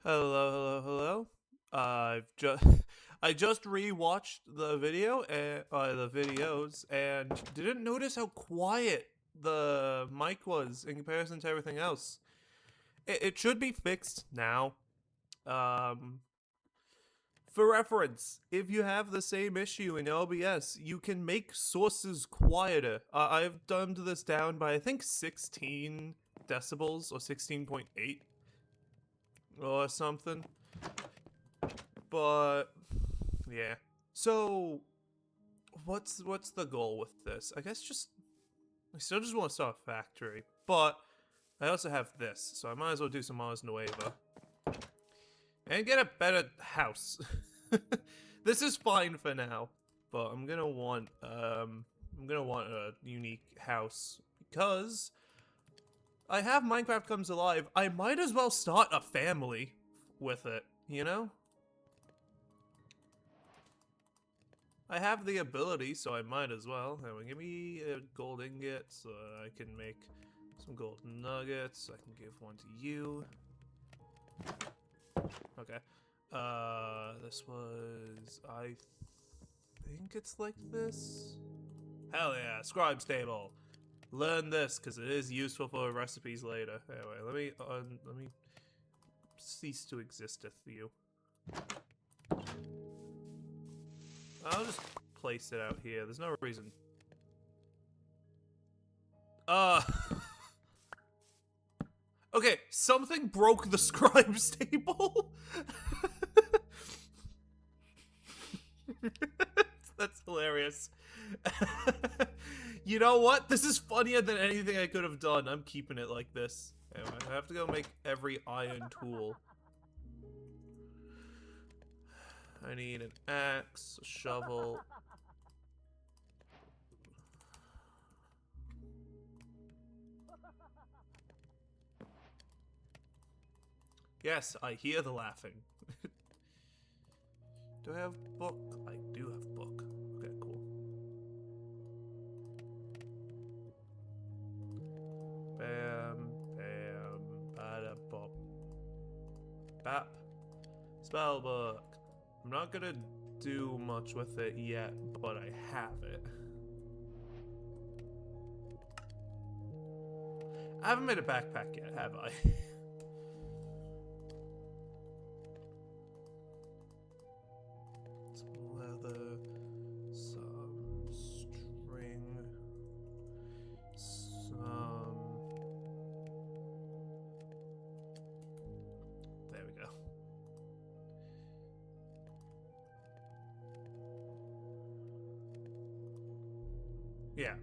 Hello, hello, hello. I've just I just rewatched the video and the videos and didn't notice how quiet the mic was in comparison to everything else. It should be fixed now. Um, for reference, if you have the same issue in OBS, you can make sources quieter. I've dumbed this down by I think 16 decibels or 16.8 or something. But yeah. So what's the goal with this? I guess just I still just want to start a factory, but I also have this, so I might as well do some Mars Nueva and get a better house. This is fine for now, but I'm gonna want a unique house because I have Minecraft comes alive. I might as well start a family with it, you know? I have the ability, so I might as well. Anyway, give me a gold ingot so I can make some gold nuggets. I can give one to you. Okay. This was... I think it's like this? Hell yeah, scribe's table. Learn this, because it is useful for recipes later. Anyway, let me cease to existeth you. I'll just place it out here. There's no reason. Uh... Okay, something broke the scribe's table. That's hilarious. You know what? This is funnier than anything I could have done. I'm keeping it like this. Anyway, I have to go make every iron tool. I need an axe, a shovel. Yes, I hear the laughing. Do I have book? I do have book. Okay, cool. Bam, bam, bada bop. Bap. Spell book. I'm not gonna do much with it yet, but I have it. I haven't made a backpack yet, have I? Some leather, some string, some... There we go. Yeah,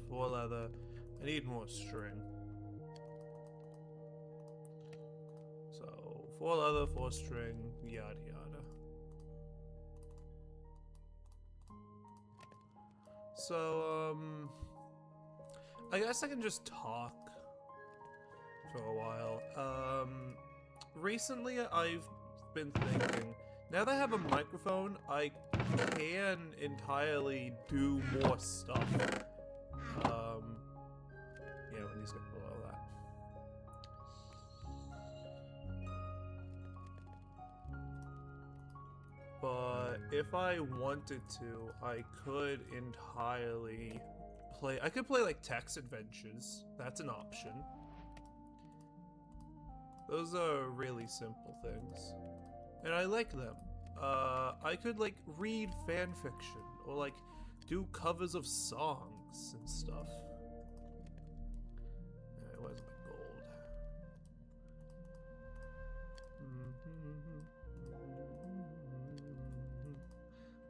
4 leather. I need more string. So, 4 leather, 4 string, yada yada. So, I guess I can just talk for a while. Recently I've been thinking, now that I have a microphone, I can entirely do more stuff. Yeah, when these get below that. But if I wanted to, I could entirely play. I could play like text adventures. That's an option. Those are really simple things, and I like them. I could like read fan fiction or like do covers of songs and stuff. Alright, where's my gold?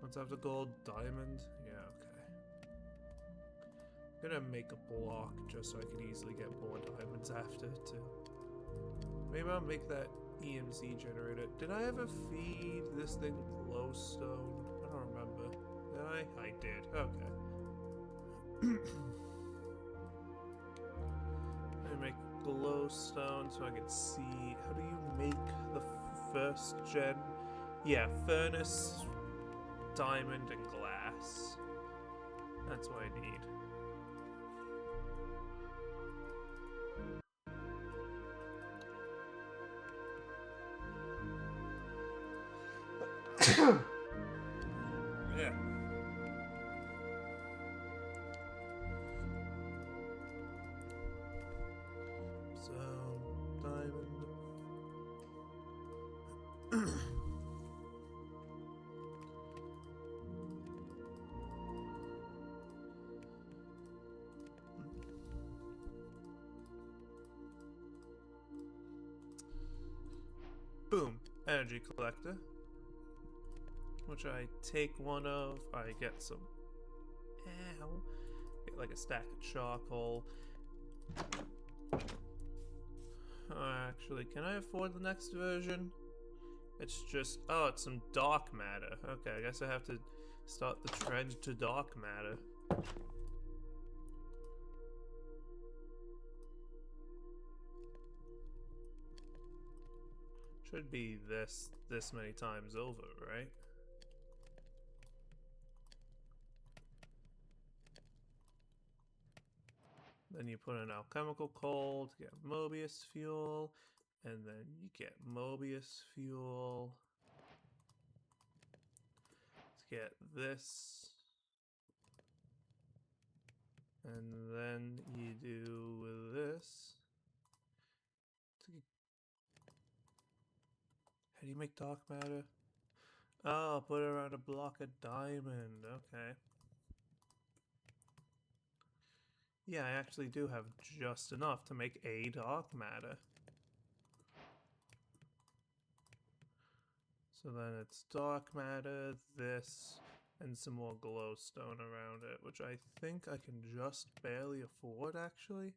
Once I have the gold diamond, yeah, okay. I'm gonna make a block just so I can easily get more diamonds after too. Maybe I'll make that EMC generator. Did I ever feed this thing glowstone? I don't remember. Did I? I did. Okay. I make glowstone so I can see. How do you make the first gen? Yeah, furnace, diamond, and glass. That's what I need. Yeah. So, diamond. Boom. Energy collector. Which I take one of. I get some. Ow. Get like a stack of charcoal. Actually, can I afford the next version? It's just. Oh, it's some dark matter. Okay, I guess I have to start the trend to dark matter. Should be this many times over, right? Then you put in alchemical coal to get Mobius fuel, and then you get Mobius fuel to get this, and then you do this. How do you make dark matter? Oh, put it around a block of diamond. Okay. Yeah, I actually do have just enough to make a dark matter. So then it's dark matter, this, and some more glowstone around it, which I think I can just barely afford, actually.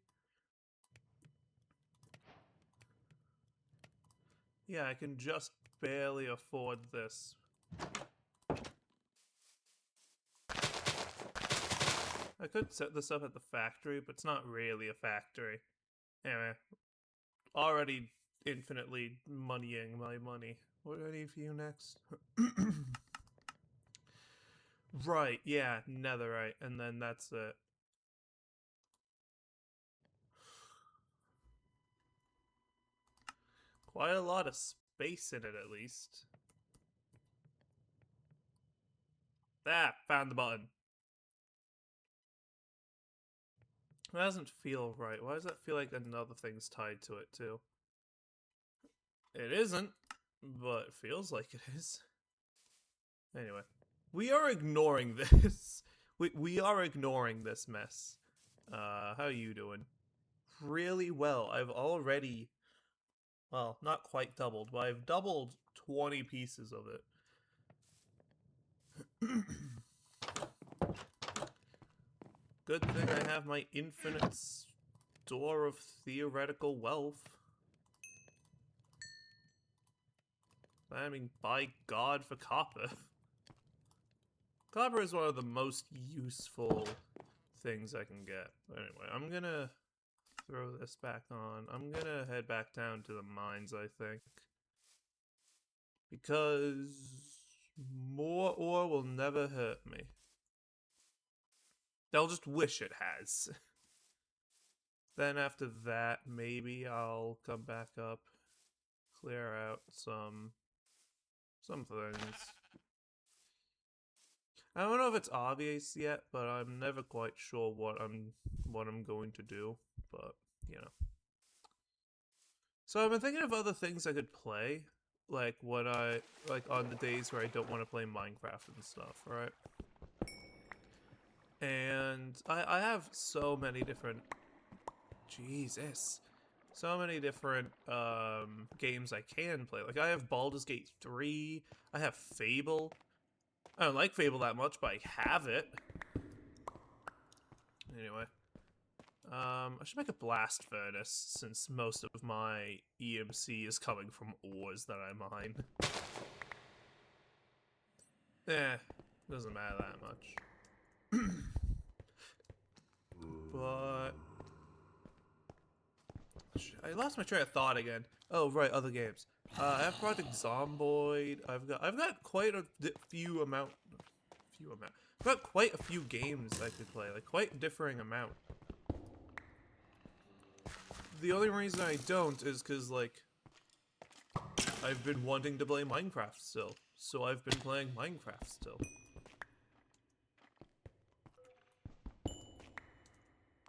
Yeah, I can just barely afford this. I could set this up at the factory, but it's not really a factory. Anyway, already infinitely moneying my money. What do I need for you next? Right, yeah, netherite, and then that's it. Quite a lot of space in it, at least. Ah, found the button. It doesn't feel right. Why does that feel like another thing's tied to it, too? It isn't, but it feels like it is. Anyway, we are ignoring this. We are ignoring this mess. How are you doing? Really well. I've already, well, not quite doubled, but I've doubled 20 pieces of it. Good thing I have my infinite store of theoretical wealth. I mean, by God, for copper. Copper is one of the most useful things I can get. Anyway, I'm gonna throw this back on. I'm gonna head back down to the mines, I think. Because more ore will never hurt me. They'll just wish it has. Then after that, maybe I'll come back up, clear out some things. I don't know if it's obvious yet, but I'm never quite sure what I'm going to do, but you know. So I've been thinking of other things I could play, like when on the days where I don't want to play Minecraft and stuff, right? And I have so many different so many different games I can play. Like I have Baldur's Gate 3, I have Fable. I don't like Fable that much, but I have it. Anyway. I should make a blast furnace, since most of my EMC is coming from ores that I mine. Doesn't matter that much. But I lost my train of thought again. Oh right, other games. I have Project Zomboid. I've got quite a few amount. I've got quite a few games I could play, like quite differing amount. The only reason I don't is because, like, I've been wanting to play Minecraft still, so I've been playing Minecraft still.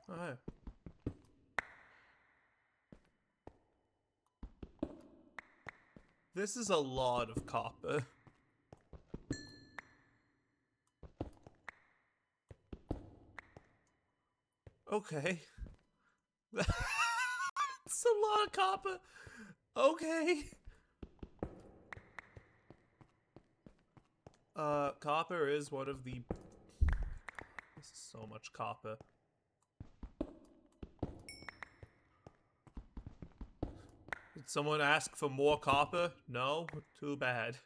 Alright. This is a lot of copper. Okay. It's a lot of copper. Okay. Copper is one of the... This is so much copper. Did someone ask for more copper? No? Too bad.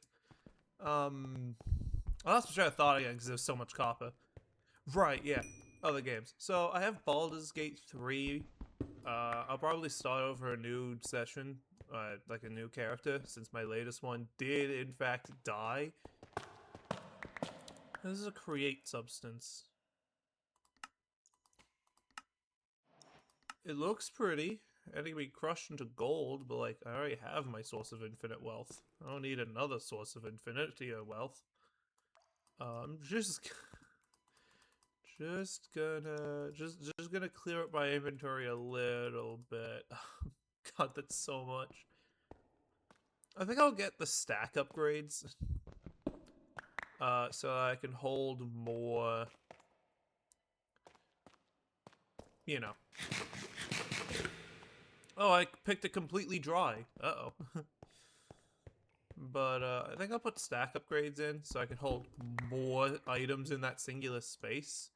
I lost my train of thought again because there's so much copper. Right, yeah. Other games. So I have Baldur's Gate 3. I'll probably start over a new session, like a new character, since my latest one did in fact die. This is a create substance. It looks pretty. It can be crushed into gold, but like, I already have my source of infinite wealth. I don't need another source of infinity or wealth. I'm just gonna clear up my inventory a little bit. God, that's so much. I think I'll get the stack upgrades. So I can hold more, you know. Oh, I picked it completely dry. Uh-oh. But, I think I'll put stack upgrades in so I can hold more items in that singular space.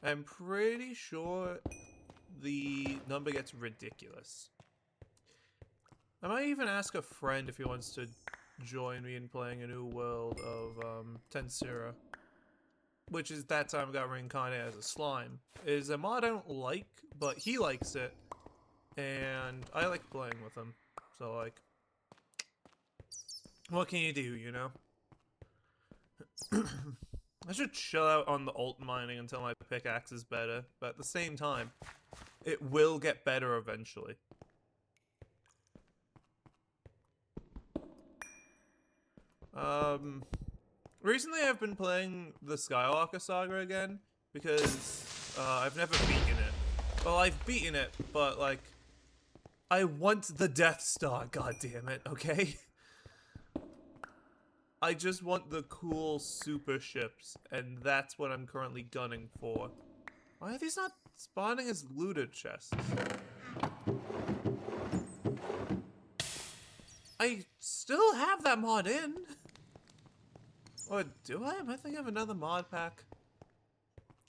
I'm pretty sure the number gets ridiculous. I might even ask a friend if he wants to join me in playing a new world of, ensue. Which is that time I got reincarnated as a slime. Is a mod I don't like, but he likes it. And I like playing with him. So, like, what can you do, you know? I should chill out on the ult mining until my pickaxe is better, but at the same time, it will get better eventually. Recently I've been playing the Skywalker Saga again, because, I've never beaten it. Well, I've beaten it, but, like, I want the Death Star, goddammit, okay? I just want the cool super ships, and that's what I'm currently gunning for. Why are these not spawning as looted chests? I still have that mod in. Or do I? Am I thinking of another mod pack?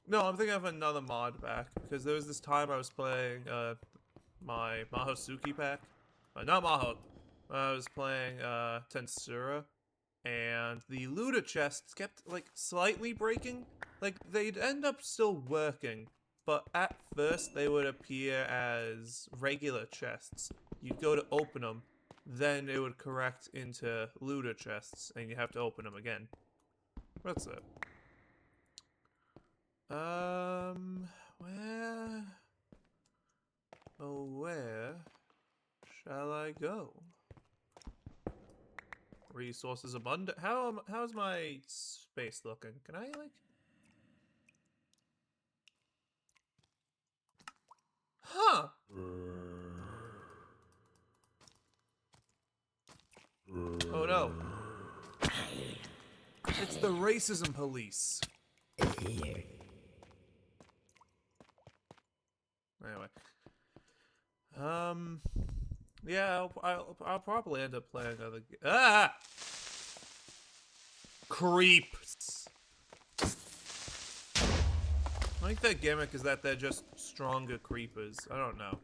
No, I'm thinking of another mod pack, because there was this time I was playing, my Mahosuki pack. Not Maho. I was playing, Tensura. And the looter chests kept, like, slightly breaking. Like, they'd end up still working, but at first they would appear as regular chests. You'd go to open them, then it would correct into looter chests, and you have to open them again. What's it? Where? Oh, where shall I go? Resources abundant. How's my space looking? Can I, like... Huh! Oh no. It's the racism police. Anyway. Yeah, I'll probably end up playing other... Ah! Creeps. I think their gimmick is that they're just stronger creepers. I don't know.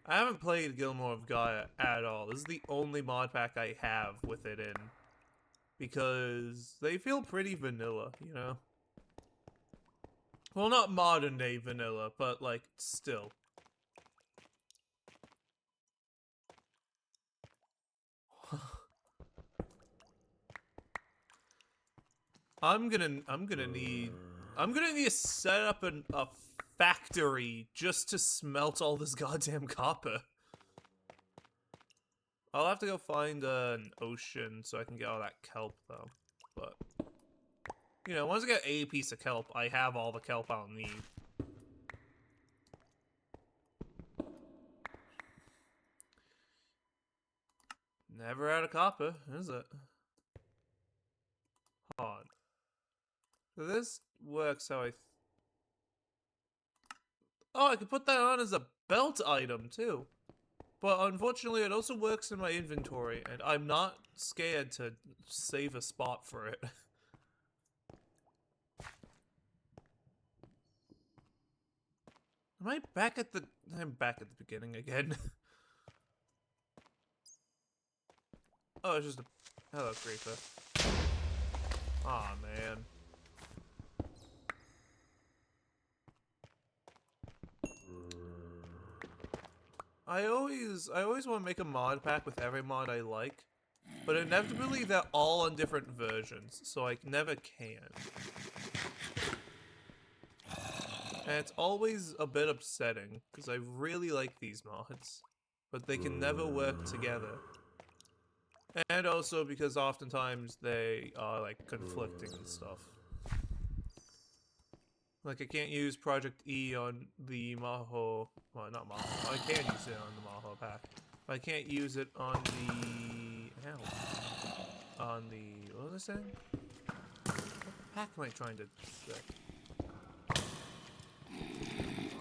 I haven't played Gilmore of Gaia at all. This is the only mod pack I have with it in. Because they feel pretty vanilla, you know? Well, not modern day vanilla, but, like, still. I'm gonna need to set up a factory just to smelt all this goddamn copper. I'll have to go find an ocean so I can get all that kelp, though. But, you know, once I get a piece of kelp, I have all the kelp I'll need. Never out of copper, is it? Hold on. So this works how oh, I could put that on as a belt item, too. But unfortunately, it also works in my inventory, and I'm not scared to save a spot for it. Am I back at the... I'm back at the beginning again. Oh, it's just a... Hello, creeper. Aw, man. I always want to make a mod pack with every mod I like, but inevitably they're all on different versions, so I never can. And it's always a bit upsetting, because I really like these mods, but they can never work together. And also because oftentimes they are, like, conflicting and stuff. Like, I can't use Project E on the Maho... Well, not Maho. I can use it on the Maho pack. But I can't use it on the... Ow. On the... What was I saying? What pack am I trying to say?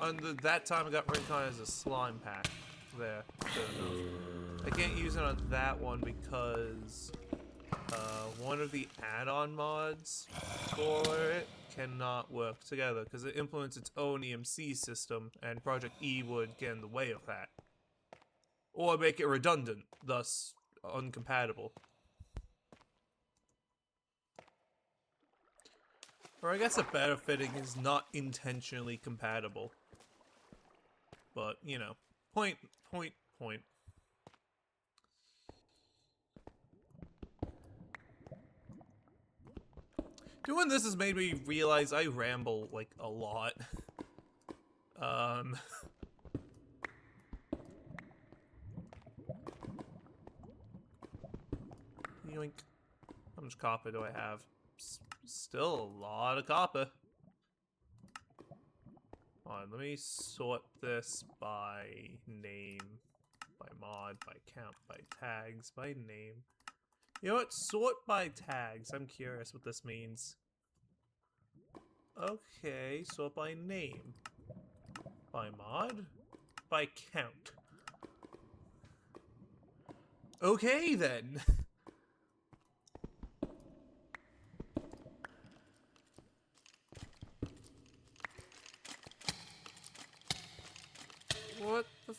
On the... That time I got Rincon as a slime pack. There. Good enough. I can't use it on that one because... one of the add-on mods for it cannot work together because it implements its own EMC system, and Project E would get in the way of that. Or make it redundant, thus uncompatible. Or I guess a better fitting is not intentionally compatible. But, you know, point. Doing this has made me realize I ramble, like, a lot. Yoink. How much copper do I have? Still a lot of copper. Hold on, let me sort this by name, by mod, by count, by tags, by name. You know what? Sort by tags. I'm curious what this means. Okay, sort by name. By mod? By count. Okay, then. What the f...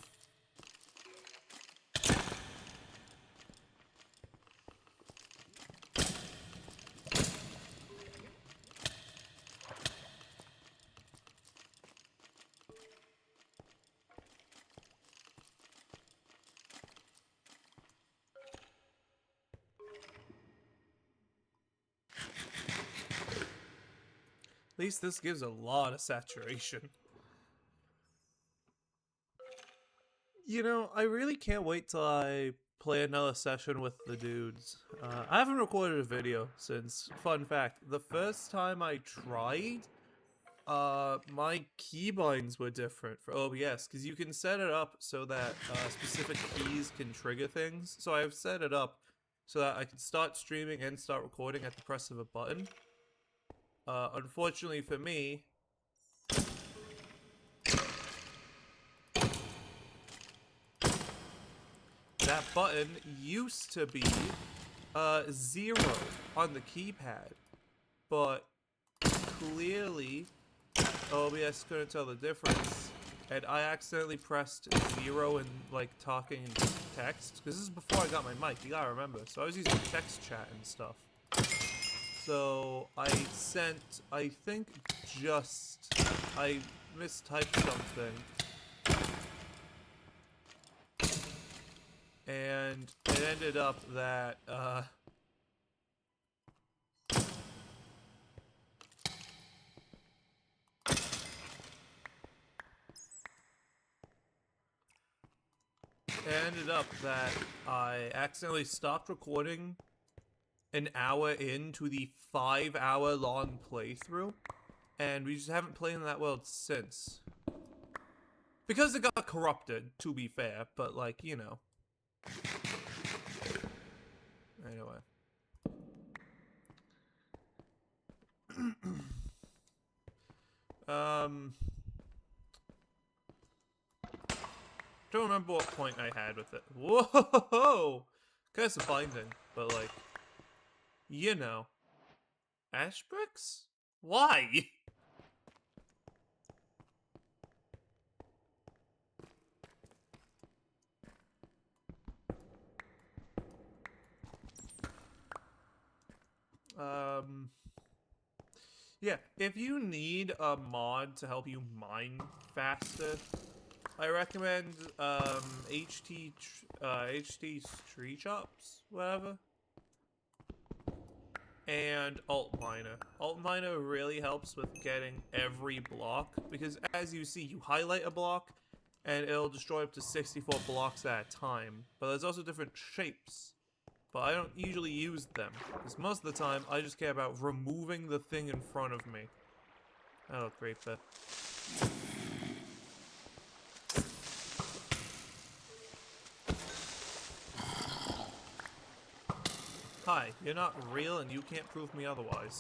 At least this gives a lot of saturation. You know, I really can't wait till I play another session with the dudes. I haven't recorded a video since, fun fact, the first time I tried, my keybinds were different for OBS, because you can set it up so that specific keys can trigger things. So I've set it up so that I can start streaming and start recording at the press of a button. Unfortunately for me, that button used to be 0 on the keypad, but clearly OBS couldn't tell the difference, and I accidentally pressed 0 in, like, talking in text, because this is before I got my mic, you gotta remember, so I was using text chat and stuff. So I sent, I think I mistyped something, and it ended up that, it ended up that I accidentally stopped recording an hour into the 5-hour long playthrough, and we just haven't played in that world since. Because it got corrupted, to be fair, but like, you know. Anyway. Don't remember what point I had with it. Whoa! Kind of binding, but like, you know. Ash bricks? Why? Yeah, if you need a mod to help you mine faster, I recommend HT Tree Chops, whatever, and Alt Miner. Alt Miner really helps with getting every block, because as you see, you highlight a block, and it'll destroy up to 64 blocks at a time, but there's also different shapes. But I don't usually use them, because most of the time, I just care about removing the thing in front of me. Oh, great bit. Hi, you're not real and you can't prove me otherwise.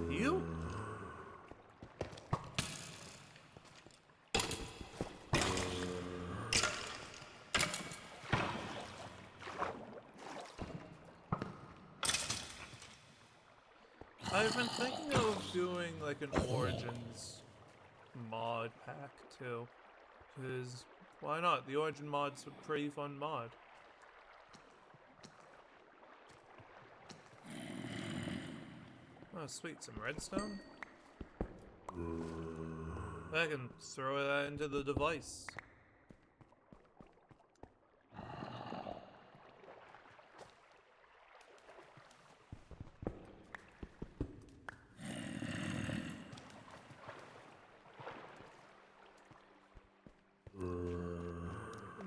You? I've been thinking of doing like an Origins mod pack too. Because why not? The Origin mod's a pretty fun mod. Oh sweet, some redstone? I can throw that into the device.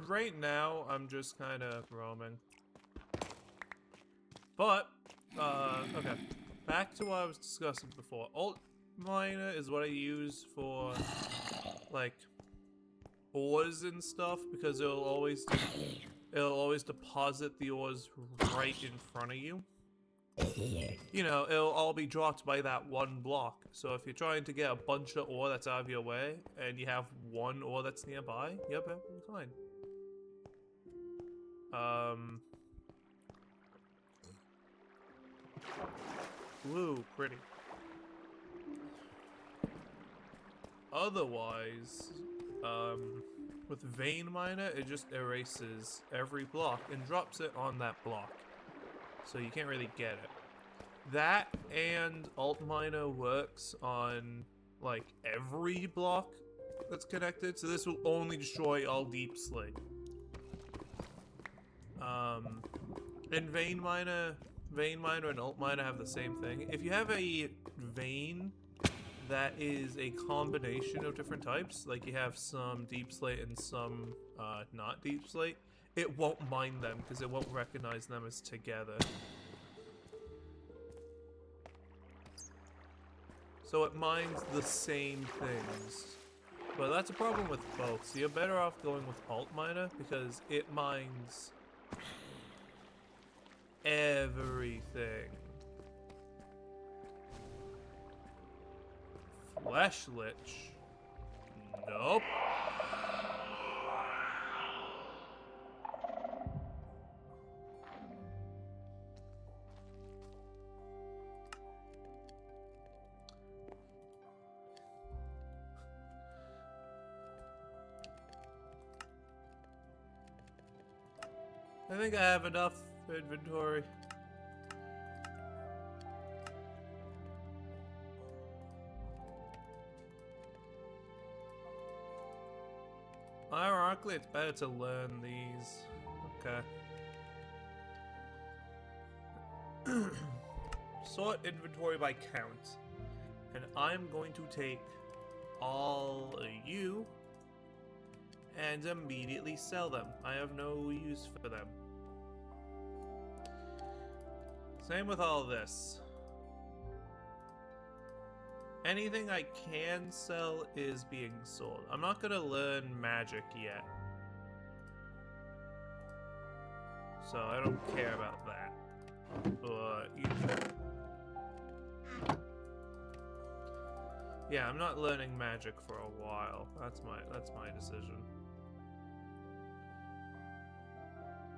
Right now, I'm just kind of roaming. But, okay. Back to what I was discussing before. Alt Miner is what I use for, like, ores and stuff, because it'll always deposit the ores right in front of you. You know, it'll all be dropped by that one block. So if you're trying to get a bunch of ore that's out of your way, and you have one ore that's nearby, yep, fine. Ooh, pretty. Otherwise, with Vein Miner, it just erases every block and drops it on that block. So you can't really get it. That and Alt Miner works on, like, every block that's connected, so this will only destroy all deep slate. And Vein Miner and Alt Miner have the same thing. If you have a vein that is a combination of different types, like you have some deep slate and some not deep slate, it won't mine them because it won't recognize them as together. So it mines the same things. But that's a problem with both, so you're better off going with Alt Miner because it mines everything. Flesh Lich? Nope. I think I have enough inventory. Ironically, it's better to learn these. Okay. Sort inventory by count. And I'm going to take all you and immediately sell them. I have no use for them. Same with all this. Anything I can sell is being sold. I'm not gonna learn magic yet. So I don't care about that. But yeah, I'm not learning magic for a while. That's my decision.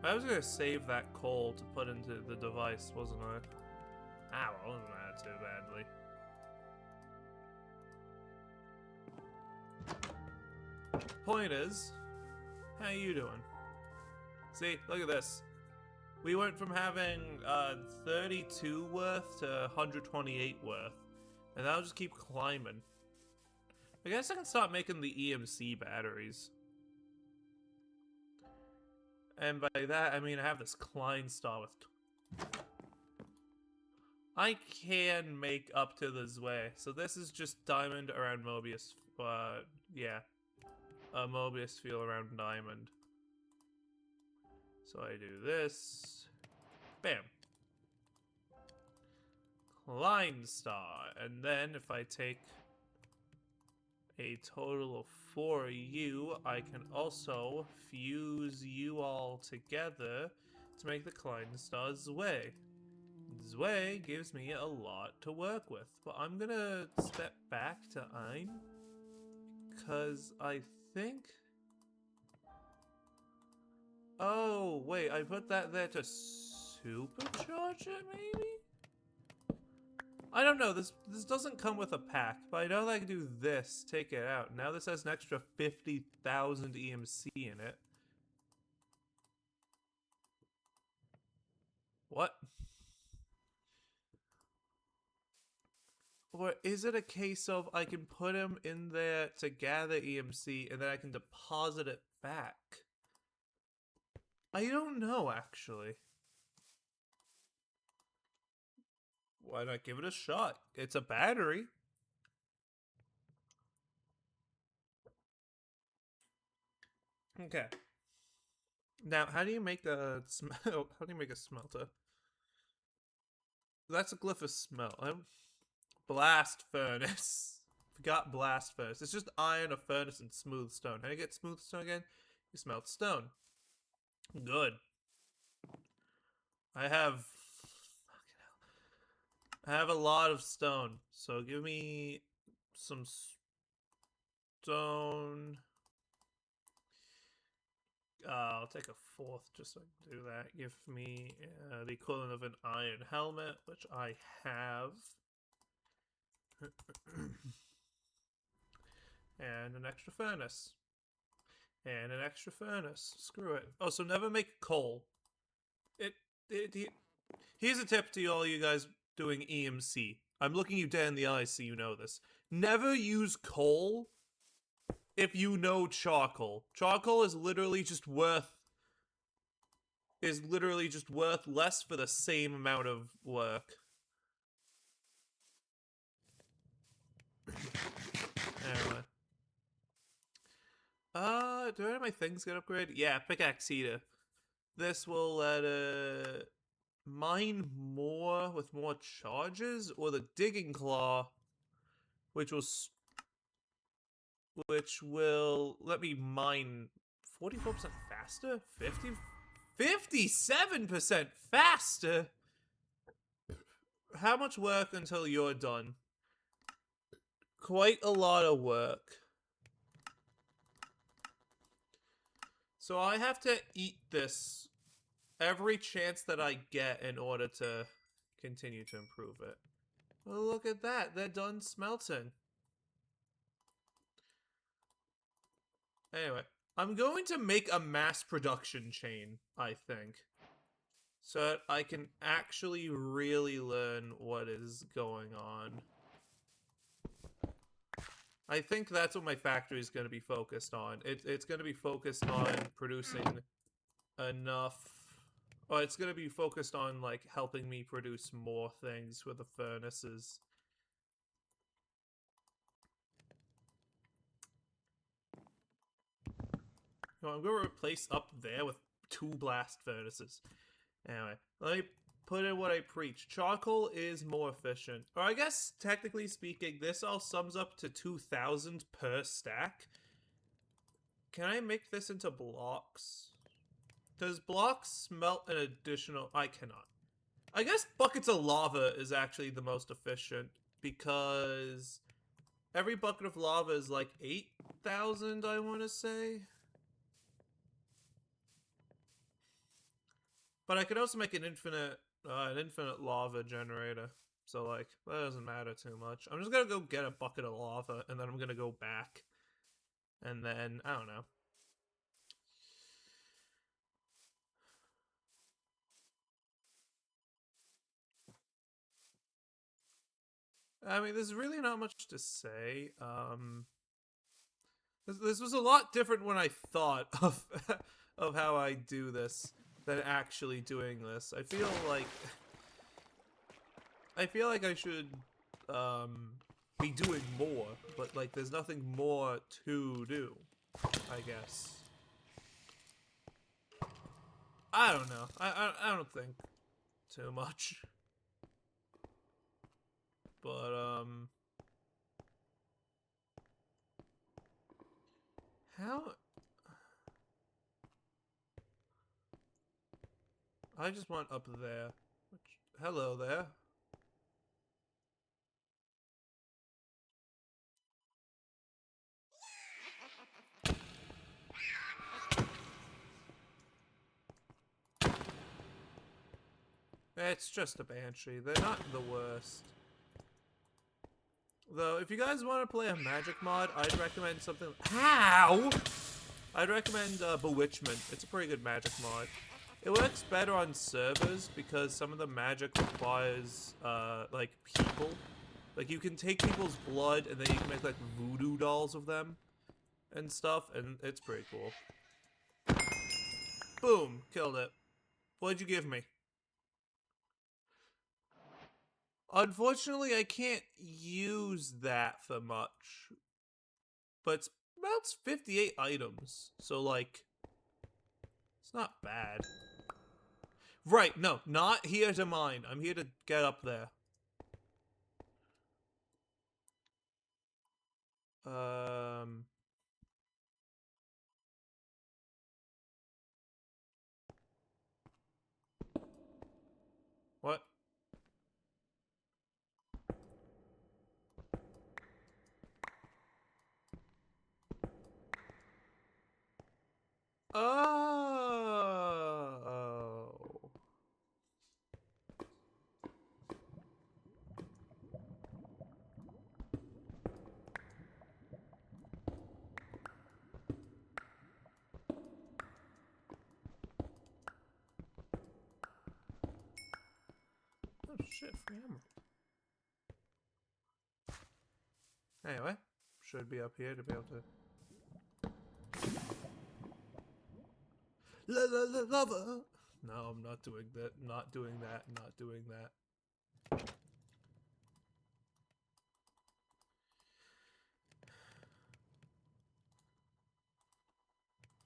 I was gonna save that coal to put into the device, wasn't I? Ah, well, wasn't that too badly. Point is, how you doing? See, look at this. We went from having 32 worth to 128 worth, and that'll just keep climbing. I guess I can start making the EMC batteries. And by that, I mean I have this Klein star with... I can make up to the Zwei. So this is just diamond around Mobius. Yeah. A Mobius field around diamond. So I do this. Bam. Klein star. And then if I take a total of 4 you, I can also fuse you all together to make the Klein star Zwei. Zwei gives me a lot to work with, but I'm gonna step back to Ein, because I think... Oh, wait, I put that there to supercharge it, maybe? I don't know, this doesn't come with a pack, but I know that I can do this, take it out. Now this has an extra 50,000 EMC in it. What? Or is it a case of I can put him in there to gather EMC and then I can deposit it back? I don't know, actually. Why not give it a shot? It's a battery. Okay. Now, how do you make a how do you make a smelter? That's a glyph of smelt. Blast furnace. Forgot blast furnace. It's just iron, a furnace, and smooth stone. How do you get smooth stone again? You smelt stone. Good. I have a lot of stone, so give me some stone. I'll take a fourth just so I can do that. Give me the equivalent of an iron helmet, which I have. And an extra furnace. And an extra furnace. Screw it. Oh, so never make coal. Here's a tip to all you guys doing EMC. I'm looking you dead in the eyes so you know this. Never use coal if you know charcoal. Charcoal is literally just worth less for the same amount of work. Anyway. Do any of my things get upgraded? Yeah, pickaxe heater. This will let mine more with more charges, or the digging claw, which will let me mine 44% faster? 57% faster? How much work until you're done? Quite a lot of work. So I have to eat this every chance that I get in order to continue to improve it. Well, look at that. They're done smelting. Anyway, I'm going to make a mass production chain, I think. So that I can actually really learn what is going on. I think that's what my factory is going to be focused on. It's going to be focused on producing enough... Or it's going to be focused on, like, helping me produce more things with the furnaces. I'm gonna replace up there with 2 blast furnaces. Anyway, let me put in what I preach. Charcoal is more efficient. Or I guess, technically speaking, this all sums up to 2,000 per stack. Can I make this into blocks? Does blocks smelt an additional... I cannot. I guess buckets of lava is actually the most efficient because every bucket of lava is like 8,000, I want to say. But I could also make an infinite lava generator. So like that doesn't matter too much. I'm just gonna go get a bucket of lava and then I'm gonna go back. And then I don't know. I mean, there's really not much to say. This was a lot different when I thought of of how I do this than actually doing this. I feel like I should be doing more, but like there's nothing more to do, I guess. I don't know. I don't think too much. But how I just want up there. Which, hello there. It's just a banshee. They're not the worst. Though, if you guys want to play a magic mod, I'd recommend something... How? I'd recommend Bewitchment. It's a pretty good magic mod. It works better on servers because some of the magic requires, like, people. Like, you can take people's blood and then you can make, like, voodoo dolls of them and stuff, and it's pretty cool. Boom! Killed it. What'd you give me? Unfortunately, I can't use that for much. But it's about 58 items, so, like, it's not bad. Right, no, not here to mine. I'm here to get up there. What? Oh. Oh shit, free ammo. Anyway, should be up here to be able to... Lava! No, I'm not doing that, not doing that, not doing that.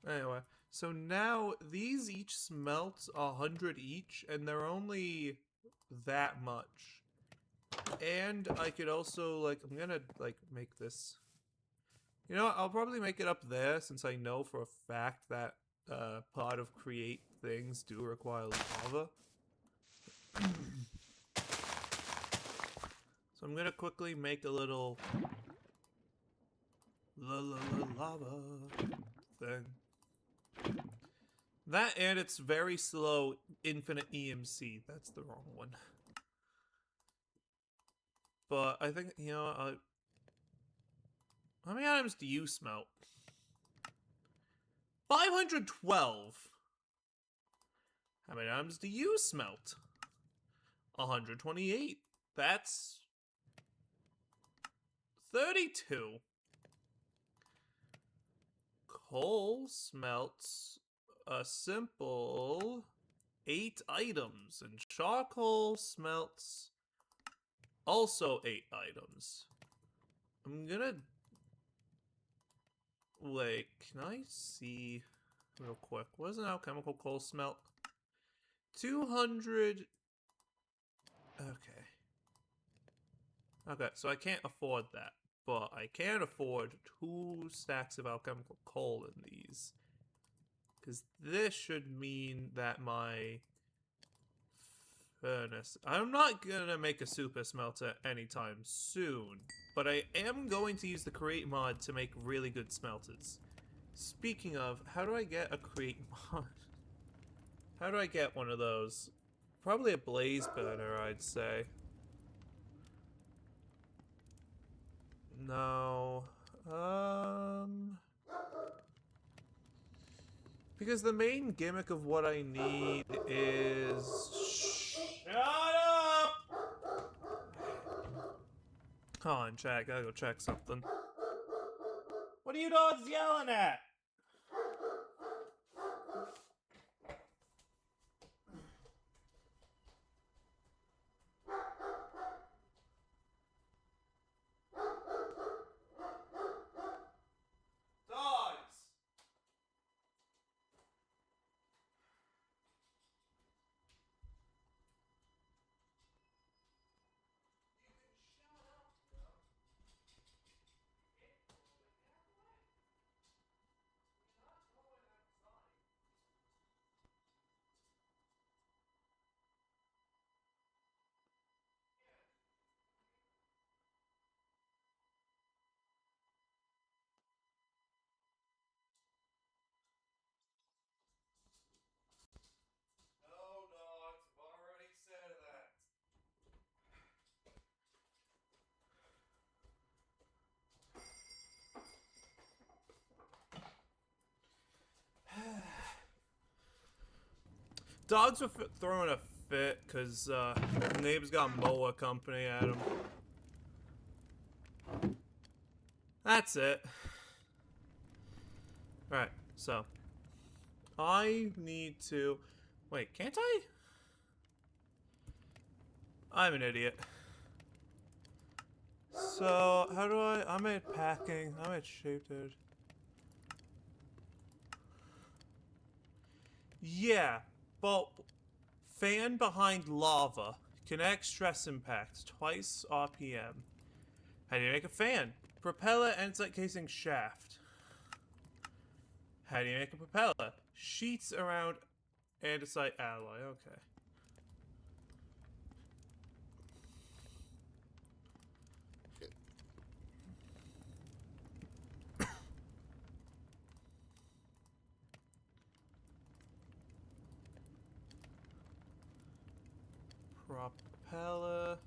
Anyway, so now these each smelt 100 each, and they're only that much. And I could also, like, I'm gonna, like, make this... You know what, I'll probably make it up there, since I know for a fact that part of create things do require lava. So I'm gonna quickly make a little... lava thing. That and it's very slow infinite EMC. That's the wrong one. But I think, you know, how many items do you smelt? 512. How many items do you smelt? 128. That's 32. Coal smelts a simple 8 items, and charcoal smelts also 8 items. I'm gonna... Wait, can I see... real quick. What does an alchemical coal smelt? 200. Okay. Okay, so I can't afford that. But I can afford 2 stacks of alchemical coal in these. Because this should mean that my furnace... I'm not going to make a super smelter anytime soon. But I am going to use the create mod to make really good smelters. Speaking of, how do I get a create mod? How do I get one of those? Probably a blaze burner, I'd say. No. Because the main gimmick of what I need is... Shut up! Hold on, chat. Gotta go check something. What are you dogs yelling at? Dogs! No, dogs. I've already said that. Dogs were throwing a fit because neighbors got a mower company at him. That's it. Alright, so. I need to... Wait, can't I? I'm an idiot. So, how do I... I'm at packing. I'm at shaped. Yeah, but fan behind lava. Connect stress impact. Twice RPM. How do you make a fan? Propeller andesite casing shaft. How do you make a propeller? Sheets around andesite alloy. Okay. Propeller.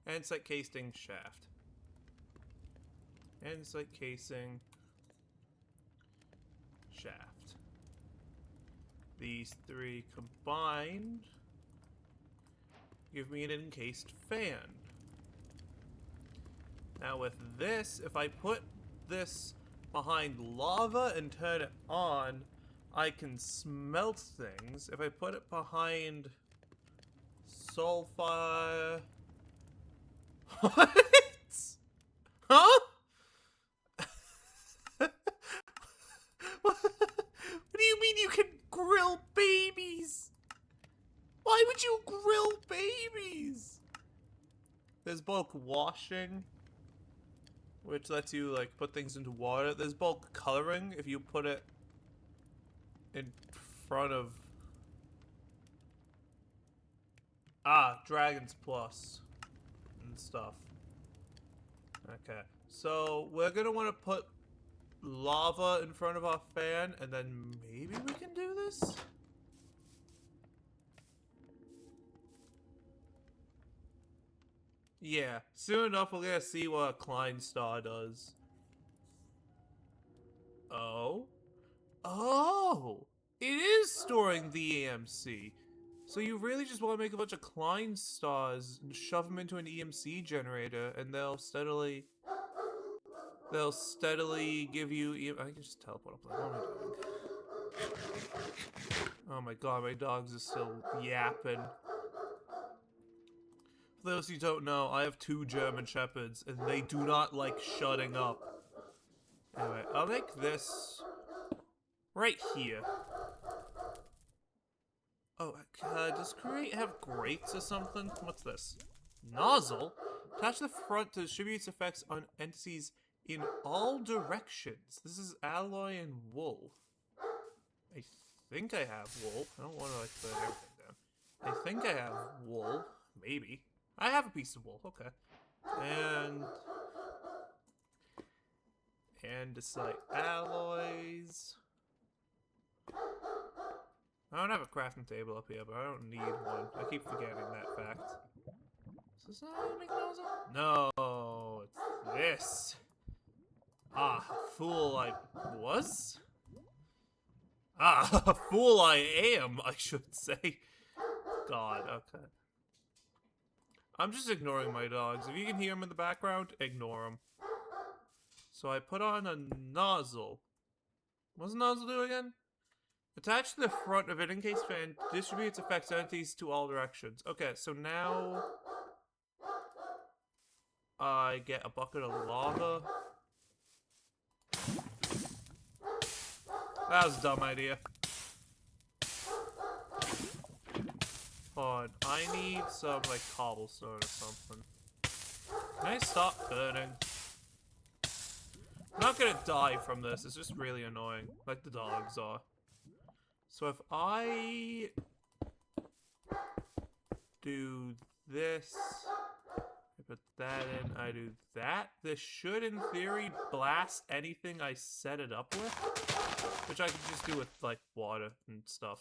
Andesite casing shaft. Andesite casing shaft. These 3 combined give me an encased fan. Now with this, if I put this behind lava and turn it on, I can smelt things. If I put it behind sulfur... What? Huh? What do you mean you can grill babies? Why would you grill babies? There's bulk washing, which lets you like put things into water. There's bulk coloring if you put it in front of Dragons Plus and stuff. Okay, so we're gonna want to put lava in front of our fan, and then maybe we can do this? Yeah, soon enough we're gonna see what a Klein Star does. Oh? Oh! It is storing the EMC. So you really just want to make a bunch of Klein stars and shove them into an EMC generator, and they'll steadily give you. I can just teleport up there. What am I doing? Oh my god, my dogs are still yapping. For those who don't know, I have 2 German Shepherds, and they do not like shutting up. Anyway, I'll make this Right here. Oh, does Create have grates or something? What's this? Nozzle? Attach the front to distribute effects on entities in all directions. This is alloy and wool. I think I have wool. I don't want to, like, put everything down. I think I have wool. Maybe. I have a piece of wool. Okay. And it's like alloys. I don't have a crafting table up here, but I don't need one. I keep forgetting that fact. Is this not how you make nozzle? No, it's this. Ah, fool I was? Ah, fool I am, I should say. God, okay. I'm just ignoring my dogs. If you can hear them in the background, ignore them. So I put on a nozzle. What's the nozzle do again? Attach to the front of it in case fan distributes effects entities to all directions. Okay, so now I get a bucket of lava. That was a dumb idea. Hold on, I need some like cobblestone or something. Can I stop burning? I'm not gonna die from this, it's just really annoying, like the dogs are. So if I do this, I put that in, I do that, this should in theory blast anything I set it up with, which I can just do with like water and stuff.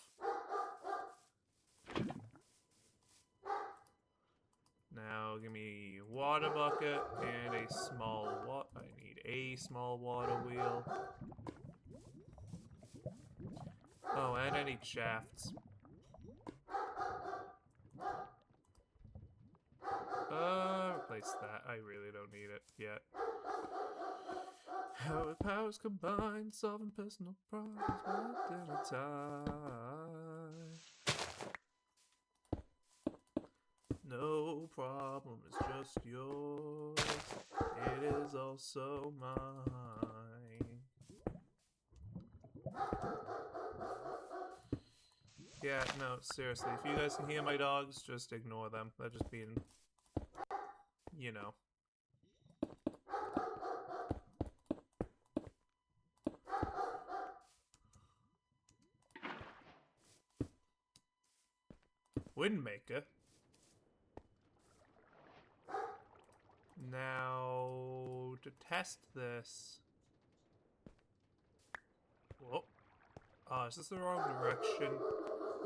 Now give me a water bucket and a small I need a small water wheel. Oh, and I need shafts. Replace that. I really don't need it yet. How our powers combine, solving personal problems within a time. No problem is just yours. It is also mine. Yeah, no, seriously. If you guys can hear my dogs, just ignore them. They're just being, you know. Windmaker. Now, to test this... Whoa. Oh, is this the wrong direction?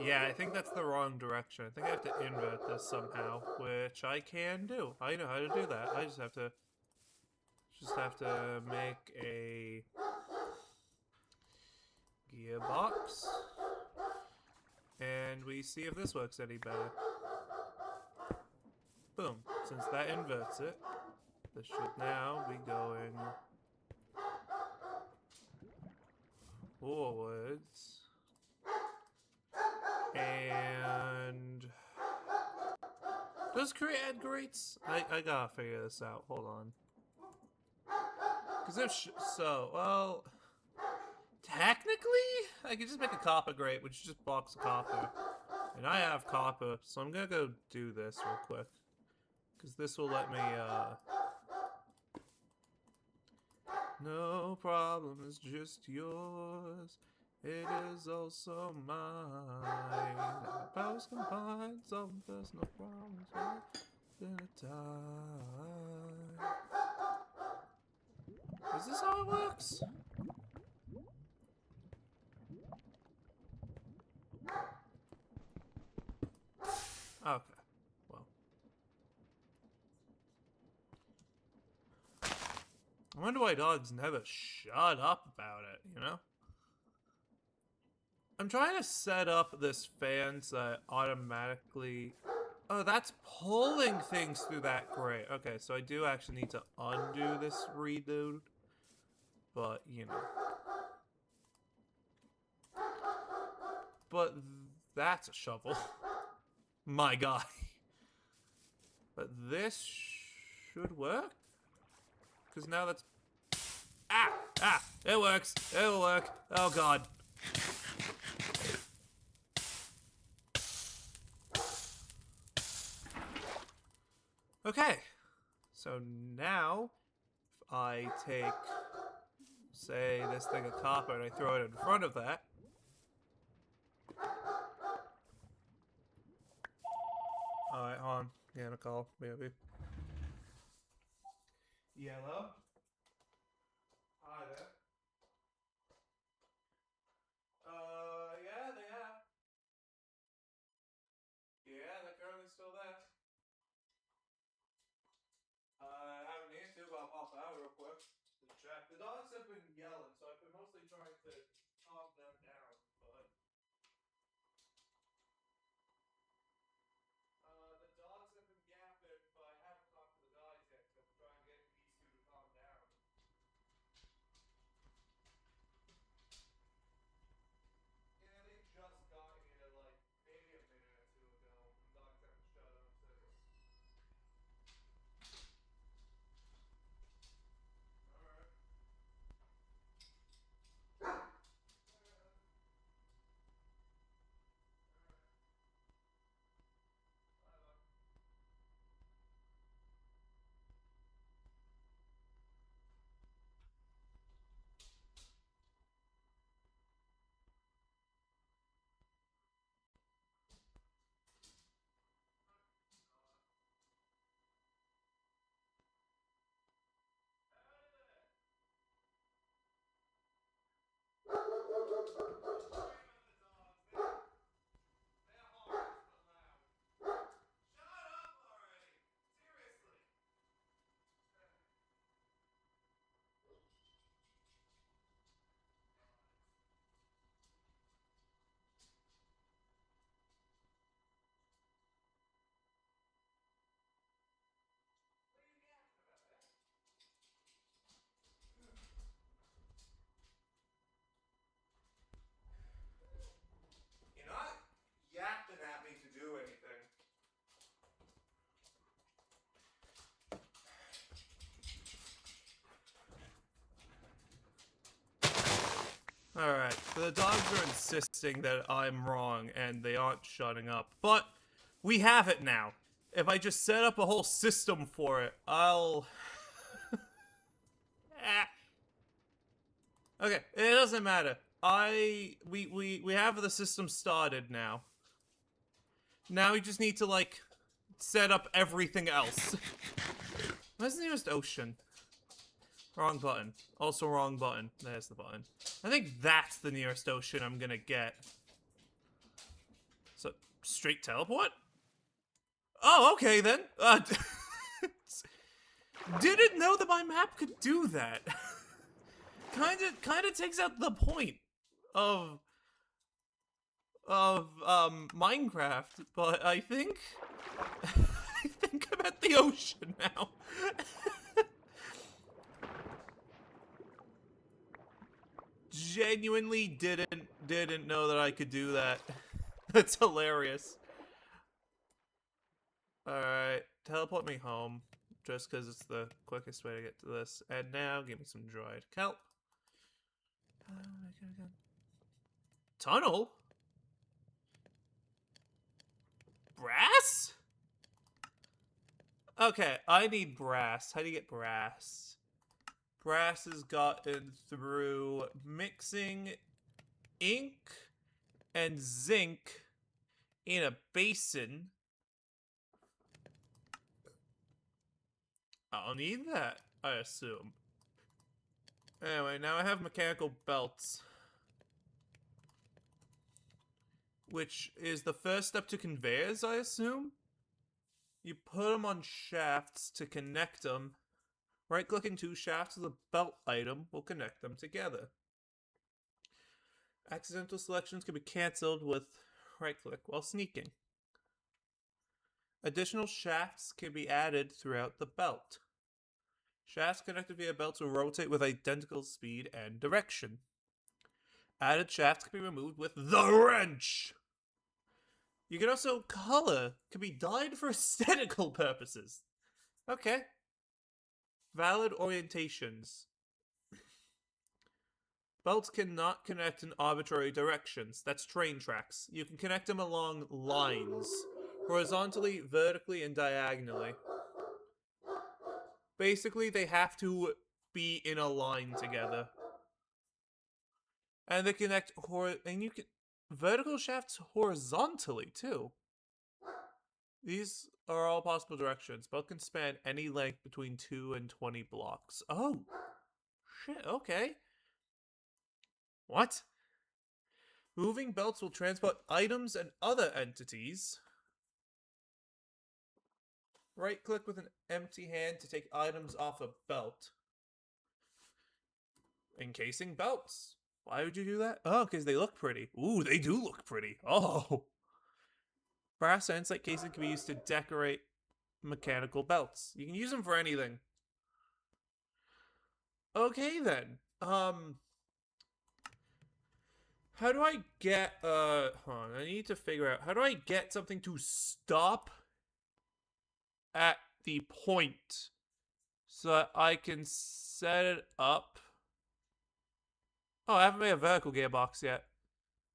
Yeah, I think that's the wrong direction. I think I have to invert this somehow, which I can do. I know how to do that. I just have to make a gearbox, and we see if this works any better. Boom. Since that inverts it, this should now be going forwards. And does create add grates? I gotta figure this out. Hold on. Because if well, technically, I could just make a copper grate, which just blocks the copper. And I have copper, so I'm gonna go do this real quick. Because this will let me, no problem is just yours. It is also mine. Our powers combined, solving personal problems within a time. Is this how it works? Okay, well. I wonder why dogs never shut up about it, you know? I'm trying to set up this fan so that automatically... Oh, that's pulling things through that grate. Okay, so I do actually need to undo this redo. But, you know. But that's a shovel. My guy. But this should work? Because now that's... Ah! Ah! It works! It'll work! Oh god. Okay, so now if I take, say, this thing of copper and I throw it in front of that. Alright, hold on. Yeah, call, maybe. Yellow. Hi there. Yeah, they have. Yeah, they're currently still there. I haven't needed to, but I'll pop out real quick to check. The dogs have been yelling, so I've been mostly trying to calm them down. But the dogs have been yapping, but I haven't talked to the dogs yet. So I'm trying to get these two to calm down. Yeah, they just got here like maybe a minute or two ago. The dogs haven't shut up since. All right. You're not yapping at me to do anything. Alright, so the dogs are insisting that I'm wrong and they aren't shutting up. But we have it now. If I just set up a whole system for it, I'll. Okay, it doesn't matter. We have the system started now. Now we just need to like set up everything else. Where's the nearest ocean? Wrong button. Also wrong button. There's the button. I think that's the nearest ocean I'm gonna get. So, straight teleport? Oh, okay then. Didn't know that my map could do that. Kinda takes out the point of Minecraft, but I think I think I'm at the ocean now. Genuinely didn't know that I could do that. That's hilarious. Alright, teleport me home. Just because it's the quickest way to get to this. And now, give me some dried kelp. Tunnel? Brass? Okay, I need brass. How do you get brass? Brass is gotten through mixing ink and zinc in a basin. I'll need that, I assume. Anyway, now I have mechanical belts. Which is the first step to conveyors, I assume? You put them on shafts to connect them. Right-clicking two shafts with a belt item will connect them together. Accidental selections can be cancelled with right-click while sneaking. Additional shafts can be added throughout the belt. Shafts connected via belts will rotate with identical speed and direction. Added shafts can be removed with the wrench. You can also color, can be dyed for aesthetical purposes. Okay. Valid orientations. Belts cannot connect in arbitrary directions. That's train tracks. You can connect them along lines, horizontally, vertically, and diagonally. Basically, they have to be in a line together. And they connect and you can vertical shafts horizontally too. These are all possible directions. Both can span any length between 2 and 20 blocks. Oh, shit, okay. What? Moving belts will transport items and other entities. Right click with an empty hand to take items off a belt. Encasing belts. Why would you do that? Oh, because they look pretty. Ooh, they do look pretty. Oh. Brass andesite casing can be used to decorate mechanical belts. You can use them for anything. Okay then. How do I get hold on, I need to figure out how do I get something to stop at the point so that I can set it up. Oh, I haven't made a vertical gearbox yet.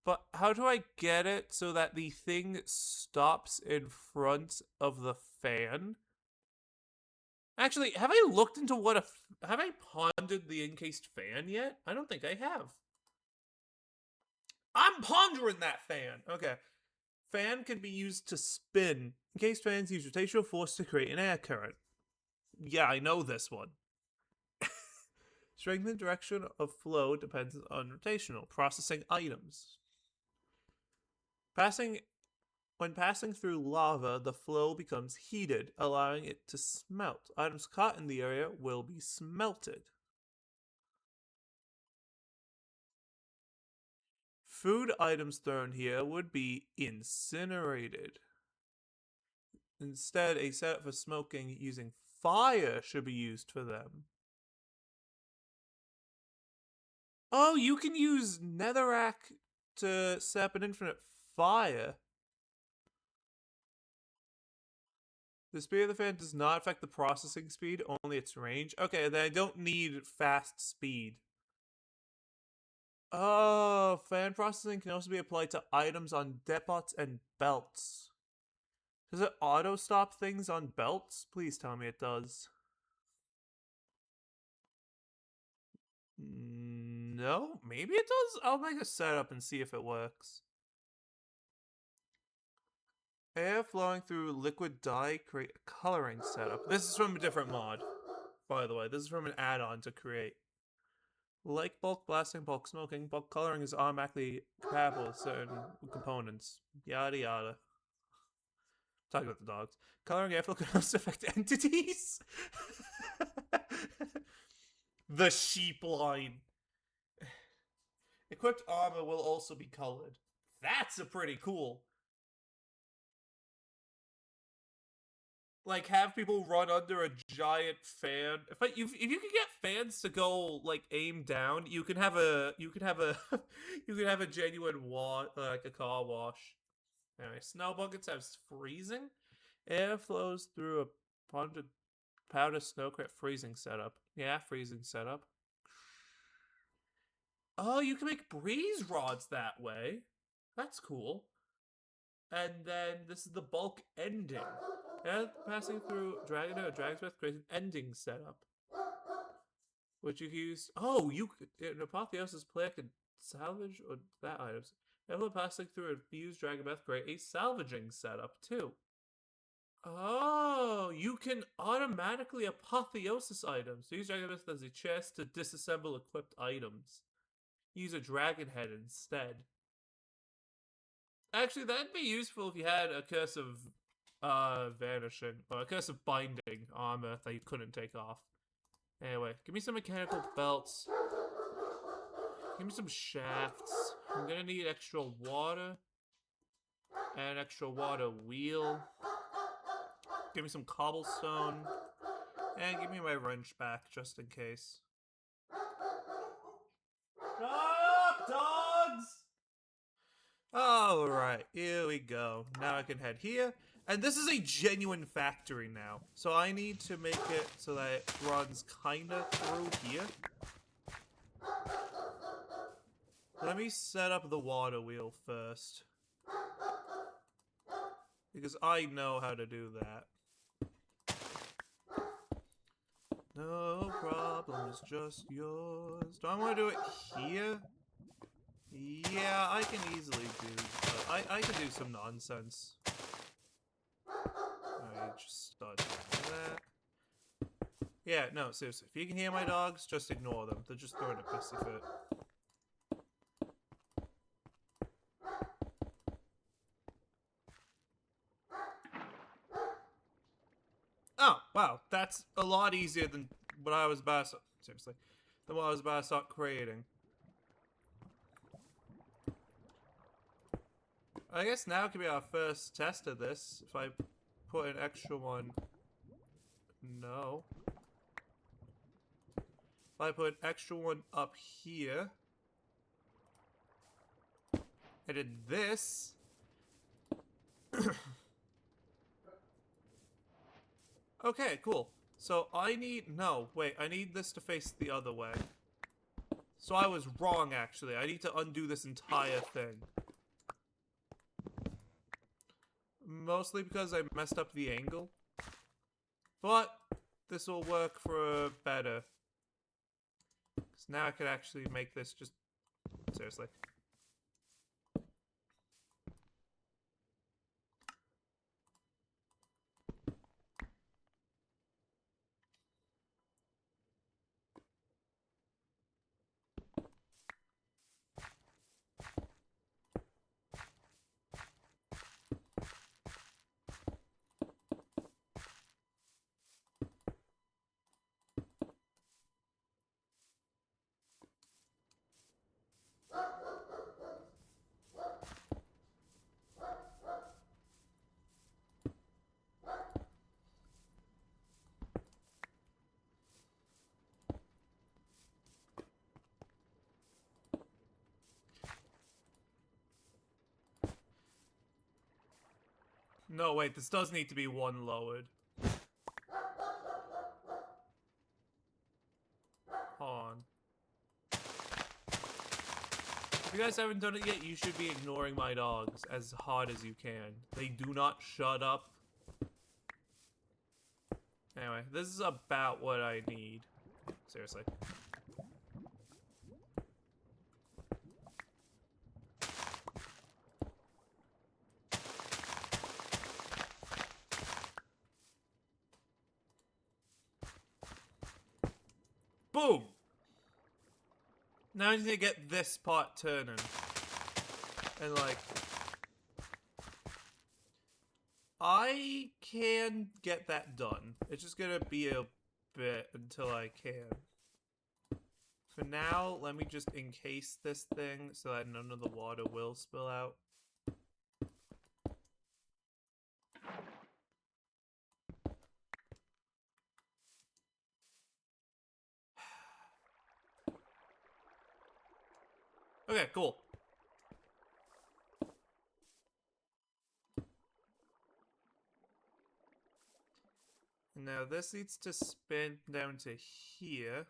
But how do I get it so that the thing stops in front of the fan? Actually, have I looked into have I pondered the encased fan yet? I don't think I have. I'm pondering that fan. Okay. Fan can be used to spin. Encased fans use rotational force to create an air current. Yeah, I know this one. Strength and direction of flow depends on rotational. Processing items. When passing through lava, the flow becomes heated, allowing it to smelt. Items caught in the area will be smelted. Food items thrown here would be incinerated. Instead, a setup for smoking using fire should be used for them. Oh, you can use netherrack to set up an infinite fire. The speed of the fan does not affect the processing speed, only its range. Okay, then I don't need fast speed. Oh, fan processing can also be applied to items on depots and belts. Does it auto stop things on belts? Please tell me it does. No, maybe it does. I'll make a setup and see if it works. Air flowing through liquid dye create a coloring setup. This is from a different mod, by the way. This is from an add-on to create. Like bulk blasting, bulk smoking, bulk coloring is automatically compatible with certain components. Yada yada. Talking about the dogs. Coloring airflow can also affect entities. The sheep line. Equipped armor will also be colored. That's a pretty cool. Like have people run under a giant fan. If you can get fans to go like aim down, you can have a you can have a genuine like a car wash. Anyway, snow buckets have freezing. Air flows through a powder snow crit freezing setup. Yeah, freezing setup. Oh, you can make breeze rods that way. That's cool. And then this is the bulk ending. And passing through Dragon or Dragonsmith creates an ending setup. Which you can use. Oh, you could. In Apotheosis, player can salvage or that items. Everyone passing through a fused Dragonmeth create a salvaging setup too. Oh, you can automatically apotheosis items. Use Dragonmeth as a chest to disassemble equipped items. Use a dragon head instead. Actually, that'd be useful if you had a curse of vanishing, or a curse of binding armor that you couldn't take off. Anyway, give me some mechanical belts. Give me some shafts. I'm gonna need extra water. And an extra water wheel. Give me some cobblestone. And give me my wrench back, just in case. Shut up, dogs! Alright, here we go. Now I can head here. And this is a genuine factory now. So I need to make it so that it runs kinda through here. Let me set up the water wheel first. Because I know how to do that. No problem is just yours. Do I want to do it here? Yeah, I can easily do. I can do some nonsense. I just start doing that. Yeah, no, seriously. If you can hear my dogs, just ignore them. They're just throwing a pissy fit. Oh, wow. That's a lot easier than what I was about to... Seriously. Than what I was about to start creating. I guess now could be our first test of this. If I put an extra one... No. If I put an extra one up here... I did this... Okay, cool. So I need... No, wait. I need this to face the other way. So I was wrong, actually. I need to undo this entire thing. Mostly because I messed up the angle. But this will work for better. Because now I could actually make this just... Seriously. No, wait, this does need to be one lowered. Hold on. If you guys haven't done it yet, you should be ignoring my dogs as hard as you can. They do not shut up. Anyway, this is about what I need. Seriously. Boom! Now I need to get this part turning. And like... I can get that done. It's just gonna be a bit until I can. For now, let me just encase this thing so that none of the water will spill out. Okay, cool. Now this needs to spin down to here.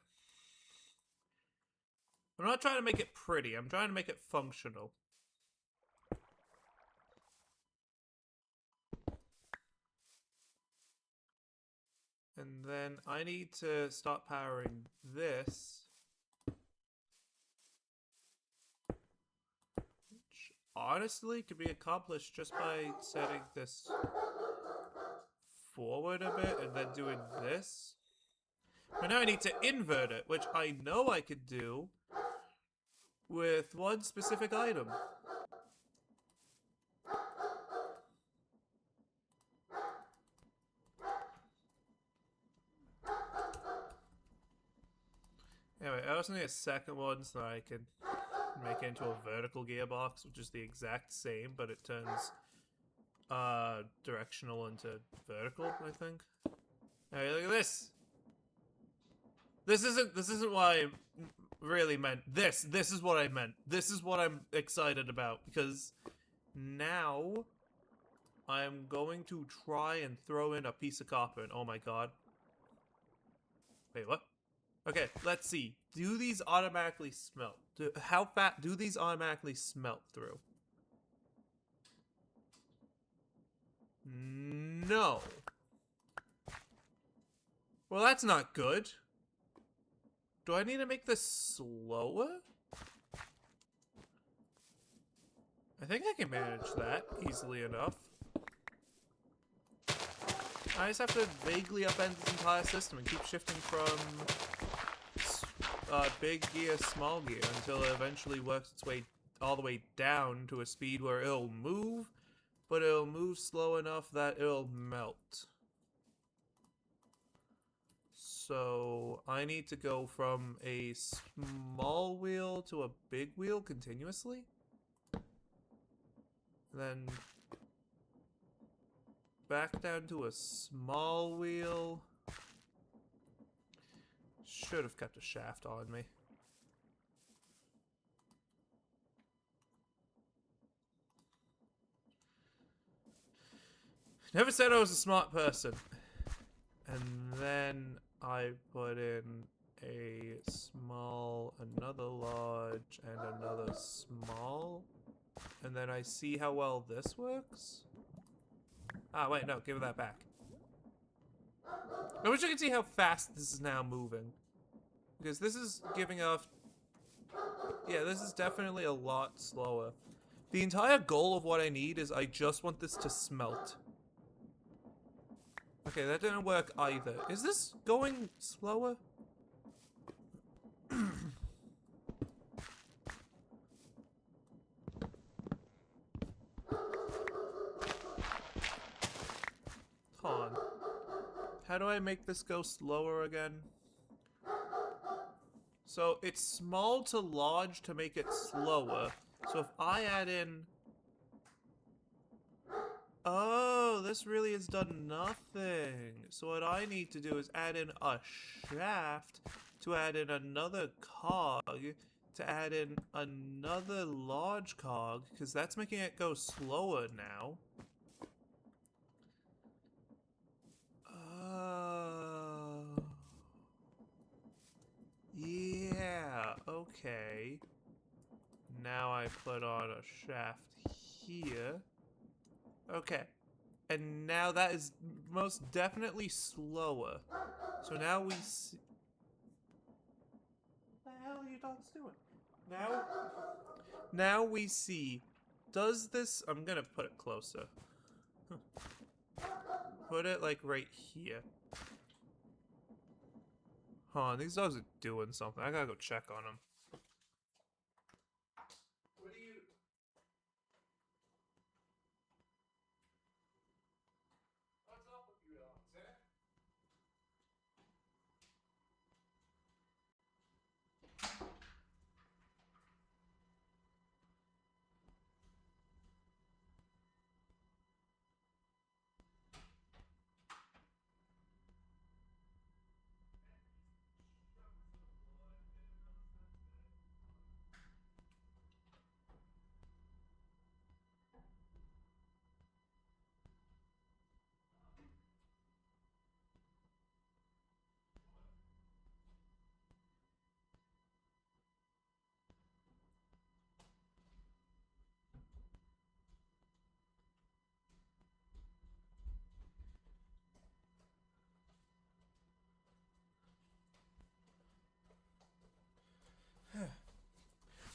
I'm not trying to make it pretty, I'm trying to make it functional. And then I need to start powering this. Which honestly could be accomplished just by setting this forward a bit and then doing this. But now I need to invert it, which I know I could do with one specific item. Anyway, I also need a second one so that I can make it into a vertical gearbox, which is the exact same, but it turns directional into vertical, I think. Hey, look at this. This isn't what I really meant. This is what I meant. This is what I'm excited about, because now I'm going to try and throw in a piece of copper, and oh my god. Wait, what? Okay, let's see. Do these automatically smelt? How fast do these automatically smelt through? No. Well, that's not good. Do I need to make this slower? I think I can manage that easily enough. I just have to vaguely upend this entire system and keep shifting from big gear, small gear until it eventually works its way all the way down to a speed where it'll move, but it'll move slow enough that it'll melt. So I need to go from a small wheel to a big wheel continuously. Then back down to a small wheel. Should have kept a shaft on me. Never said I was a smart person. And then I put in a small, another large, and another small. And then I see how well this works. Ah, wait, no, give that back. I wish I could see how fast this is now moving. Because this is giving off... Yeah, this is definitely a lot slower. The entire goal of what I need is I just want this to smelt. Okay, that didn't work either. Is this going slower? Hold on. How do I make this go slower again? So it's small to large to make it slower. So if I add in... Oh, this really has done nothing. So what I need to do is add in a shaft, to add in another cog, to add in another large cog, because that's making it go slower now. Yeah, okay. Now I put on a shaft here. Okay. And now that is most definitely slower. So now we see... What the hell are you dogs doing? Now we see... Does this... I'm gonna put it closer. Put it, like, right here. Hold on, these dogs are doing something. I gotta go check on them. What are you... What's up with you dogs, eh?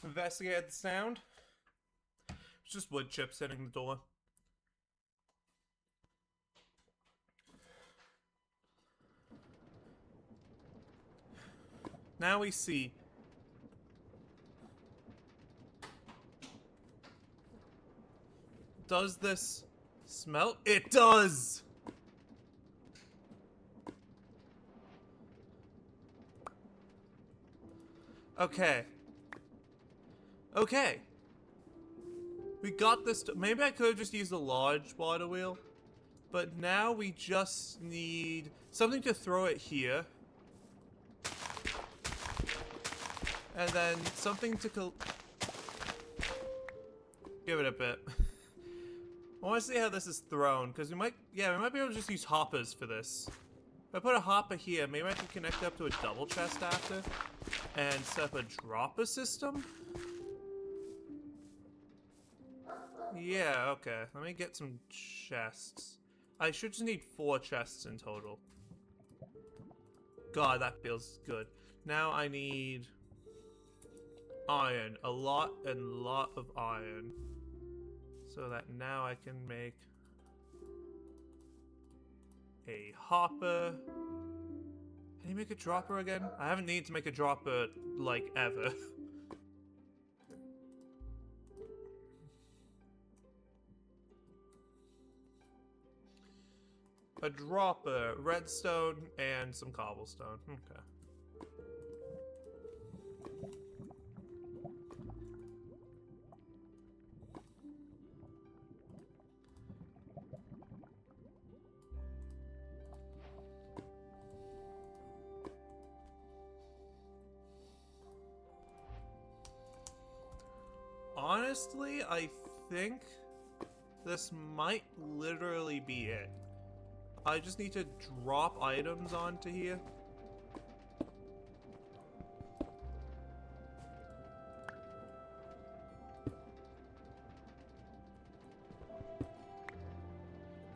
Investigate the sound. It's just wood chips hitting the door. Now we see. Does this smell? It does! Okay. Okay. We got this. Maybe I could have just used a large water wheel. But now we just need something to throw it here. And then something to give it a bit. I want to see how this is thrown, because we might be able to just use hoppers for this. If I put a hopper here, maybe I can connect it up to a double chest after, and set up a dropper system? Yeah, okay. Let me get some chests. I should just need 4 chests in total. God, that feels good. Now I need iron. A lot of iron. So that now I can make a hopper. Can you make a dropper again? I haven't needed to make a dropper, like, ever. A dropper, redstone, and some cobblestone. Okay. Honestly, I think this might literally be it. I just need to drop items onto here.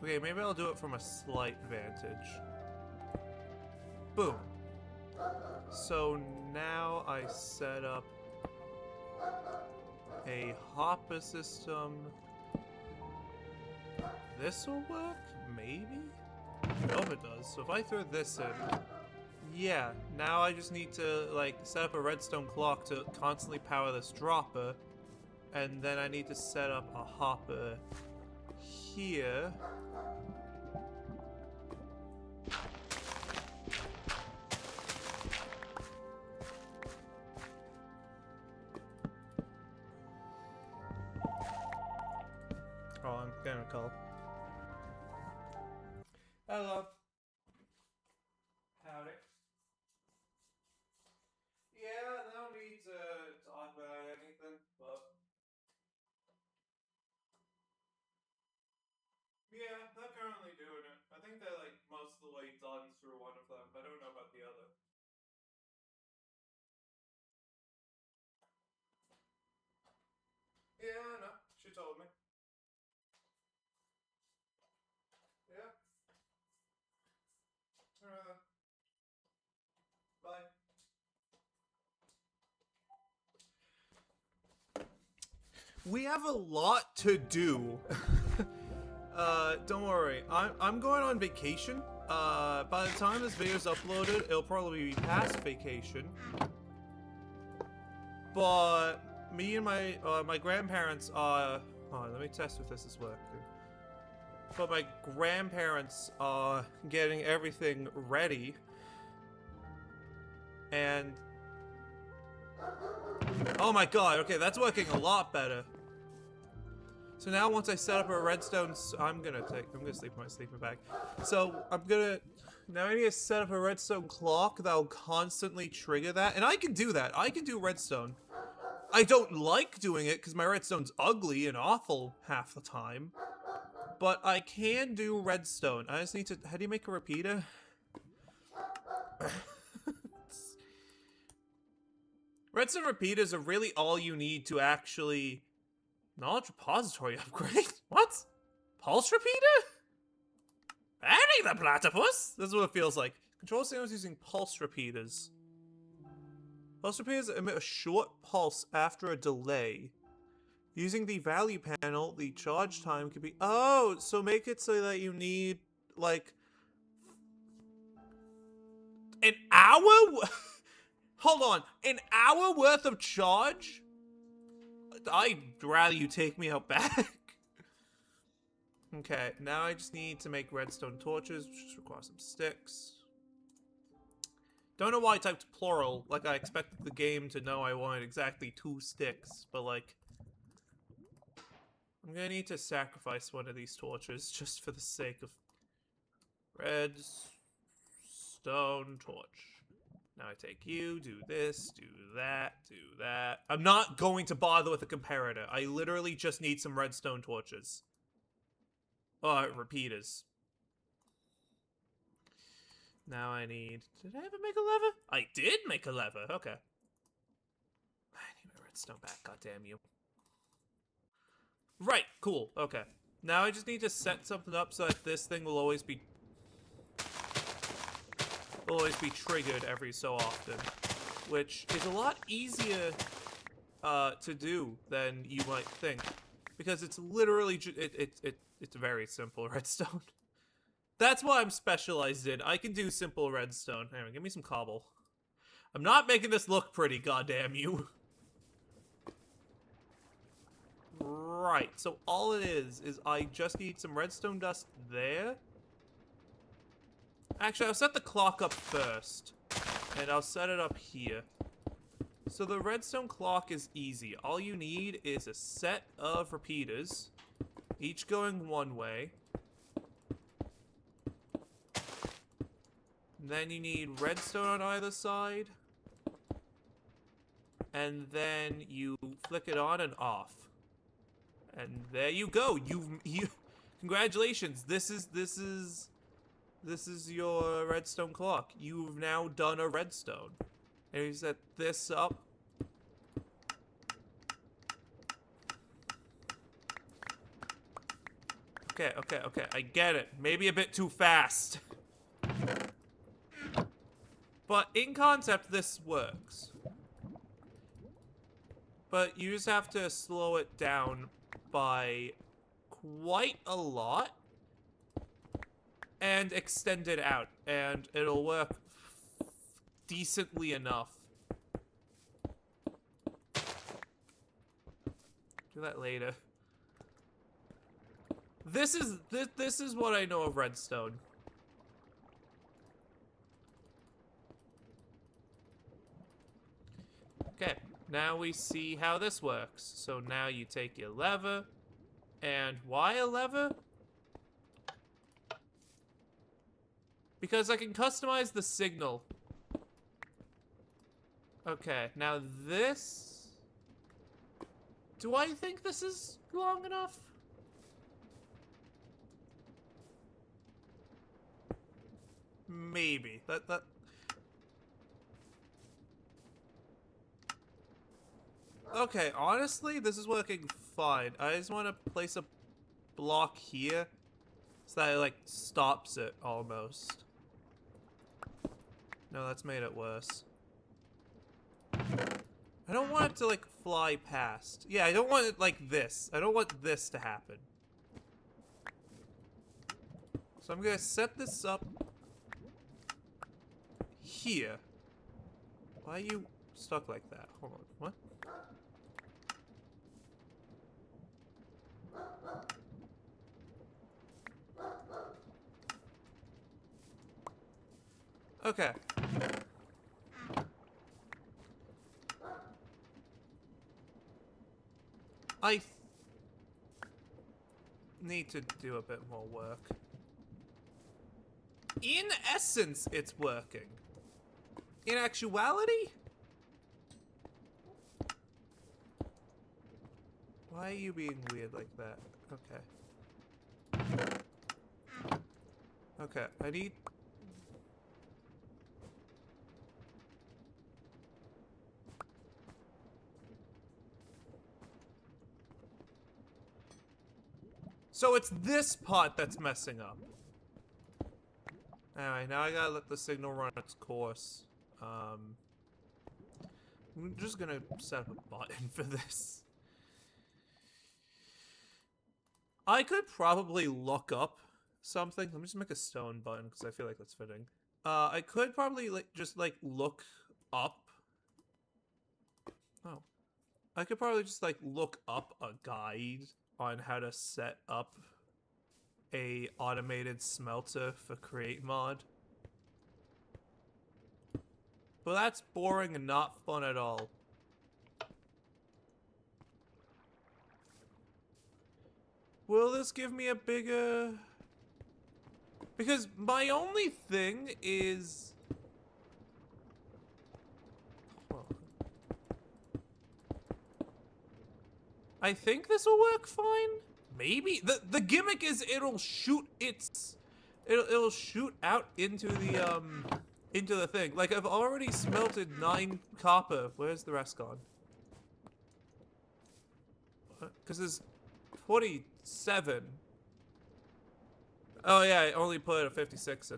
Okay, maybe I'll do it from a slight vantage. Boom. So now I set up a hopper system. This will work? Maybe? I hope it does. So if I throw this in, yeah, now I just need to like set up a redstone clock to constantly power this dropper, and then I need to set up a hopper here. Oh, I'm getting a call. Hello. Howdy. Yeah, no need to talk about anything, but yeah, they're currently doing it. I think they're like most of the way done through one of them. I don't know about the other. Yeah, no, she told me. Yeah. Bye. We have a lot to do. Don't worry. I'm going on vacation. By the time this video's uploaded, it'll probably be past vacation. But me and my grandparents are. Oh, let me test if this is working. But my grandparents are getting everything ready. And oh my god, okay, that's working a lot better. So now once I set up a redstone, I'm gonna sleep in my sleeping bag. So now I need to set up a redstone clock that'll constantly trigger that. And I can do that. I can do redstone. I don't like doing it because my redstone's ugly and awful half the time. But I can do redstone. I just need to, how do you make a repeater? Redstone repeaters are really all you need to actually... Knowledge repository upgrade? What? Pulse repeater? Annie the platypus? This is what it feels like. Control signals using pulse repeaters. Pulse repeaters emit a short pulse after a delay. Using the value panel, the charge time could be... Oh, so make it so that you need, like... An hour? Hold on. An hour worth of charge? I'd rather you take me out back. Okay, now I just need to make redstone torches, which just requires some sticks. Don't know why I typed plural, like I expected the game to know I wanted exactly 2 sticks, but like... I'm gonna need to sacrifice one of these torches just for the sake of... Redstone torch. Now I take you, do this, do that, do that. I'm not going to bother with a comparator. I literally just need some redstone torches. Repeaters. Now I need... Did I ever make a lever? I did make a lever. Okay. I need my redstone back. God damn you. Right. Cool. Okay. Now I just need to set something up so that this thing will always be... will always be triggered every so often, which is a lot easier to do than you might think, because it's literally it's very simple redstone. That's what I'm specialized in. I can do simple redstone. Anyway, give me some cobble. I'm not making this look pretty, goddamn you. Right, so all it is I just need some redstone dust there. Actually, I'll set the clock up first, and I'll set it up here. So the redstone clock is easy. All you need is a set of repeaters, each going one way. Then you need redstone on either side. And then you flick it on and off. And there you go. You congratulations. This is your redstone clock. You've now done a redstone. And you set this up. Okay. I get it. Maybe a bit too fast. But in concept, this works. But you just have to slow it down by quite a lot and extend it out, and it'll work decently enough. Do that later. This is what I know of redstone. Okay, now we see how this works. So now you take your lever, and why a lever? Because I can customize the signal. Okay, now this... Do I think this is long enough? Maybe. That... Okay, honestly, this is working fine. I just want to place a block here so that it, like, stops it almost. No, that's made it worse. I don't want it to, like, fly past. Yeah, I don't want it like this. I don't want this to happen. So I'm gonna set this up here. Why are you stuck like that? Hold on, what? Okay. I need to do a bit more work. In essence, it's working. In actuality? Why are you being weird like that? Okay. Okay, I need... So it's this pot that's messing up. Alright, now I gotta let the signal run its course. I'm just gonna set up a button for this. I could probably look up something. Let me just make a stone button because I feel like that's fitting. I could probably just look up. Oh. I could probably just look up a guide on how to set up a automated smelter for create mod. But that's boring and not fun at all. Will this give me a bigger... Because my only thing is... I think this will work fine. Maybe the gimmick is it'll shoot it'll shoot out into the thing. Like I've already smelted 9 copper. Where's the rest gone? Because there's 47. Oh yeah, I only put a 56 in.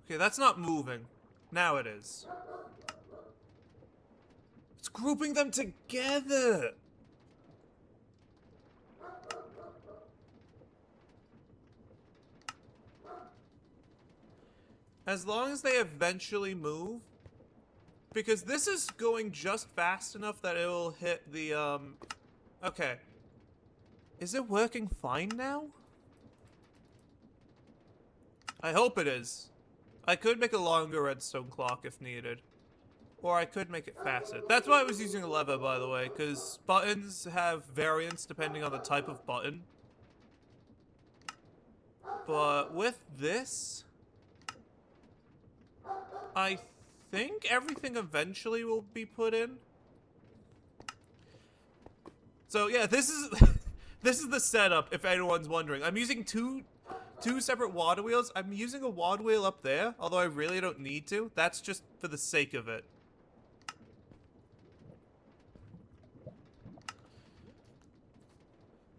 Okay, that's not moving. Now it is. It's grouping them together! As long as they eventually move. Because this is going just fast enough that it will hit the, Okay. Is it working fine now? I hope it is. I could make a longer redstone clock if needed. Or I could make it faster. That's why I was using a lever, by the way, because buttons have variance depending on the type of button. But with this, I think everything eventually will be put in. So yeah, this is this is the setup, if anyone's wondering. I'm using two separate water wheels. I'm using a water wheel up there, although I really don't need to. That's just for the sake of it.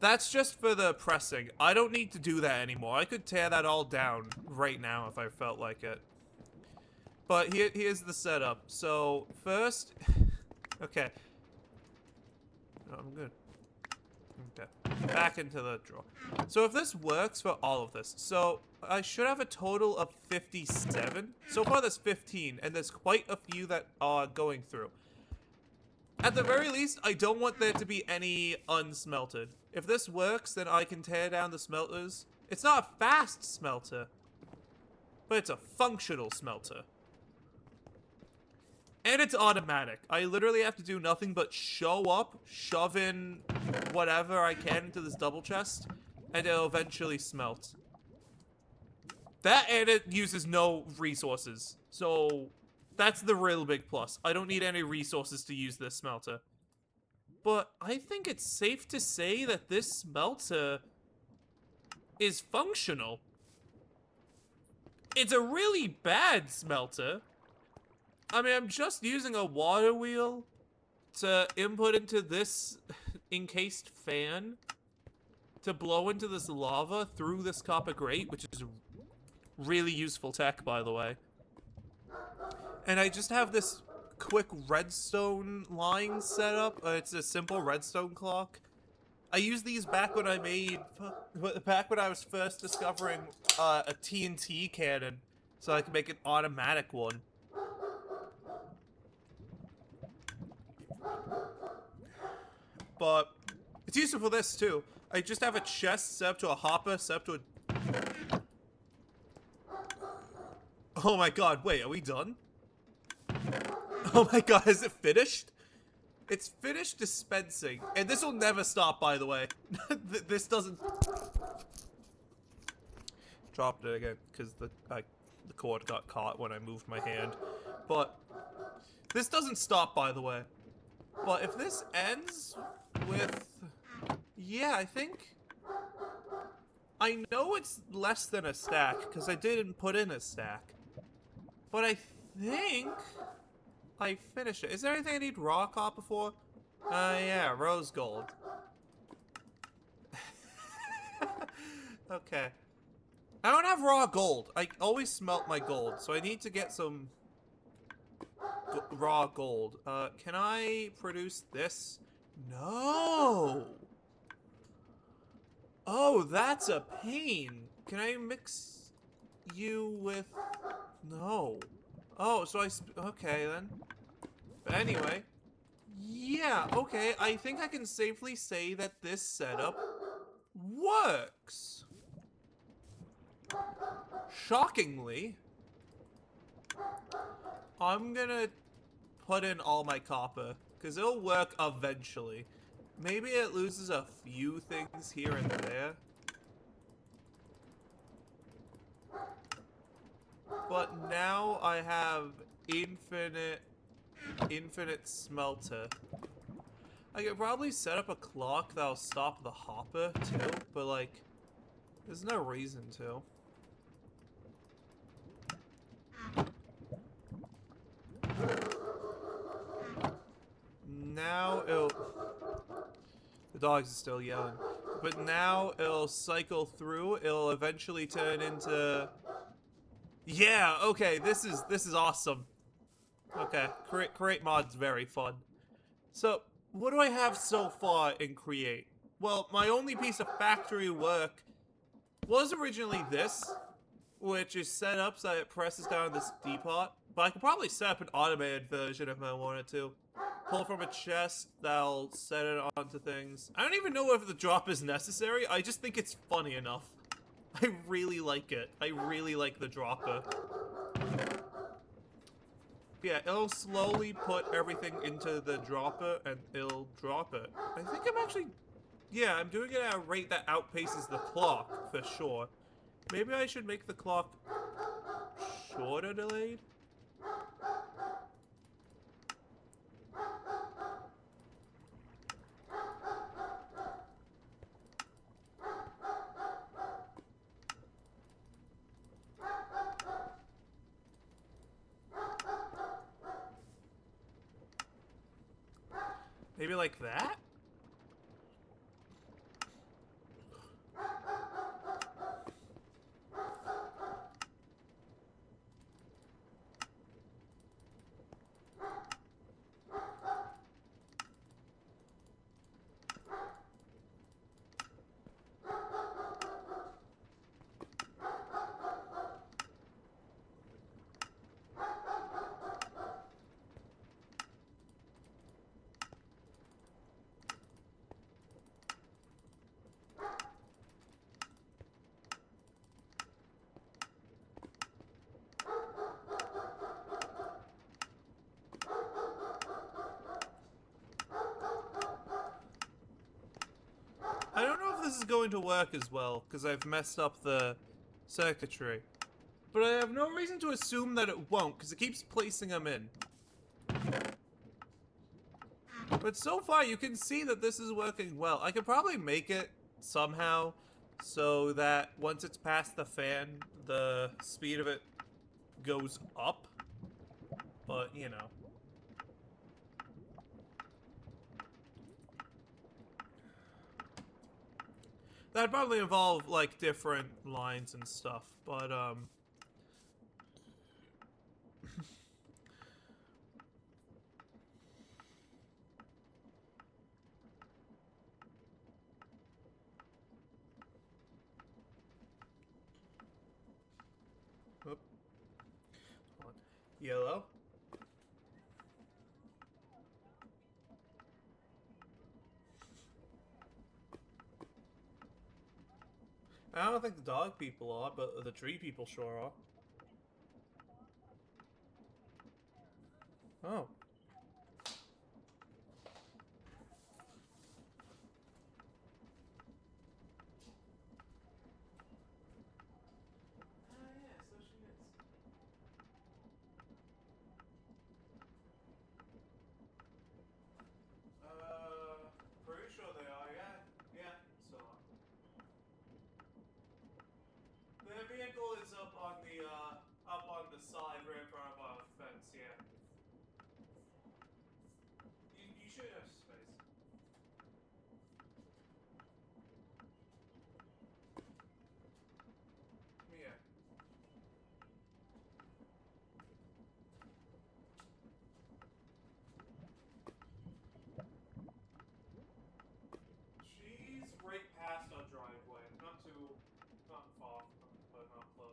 That's just for the pressing. I don't need to do that anymore. I could tear that all down right now if I felt like it. But here's the setup. So, first... Okay. No, I'm good. Okay. Back into the drawer. So if this works for all of this, so I should have a total of 57. So far there's 15, and there's quite a few that are going through. At the very least, I don't want there to be any unsmelted. If this works, then I can tear down the smelters. It's not a fast smelter, but it's a functional smelter. And it's automatic. I literally have to do nothing but show up, shove in whatever I can into this double chest, and it'll eventually smelt. That, and it uses no resources. So, that's the real big plus. I don't need any resources to use this smelter. But I think it's safe to say that this smelter is functional. It's a really bad smelter. I mean, I'm just using a water wheel to input into this encased fan to blow into this lava through this copper grate, which is really useful tech, by the way. And I just have this quick redstone line set up. It's a simple redstone clock. I used these back when I was first discovering a TNT cannon, so I could make an automatic one. But it's useful for this too. I just have a chest set up to a hopper, set up to a... Oh my god, wait, are we done? Oh my god, is it finished? It's finished dispensing. And this will never stop, by the way. This doesn't... Dropped it again, because the cord got caught when I moved my hand. But this doesn't stop, by the way. But if this ends with... Yeah, I think... I know it's less than a stack, because I didn't put in a stack. But I think... I finished it. Is there anything I need raw copper for? Yeah, rose gold. Okay. I don't have raw gold. I always smelt my gold, so I need to get some raw gold. Can I produce this? No! Oh, that's a pain. Can I mix you with... No. Oh, so okay then. But anyway, yeah, okay, I think I can safely say that this setup works. Shockingly, I'm gonna put in all my copper, because it'll work eventually. Maybe it loses a few things here and there. But now I have infinite smelter. I could probably set up a clock that'll stop the hopper too, but like, there's no reason to. Now it'll... The dogs are still yelling. But now it'll cycle through, it'll eventually turn into... Yeah, okay, this is awesome. Okay, create mod's very fun. So, what do I have so far in create? Well, my only piece of factory work was originally this, which is set up so that it presses down this D-pot. But I could probably set up an automated version if I wanted to. Pull from a chest, that'll set it onto things. I don't even know if the drop is necessary, I just think it's funny enough. I really like it. I really like the dropper. Yeah, it'll slowly put everything into the dropper and it'll drop it. I think I'm actually... Yeah, I'm doing it at a rate that outpaces the clock, for sure. Maybe I should make the clock shorter delayed? Maybe like that? I don't know if this is going to work as well, because I've messed up the circuitry. But I have no reason to assume that it won't, because it keeps placing them in. But so far, you can see that this is working well. I could probably make it somehow so that once it's past the fan, the speed of it goes up. But, you know. That'd probably involve, like, different lines and stuff. But, Oop. Hold on. Yellow. I don't think the dog people are, but the tree people sure are. Oh. Yeah, so she is. Pretty sure they are, yeah. Yeah, so. Their vehicle is up on the side right in front of our fence, yeah. You should have space. Yeah. She's right past our driveway. Not far, but not close.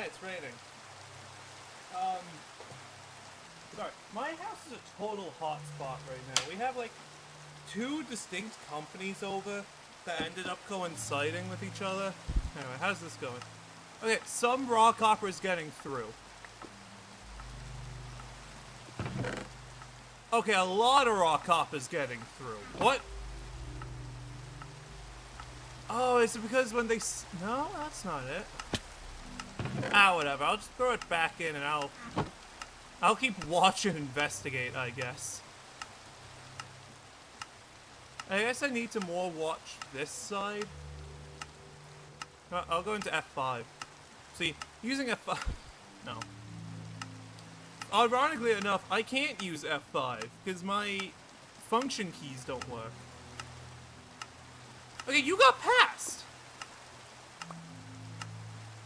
it's raining. Sorry. My house is a total hotspot right now. We have like 2 distinct companies over that ended up coinciding with each other. Anyway, how's this going? Okay, some raw copper is getting through. Okay, a lot of raw copper is getting through. What? Oh, is it because when they... No, that's not it. Ah, whatever. I'll just throw it back in and I'll keep watch and investigate, I guess. I guess I need to more watch this side. I'll go into F5. See, using F5... No. Ironically enough, I can't use F5 because my function keys don't work. Okay, you got passed!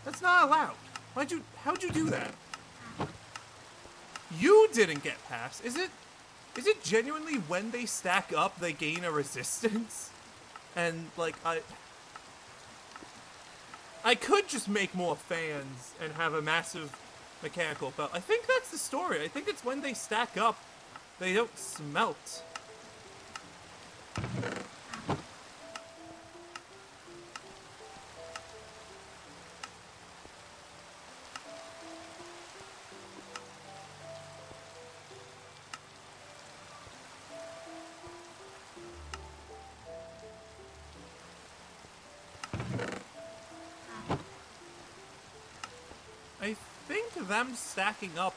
That's not allowed. How'd you do that? You didn't get passed. Is it genuinely when they stack up they gain a resistance? And like I could just make more fans and have a massive mechanical belt. I think that's the story. I think it's when they stack up they don't smelt. I think them stacking up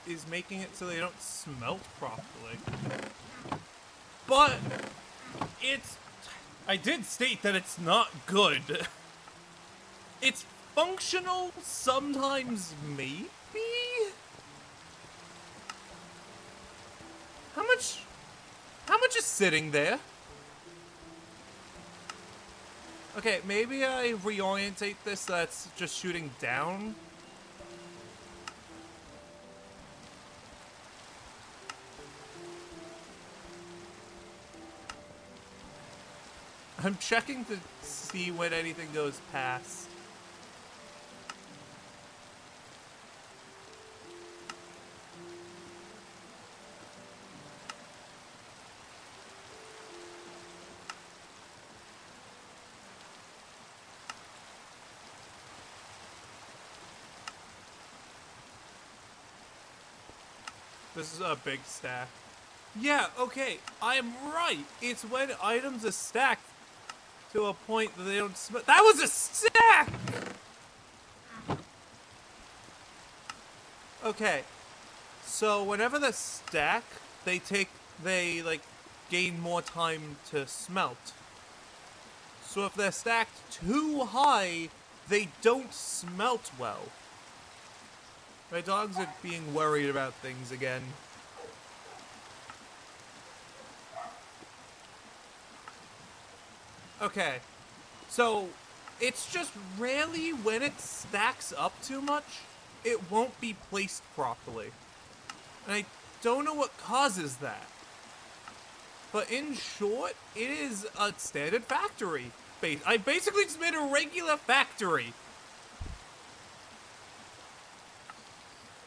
is making it so they don't smelt properly. But I did state that it's not good. It's functional, sometimes maybe? How much is sitting there? Okay, maybe I reorientate this so that's just shooting down. I'm checking to see when anything goes past. This is a big stack. Yeah, okay, I'm right. It's when items are stacked to a point that they don't smell. That was a stack! Okay. So whenever they stack, they like gain more time to smelt. So if they're stacked too high, they don't smelt well. My dogs are being worried about things again. Okay, so it's just rarely when it stacks up too much, it won't be placed properly. And I don't know what causes that. But in short, it is a standard factory. I basically just made a regular factory.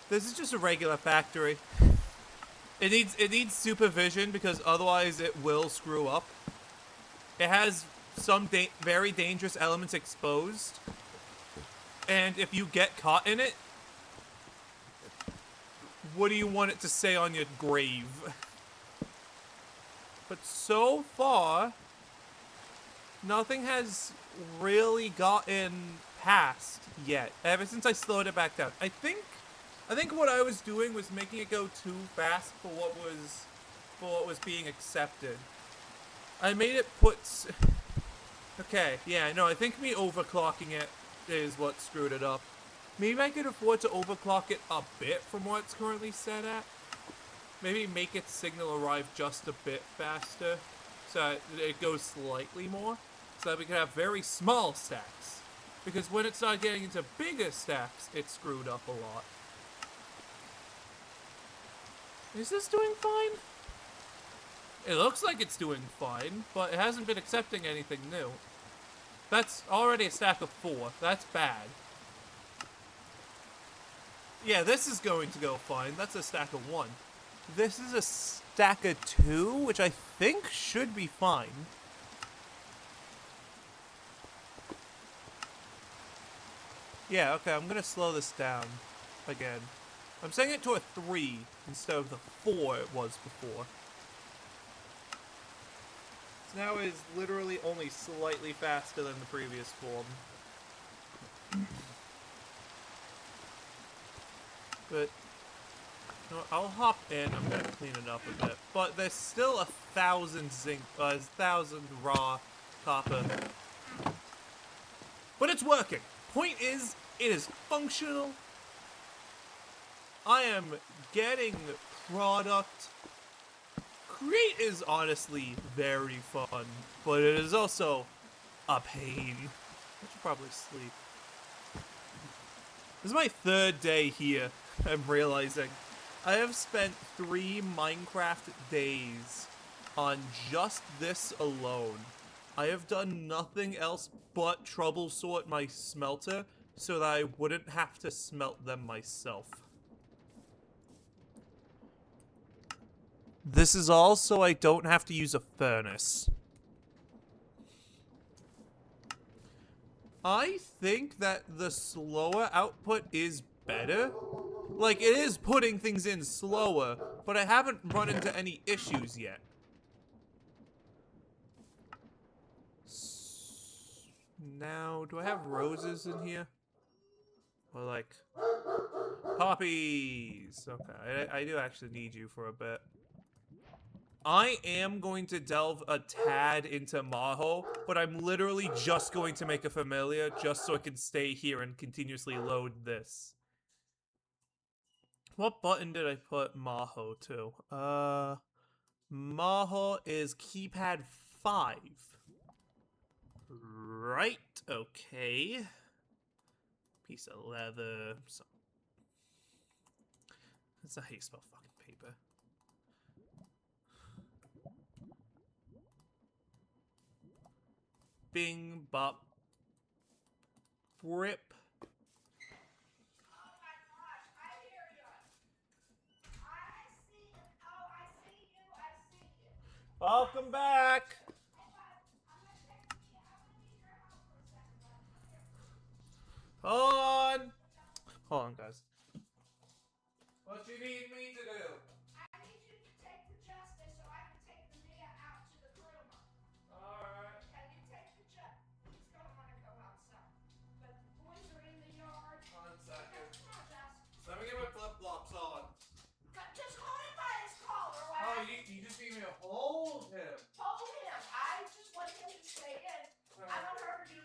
This is just a regular factory. It needs supervision because otherwise it will screw up. It has some very dangerous elements exposed. And if you get caught in it, what do you want it to say on your grave? But so far, nothing has really gotten past yet, ever since I slowed it back down. I think what I was doing was making it go too fast for what was being accepted. I made it put... Okay, yeah, no, I think me overclocking it is what screwed it up. Maybe I could afford to overclock it a bit from what it's currently set at. Maybe make its signal arrive just a bit faster, so it goes slightly more, so that we can have very small stacks. Because when it started getting into bigger stacks, it screwed up a lot. Is this doing fine? It looks like it's doing fine, but it hasn't been accepting anything new. That's already a stack of 4. That's bad. Yeah, this is going to go fine. That's a stack of 1. This is a stack of 2, which I think should be fine. Yeah, okay, I'm gonna slow this down again. I'm setting it to a 3 instead of the 4 it was before. So now it is literally only slightly faster than the previous form. But you know, I'll hop in. I'm gonna clean it up a bit. But there's still 1,000 zinc, 1,000 raw copper. But it's working. Point is, it is functional. I am getting product. Create is honestly very fun, but it is also a pain. I should probably sleep. This is my 3rd day here, I'm realizing. I have spent 3 Minecraft days on just this alone. I have done nothing else but trouble sort my smelter so that I wouldn't have to smelt them myself. This is all so I don't have to use a furnace. I think that the slower output is better. Like, it is putting things in slower, but I haven't run into any issues yet. Now, do I have roses in here? Or like, poppies. Okay, I do actually need you for a bit. I am going to delve a tad into Maho, but I'm literally just going to make a familiar just so I can stay here and continuously load this. What button did I put Maho to? Maho is keypad 5. Right, okay. Piece of leather. That's not how you spell fucking paper. Bing, bop, rip. Welcome back! Hold on! Hold on, guys. What you need me to do? I need you to take the justice so I can take the Mia out to the groomer. Alright. Can you take the justice? He's gonna want to go outside. But the boys are in the yard. 1 second. Come on, Jess. Let me get my flip-flops on. Just hold him by his collar, Oh, Wes. you just need me to hold him. Hold him. I just want him to stay in. I want her to do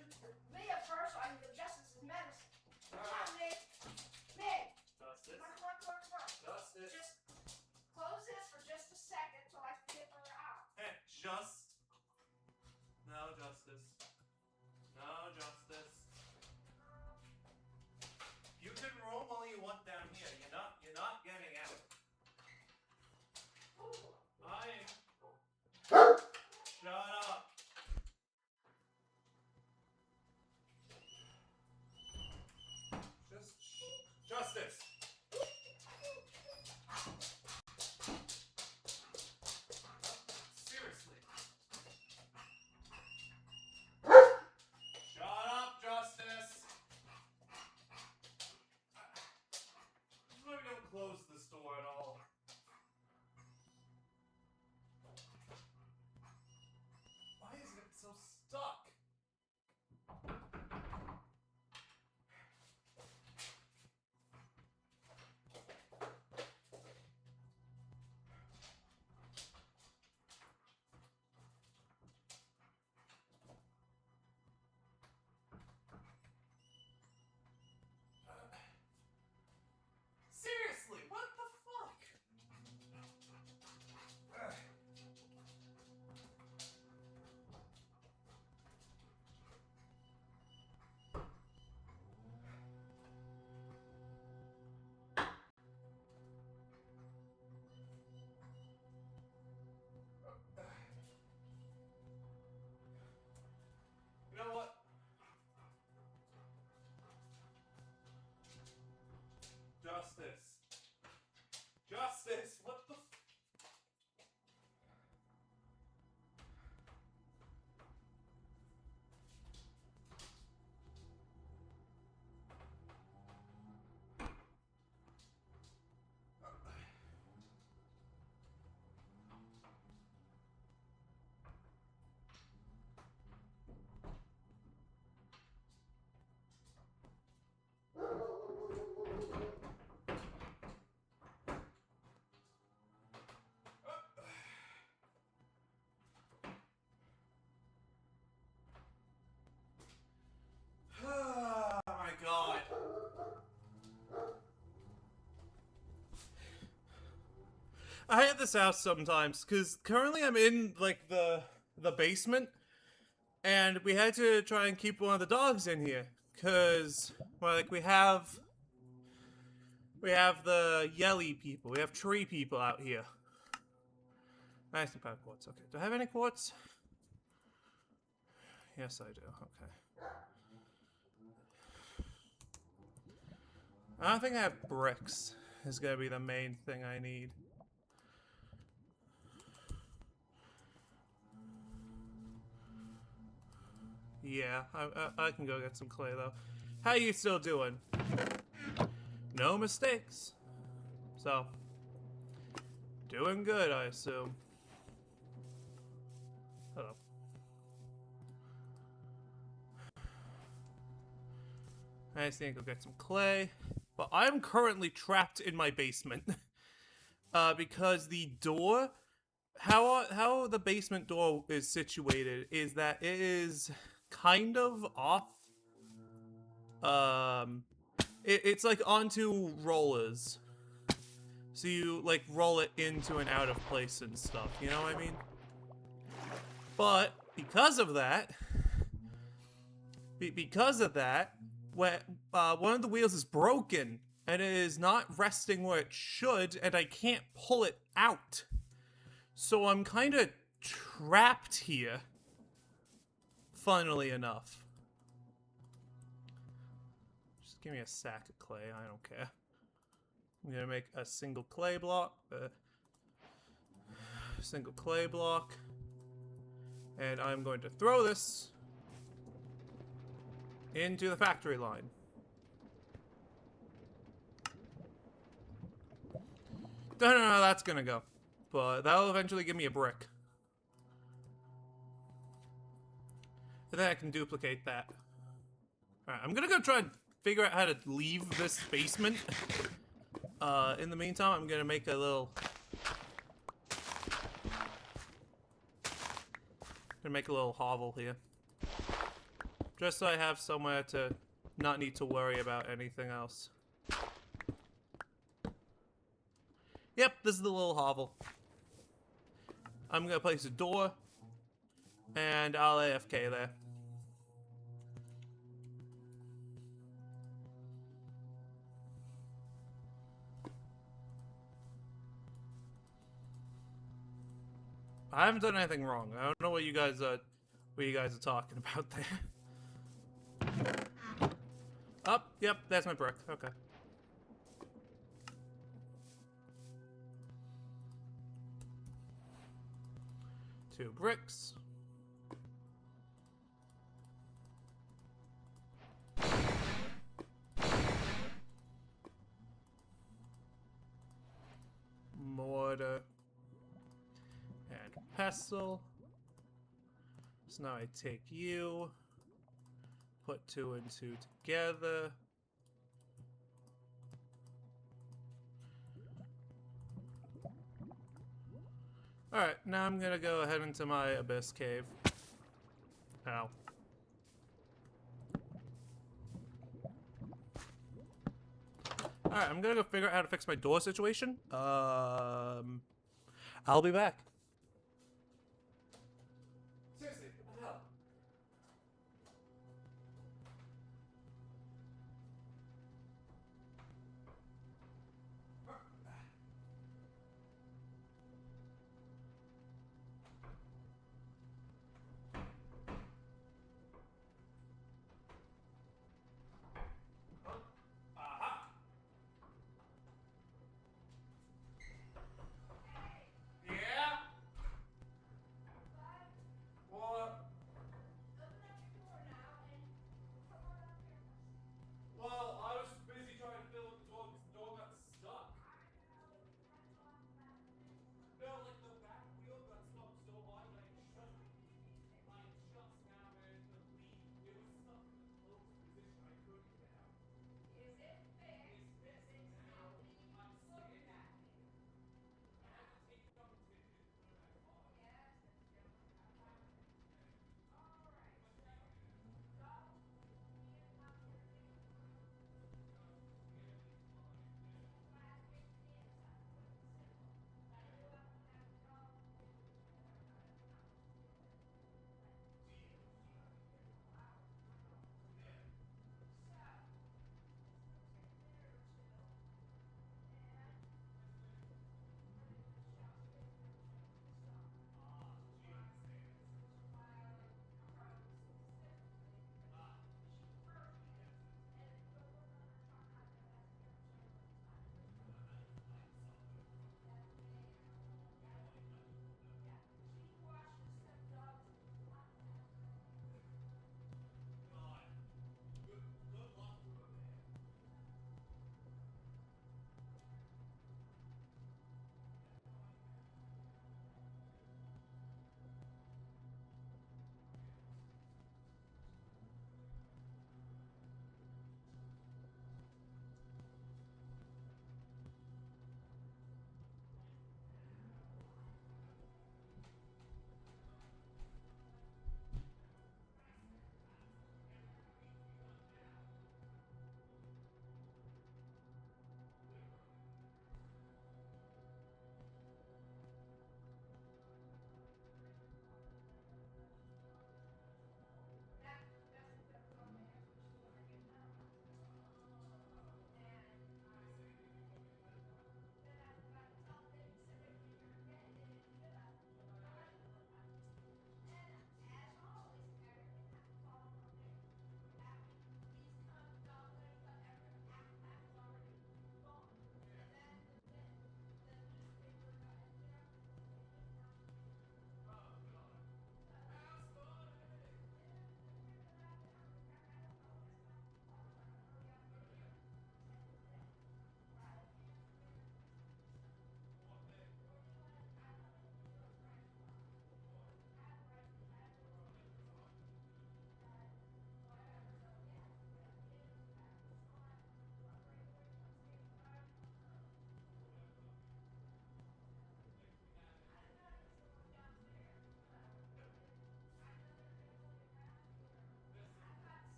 Mia first so I can give Justice's medicine. Come on, Nick. Nick. Justice. Come on. Justice. Just close this for just a second so I can get her out. Hey, No justice. No justice. You can roam all you want down here. You're not getting out. I am I hate this house sometimes because currently I'm in like the basement, and we had to try and keep one of the dogs in here because well, like we have the yelly people, we have tree people out here. Nice and pound quartz. Okay, do I have any quartz? Yes, I do. Okay. I don't think I have bricks. Is gonna be the main thing I need. Yeah, I can go get some clay though. How you still doing? No mistakes. So, doing good, I assume. Hello. I just need to go get some clay. But I'm currently trapped in my basement. Because the door, how the basement door is situated is that it is kind of off. It's like onto rollers, so you like roll it into and out of place and stuff. You know what I mean? But because of that, when one of the wheels is broken and it is not resting where it should, and I can't pull it out. So I'm kind of trapped here. Funnily enough. Just give me a sack of clay. I don't care. I'm gonna make a single clay block. Single clay block. And I'm going to throw this into the factory line. Don't know how that's gonna go. But that'll eventually give me a brick. And then I can duplicate that. Alright, I'm gonna go try and figure out how to leave this basement. In the meantime, I'm gonna make a little... hovel here. Just so I have somewhere to not need to worry about anything else. Yep, this is the little hovel. I'm gonna place a door, and I'll AFK there. I haven't done anything wrong. I don't know what you guys are talking about there. Oh, yep, that's my brick. Okay. Two bricks. Mortar. And pestle. So now I take you. Put 2 and 2 together. Alright, now I'm gonna go ahead into my abyss cave. Ow. Alright, I'm gonna go figure out how to fix my door situation. I'll be back. Seriously, what the hell? Aha! Yeah?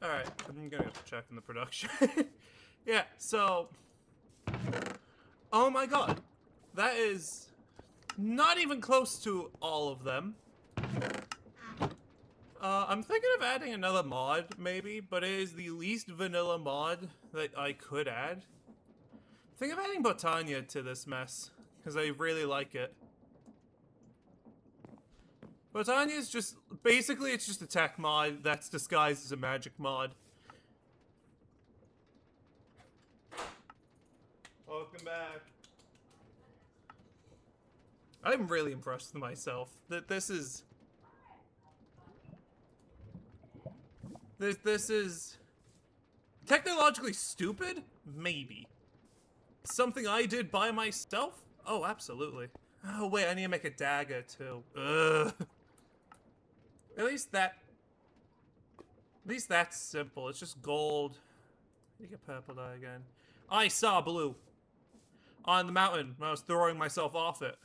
Alright, I'm gonna have to check in the production. Yeah, so... Oh my god. That is not even close to all of them. I'm thinking of adding another mod, maybe, but it is the least vanilla mod that I could add. Think of adding Botania to this mess, because I really like it. Botania is just, basically it's just a tech mod that's disguised as a magic mod. Welcome back. I'm really impressed with myself. That this is... This is... technologically stupid? Maybe. Something I did by myself? Oh, absolutely. Oh, wait, I need to make a dagger, too. Ugh. At least that's simple. It's just gold. You get purple dye again. I saw blue. On the mountain when I was throwing myself off it.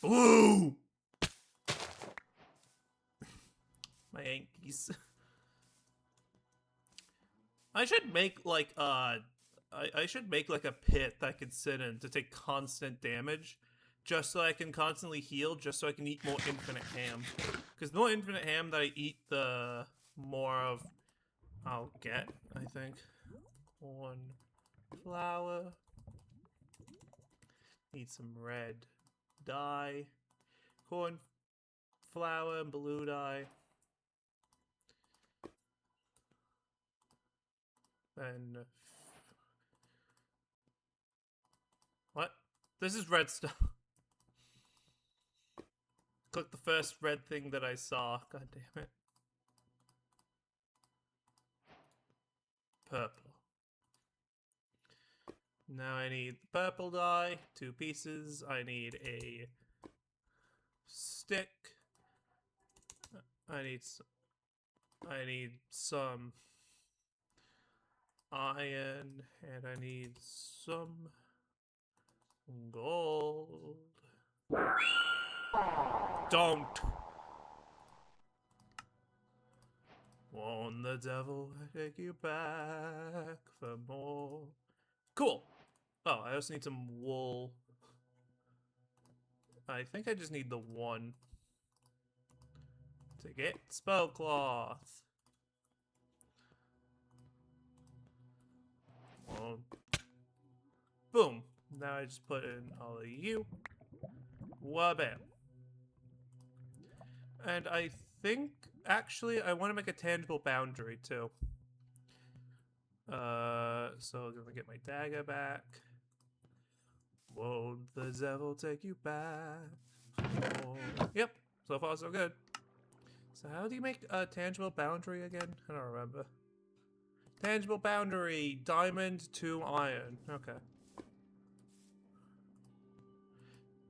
Blue! My Yankees. I should make like I should make like a pit that I could sit in to take constant damage, just so I can constantly heal, just so I can eat more infinite ham. Because the more infinite ham that I eat, the more of I'll get, I think. Corn flour. Need some red dye. Corn flour and blue dye. Then what? This is red stuff. Click the first red thing that I saw. God damn it. Purple. Now I need purple dye, 2 pieces. I need a stick. I need some iron, and I need some gold. Don't. Won't the devil take you back for more? Cool. Oh, I also need some wool. I think I just need the one to get spell cloth. Well, boom. Now I just put in all of you. Wabam. And I think, actually, I want to make a tangible boundary, too. So I'm gonna get my dagger back. Won't the devil take you back? Oh. Yep, so far so good. So how do you make a tangible boundary again? I don't remember. Tangible boundary, diamond to iron. Okay.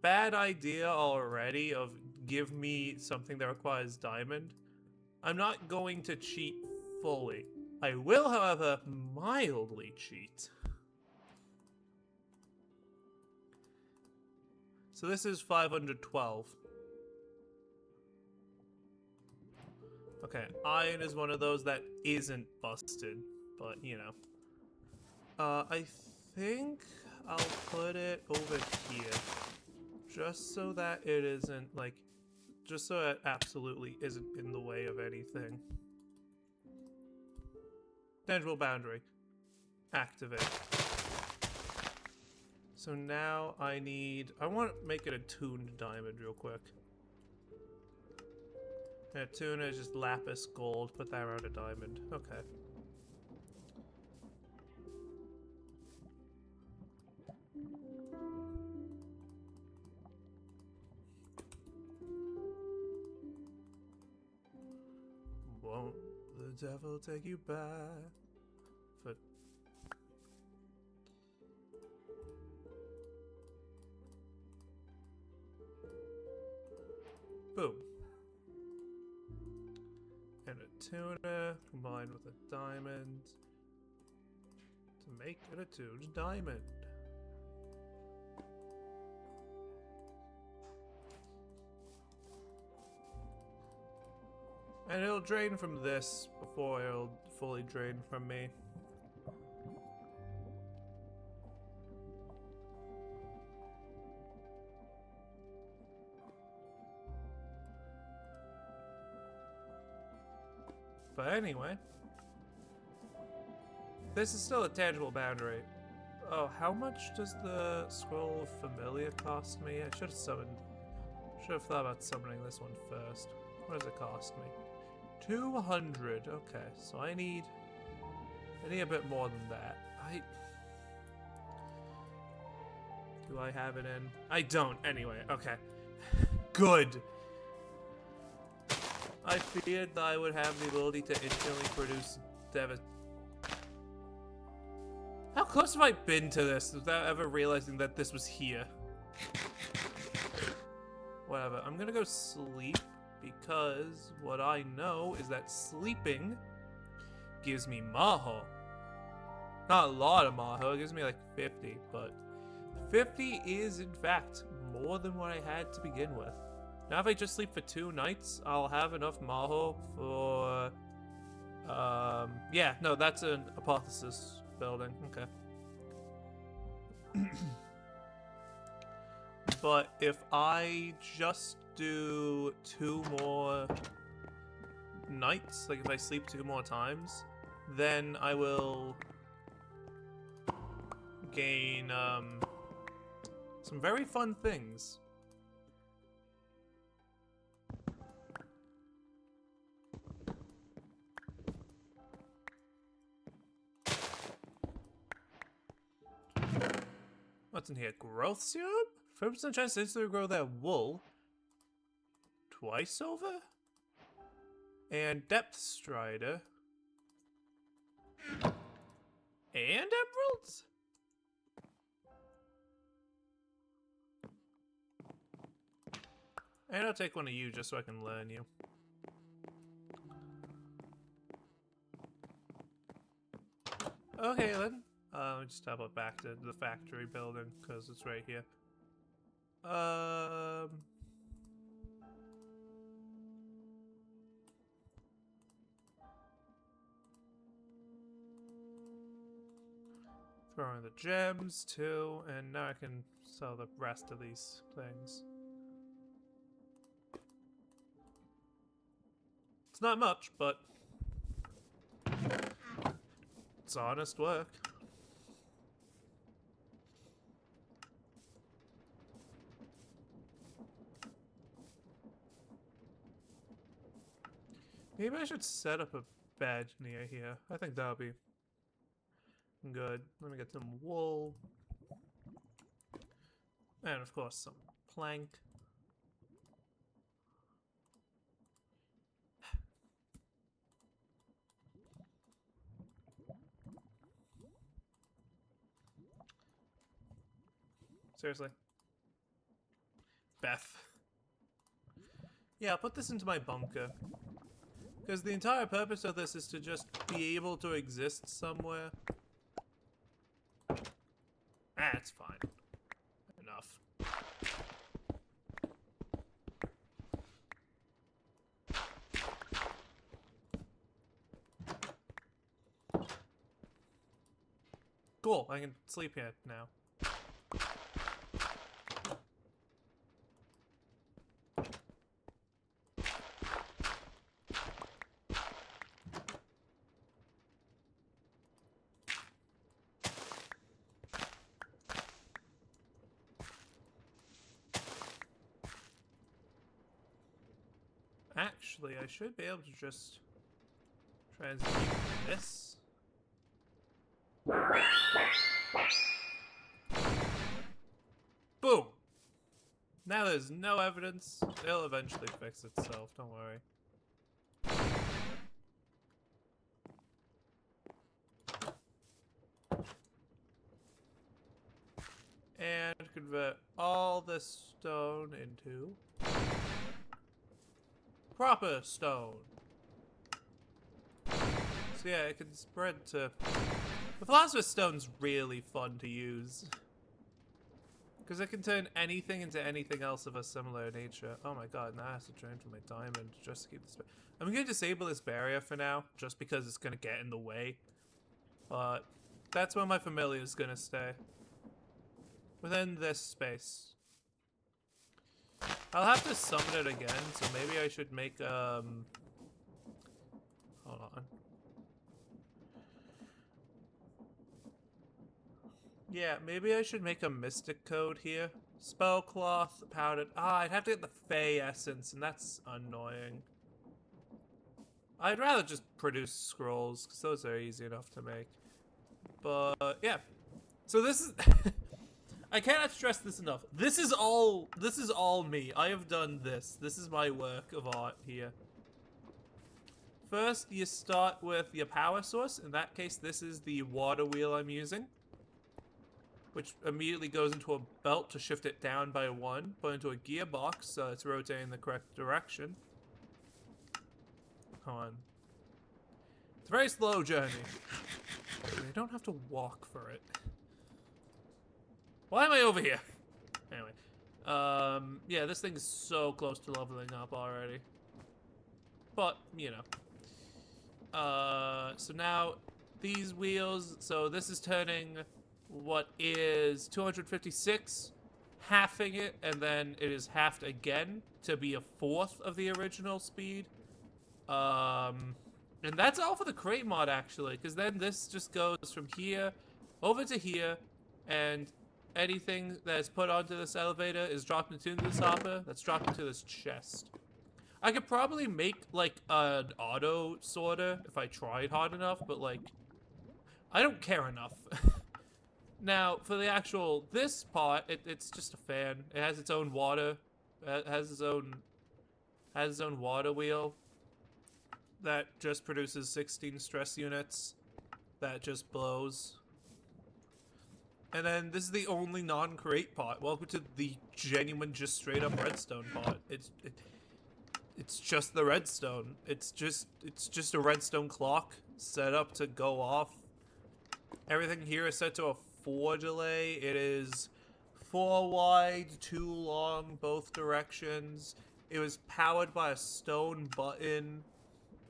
Bad idea already of give me something that requires diamond. I'm not going to cheat fully. I will, however, mildly cheat. So this is 512. Okay, iron is one of those that isn't busted, but you know. I think I'll put it over here. Just so that it isn't, like, just so it absolutely isn't in the way of anything. Tangible boundary. Activate. So now I want to make it a tuned diamond real quick. Yeah, tuna is just lapis gold. Put that around a diamond. Okay. Won't the devil take you back? But boom. And a tuna combined with a diamond to make it a tuned diamond. And it'll drain from this before it'll fully drain from me. But anyway, this is still a tangible boundary. Oh, how much does the Scroll of Familiar cost me? I should have thought about summoning this one first. What does it cost me? 200. Okay, so I need a bit more than that. Do I have it in? I don't. Anyway, okay. Good. I feared that I would have the ability to instantly produce How close have I been to this without ever realizing that this was here? Whatever, I'm gonna go sleep because what I know is that sleeping gives me Maho. Not a lot of Maho, it gives me like 50, but 50 is in fact more than what I had to begin with. Now if I just sleep for 2 nights, I'll have enough Maho for... yeah, no, that's an hypothesis building, okay. But if I just do 2 more nights, like if I sleep 2 more times, then I will gain, some very fun things. What's in here? Growth serum? 5% chance to instantly grow that wool. Twice over? And depth strider. And emeralds? And I'll take one of you just so I can learn you. Okay then. Let me just teleport back to the factory building because it's right here. Throw in the gems too, and now I can sell the rest of these things. It's not much, but it's honest work. Maybe I should set up a bed near here. I think that'll be good. Let me get some wool. And of course some plank. Seriously. Beth. Yeah, I'll put this into my bunker. Because the entire purpose of this is to just be able to exist somewhere. It's fine. Enough. Cool, I can sleep here now. Actually, I should be able to just transmute this. Boom! Now there's no evidence. It'll eventually fix itself, don't worry. And convert all this stone into proper stone. So yeah, it can spread to... The Philosopher's Stone's really fun to use. Because it can turn anything into anything else of a similar nature. Oh my god, now I have to drain from my diamond just to keep this. I'm going to disable this barrier for now, just because it's going to get in the way. But that's where my familiar is going to stay. Within this space. I'll have to summon it again, so maybe I should make, hold on. Yeah, maybe I should make a mystic code here. Spell cloth, powdered. I'd have to get the Fey essence, and that's annoying. I'd rather just produce scrolls, because those are easy enough to make. But, yeah. So this is... I cannot stress this enough. This is all me. I have done this. This is my work of art here. First, you start with your power source. In that case, this is the water wheel I'm using, which immediately goes into a belt to shift it down by 1, put into a gearbox so it's rotating in the correct direction. Come on. It's a very slow journey. You don't have to walk for it. Why am I over here? Anyway. Yeah, this thing is so close to leveling up already. But, you know. So now, these wheels, so this is turning what is 256, halving it, and then it is halved again to be a fourth of the original speed. And that's all for the crate mod, actually, because then this just goes from here over to here, and anything that is put onto this elevator is dropped into this hopper, that's dropped into this chest. I could probably make, like, an auto sorter if I tried hard enough, but, like, I don't care enough. Now, for the actual, this part, it's just a fan. It has its own water, it has its own water wheel that just produces 16 stress units that just blows. And then this is the only non-crate part. Welcome to the genuine, just straight up redstone part. It's just the redstone. It's just a redstone clock set up to go off. Everything here is set to a 4 delay. It is 4 wide, 2 long, both directions. It was powered by a stone button,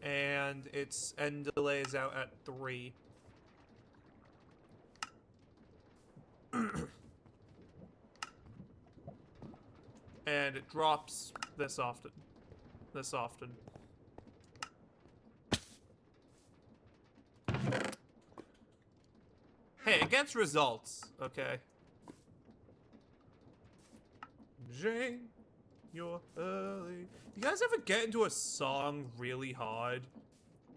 and its end delay is out at 3. And it drops this often. Hey, it gets results, okay? Jane, you're early. You guys ever get into a song really hard,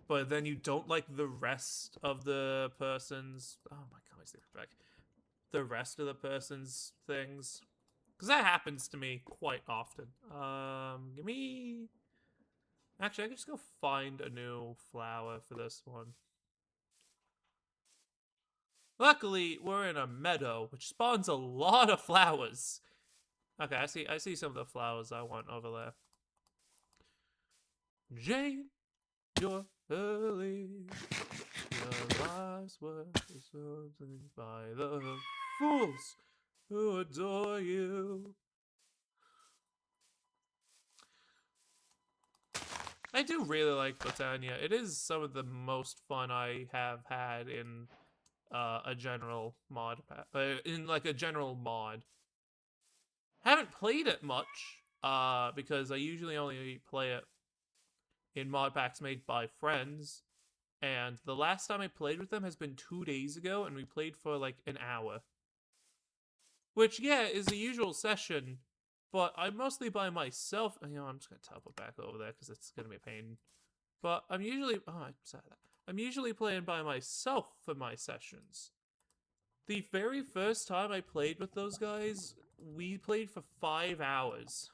but then you don't like the rest of the person's... Oh my god, I take it back. The rest of the person's things? Because that happens to me quite often. Give me... Actually, I can just go find a new flower for this one. Luckily, we're in a meadow, which spawns a lot of flowers. Okay, I see some of the flowers I want over there. Jane, you're early. Your life's work is something by the fools who adore you. I do really like Botania. It is some of the most fun I have had in a general mod, a general mod. Haven't played it much, because I usually only play it in mod packs made by friends, and the last time I played with them has been 2 days ago, and we played for like an hour. Which, yeah, is a usual session, but I'm mostly by myself. You know, I'm just gonna teleport back over there because it's gonna be a pain. But I'm usually, I'm usually playing by myself for my sessions. The very first time I played with those guys, we played for 5 hours.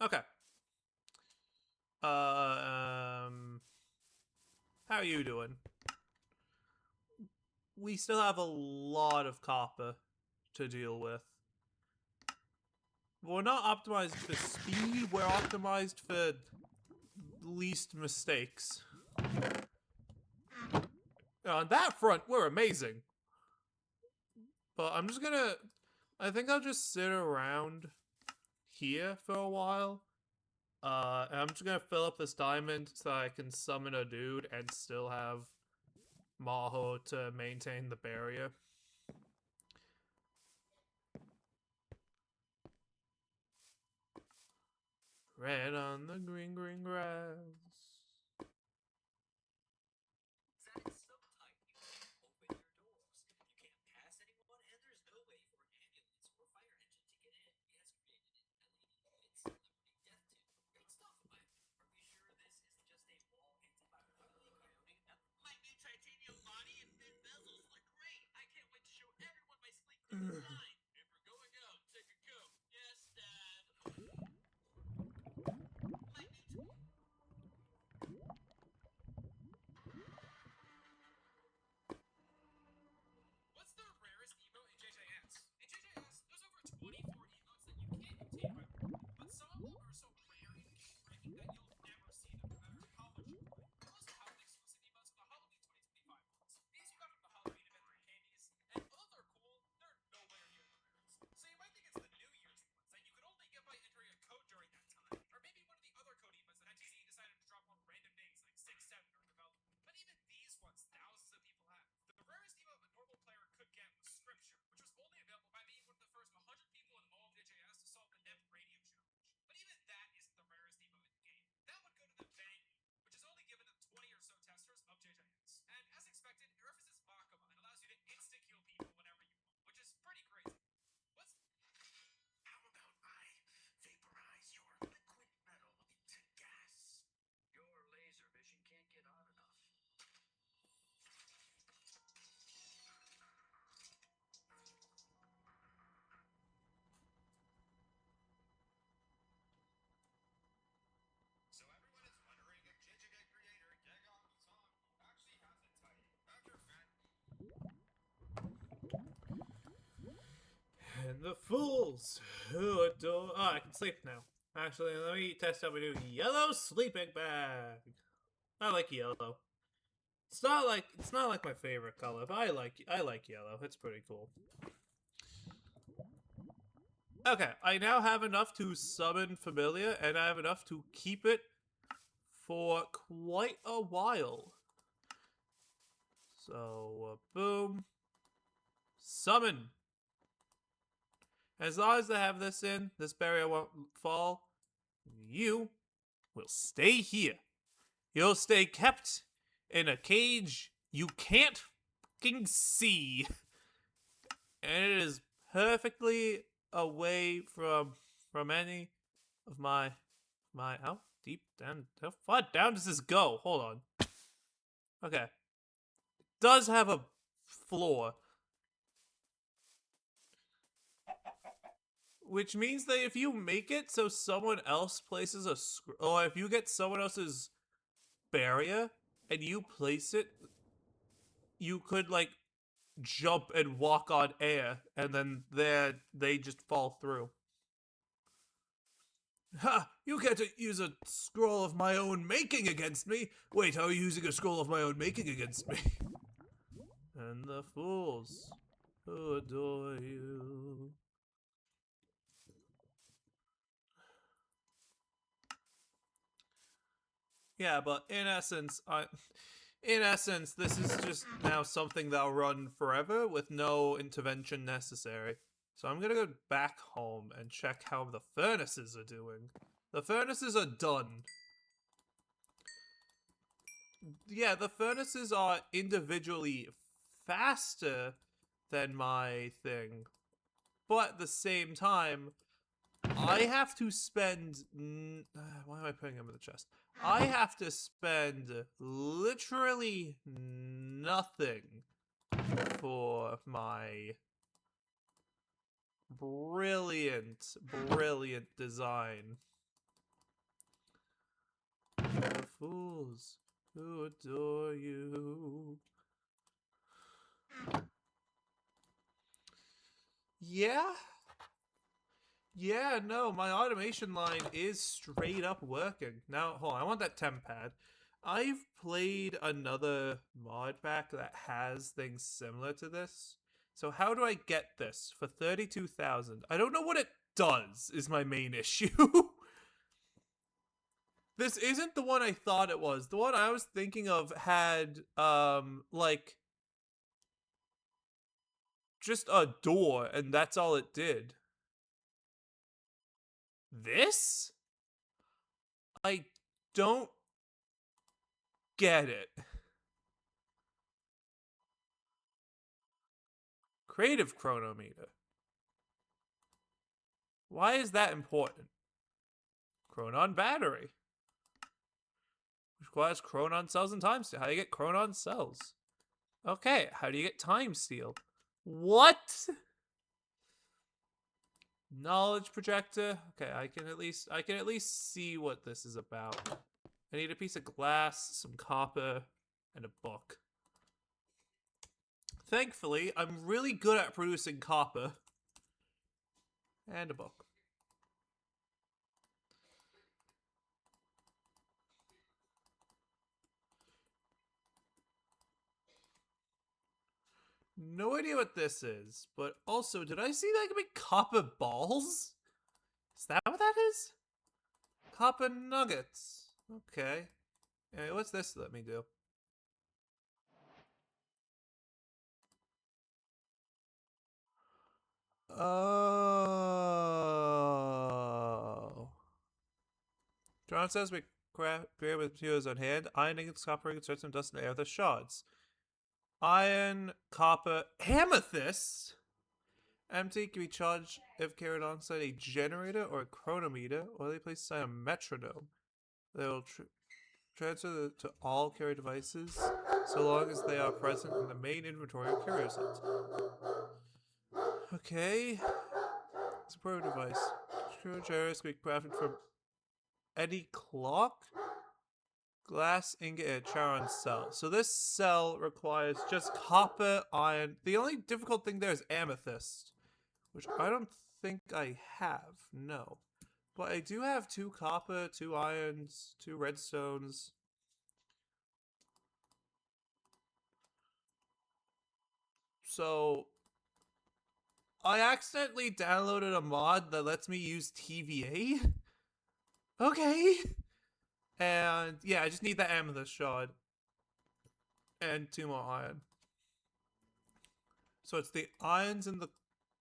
Okay. How are you doing? We still have a lot of copper to deal with. We're not optimized for speed, we're optimized for least mistakes. On that front, we're amazing. But I'm just gonna... I think I'll just sit around here for a while. And I'm just gonna fill up this diamond so I can summon a dude and still have Maho to maintain the barrier. Red on the green, green grass. What's the rarest emote in JJS? In JJS, there's over 24 emotes that you can't obtain by working, but some of them are so rare and game-breaking that you'll never see them, no matter how much you play. Those are Halloween exclusive emotes for the Halloween 2025 ones. These you got from the Halloween event for candies, and although they're cool, they're nowhere near the rarest. So you might think it's the New Year's ones that you could only get by entering a code during that time, or maybe one of the other code emotes that NTZ decided to drop on random days like 6, 7 during development. But even these ones, thousands of people have. The rarest emote a normal player could get was Scripture, which was only available by being one of the first 100 people in all of JJS to solve the NEP radio challenge. But even that isn't the rarest emote in the game. That would go to the Bang, which is only given to 20 or so testers of JJS. And as expected, it references Makama and allows you to insta-kill people whenever you want, which is pretty crazy. What's... How about I vaporize your liquid metal into gas? Your laser vision can't get on enough. So everyone is wondering if JJK creator Dagon Song actually has a type. After And the fools who adore... Oh, I can sleep now. Actually, let me test out my new yellow sleeping bag. I like yellow. It's not like my favorite color, but I like yellow. It's pretty cool. Okay, I now have enough to summon Familiar, and I have enough to keep it for quite a while. So, boom. Summon. As long as I have this in, this barrier won't fall. You will stay here. You'll stay kept in a cage you can't fucking see. And it is perfectly away from any of my how deep down, how far down does this go? Hold on. Okay. It does have a floor, which means that if you make it so someone else places a or if you get someone else's barrier and you place it, you could like jump and walk on air, and then they just fall through. Ha! You can't use a scroll of my own making against me. Wait, how are you using a scroll of my own making against me? And the fools who adore you. Yeah, but in essence, this is just now something that'll run forever with no intervention necessary. So I'm gonna go back home and check how the furnaces are doing. The furnaces are done. Yeah, the furnaces are individually faster than my thing. But at the same time, I have to spend... why am I putting them in the chest? I have to spend literally nothing for my brilliant design. The fools who adore you. Yeah? Yeah, no, my automation line is straight up working. Now, hold on, I want that temp pad. I've played another mod pack that has things similar to this. So how do I get this for 32,000? I don't know what it does is my main issue. This isn't the one I thought it was. The one I was thinking of had like just a door and that's all it did. This? I don't get it. Creative chronometer. Why is that important? Chronon battery. Requires chronon cells and time steel. How do you get chronon cells? Okay, how do you get time steel? What? Knowledge projector. Okay, I can at least see what this is about. I need a piece of glass, some copper, and a book. Thankfully, I'm really good at producing copper. And a book. No idea what this is, but also, did I see that I can make copper balls? Is that what that is? Copper nuggets. Okay. Anyway, what's this let me do? Oh. John says we create with materials on hand. Iron ingots, copper ingots, redstone, dust, and amethyst shards. Iron, copper, amethyst. Empty can be charged if carried alongside a generator or a chronometer, or they place inside a metronome. They will transfer to all carrier devices so long as they are present in the main inventory of carrier slots. Okay. Support device. Screw generators can be crafted from any clock, glass, ingot, and charon cell. So this cell requires just copper, iron. The only difficult thing there is amethyst, which I don't think I have. No. But I do have 2 copper, 2 irons, 2 redstones. So I accidentally downloaded a mod that lets me use TVA. Okay. And yeah, I just need that amethyst shard. And 2 more iron. So it's the irons in the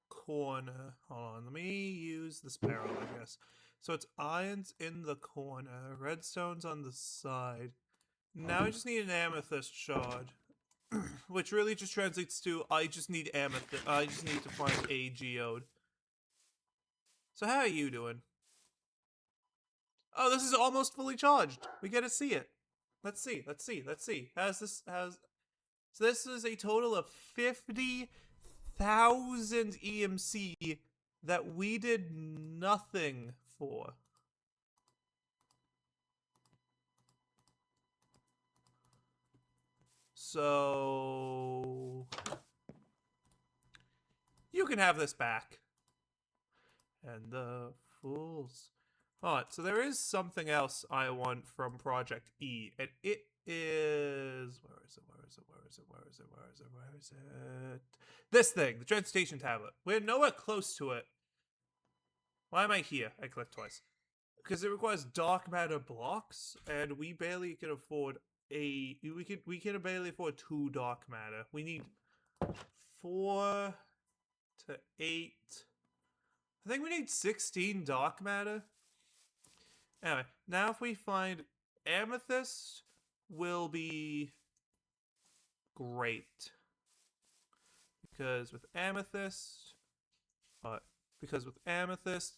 corner. Hold on, let me use the sparrow, I guess. So it's irons in the corner, redstones on the side. Now I just need an amethyst shard. Which really just translates to I just need amethyst. I just need to find a geode. So how are you doing? Oh, this is almost fully charged. We get to see it. Let's see. How's this? So this is a total of 50,000 EMC that we did nothing for. So you can have this back. And the fools. Alright, so there is something else I want from Project E, and it is... Where is it? This thing, the transportation tablet. We're nowhere close to it. Why am I here? I clicked twice. Because it requires dark matter blocks, and we barely can afford we can barely afford 2 dark matter. We need 4 to 8. I think we need 16 dark matter. Anyway, now if we find amethyst, will be great. Because with amethyst,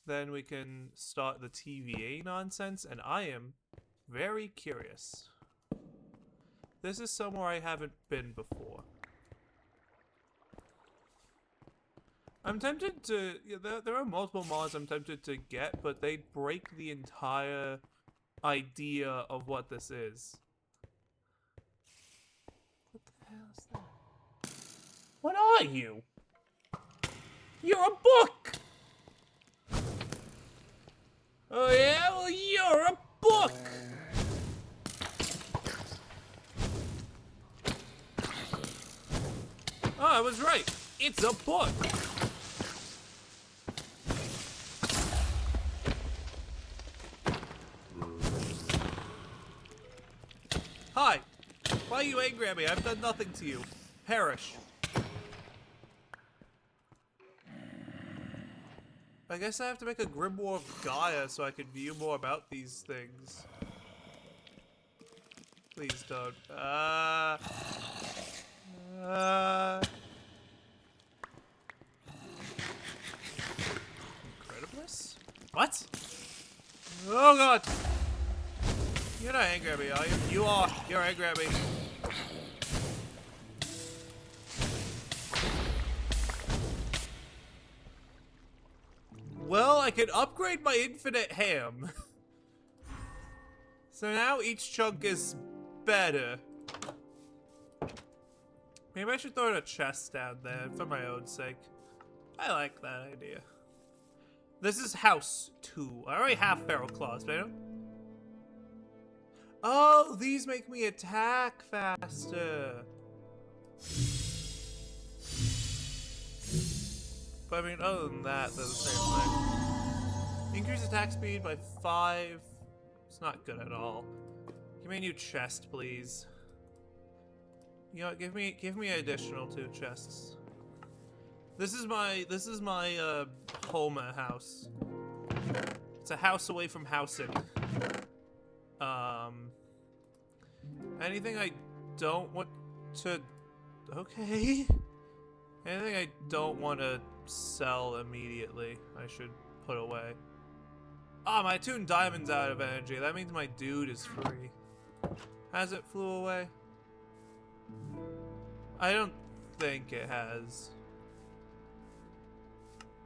then we can start the TVA nonsense, and I am very curious. This is somewhere I haven't been before. I'm tempted to... There are multiple mods I'm tempted to get, but they break the entire idea of what this is. What the hell is that? What are you? You're a book! Oh yeah? Well, you're a book! I was right. It's a book. Hi. Why are you angry at me? I've done nothing to you. Perish. I guess I have to make a grimoire of Gaia so I can view more about these things. Please don't. Incredibles? What? Oh god! You're not angry at me, are you? You are. You're angry at me. Well, I can upgrade my infinite ham. So now each chunk is better. Maybe I should throw in a chest down there for my own sake. I like that idea. This is house 2. I already have feral claws, but I don't... Oh, these make me attack faster. But I mean, other than that, they're the same thing. Increase attack speed by 5. It's not good at all. Give me a new chest, please. You know what, give me an additional 2 chests. This is my Homa house. It's a house away from housing. Anything I don't want to... Okay. Anything I don't want to sell immediately, I should put away. Ah, my attuned diamond's out of energy. That means my dude is free. Has it flew away? I don't think it has.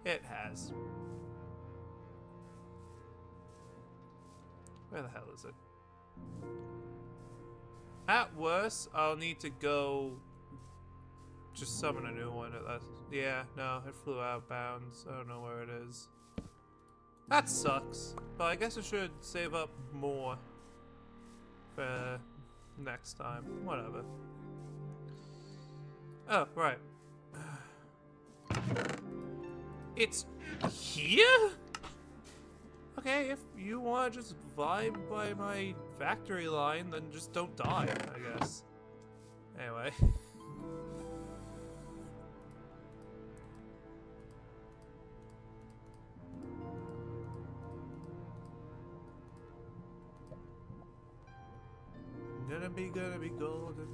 It has. Where the hell is it? At worst, I'll need to go just summon a new one. Yeah, no, it flew out of bounds. I don't know where it is. That sucks. But I guess I should save up more for next time. Whatever. Oh, right. It's here? Okay, if you want to just vibe by my factory line, then just don't die, I guess. Anyway. Gonna be golden,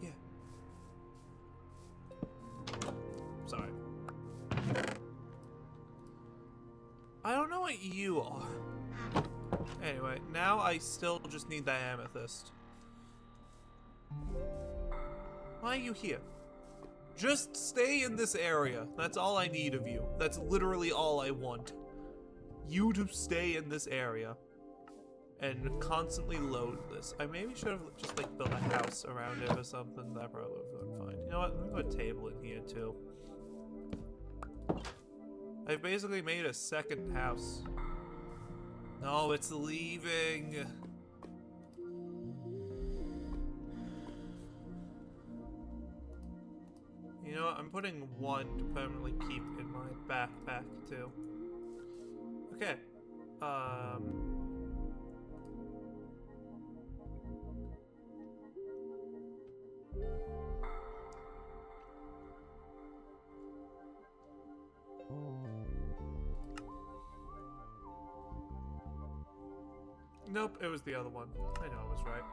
yeah. Sorry. I don't know what you are. Anyway, now I still just need that amethyst. Why are you here? Just stay in this area. That's all I need of you. That's literally all I want. You to stay in this area. And constantly load this. I maybe should have just like built a house around it or something. That probably would have been fine. You know what? Let me put a table in here too. I've basically made a second house. No, it's leaving. You know what? I'm putting one to permanently keep in my backpack too. Okay. Nope, it was the other one. I know I was right.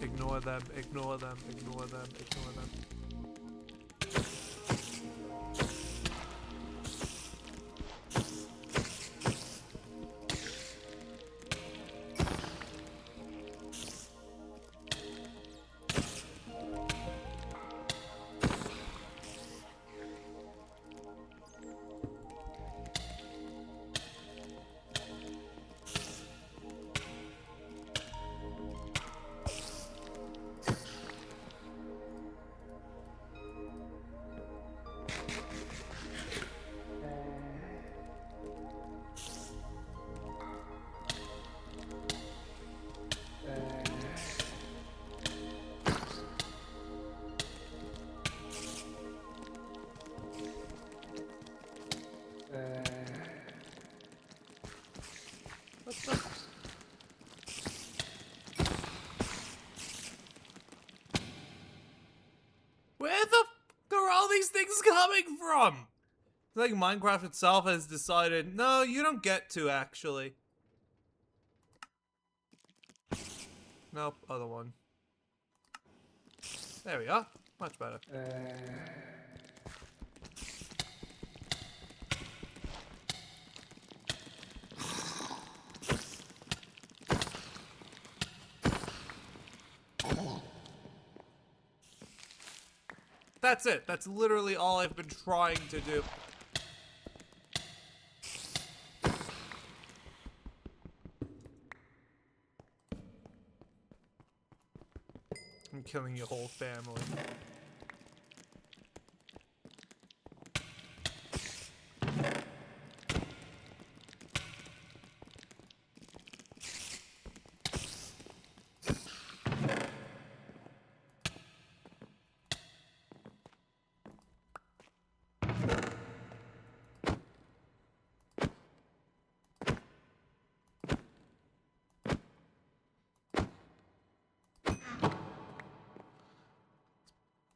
Ignore them, ignore them, ignore them, ignore them. things coming from? It's like Minecraft itself has decided, no, you don't get to, actually. Nope, other one. There we are. Much better. That's it. That's literally all I've been trying to do. I'm killing your whole family.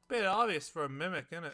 Bit obvious for a mimic, isn't it?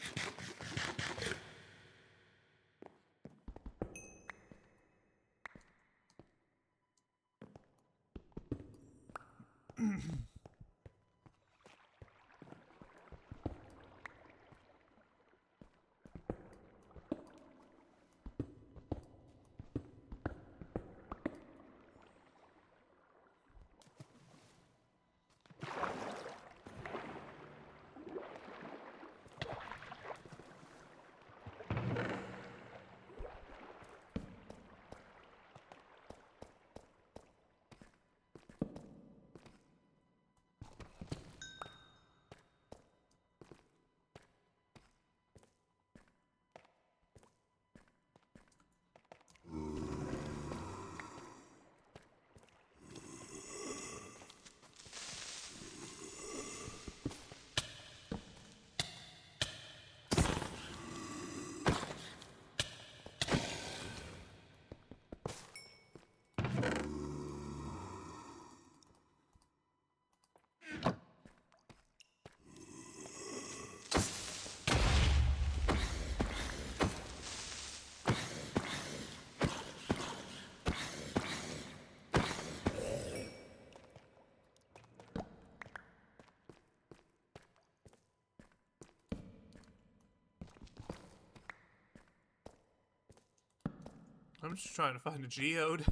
I'm just trying to find a geode.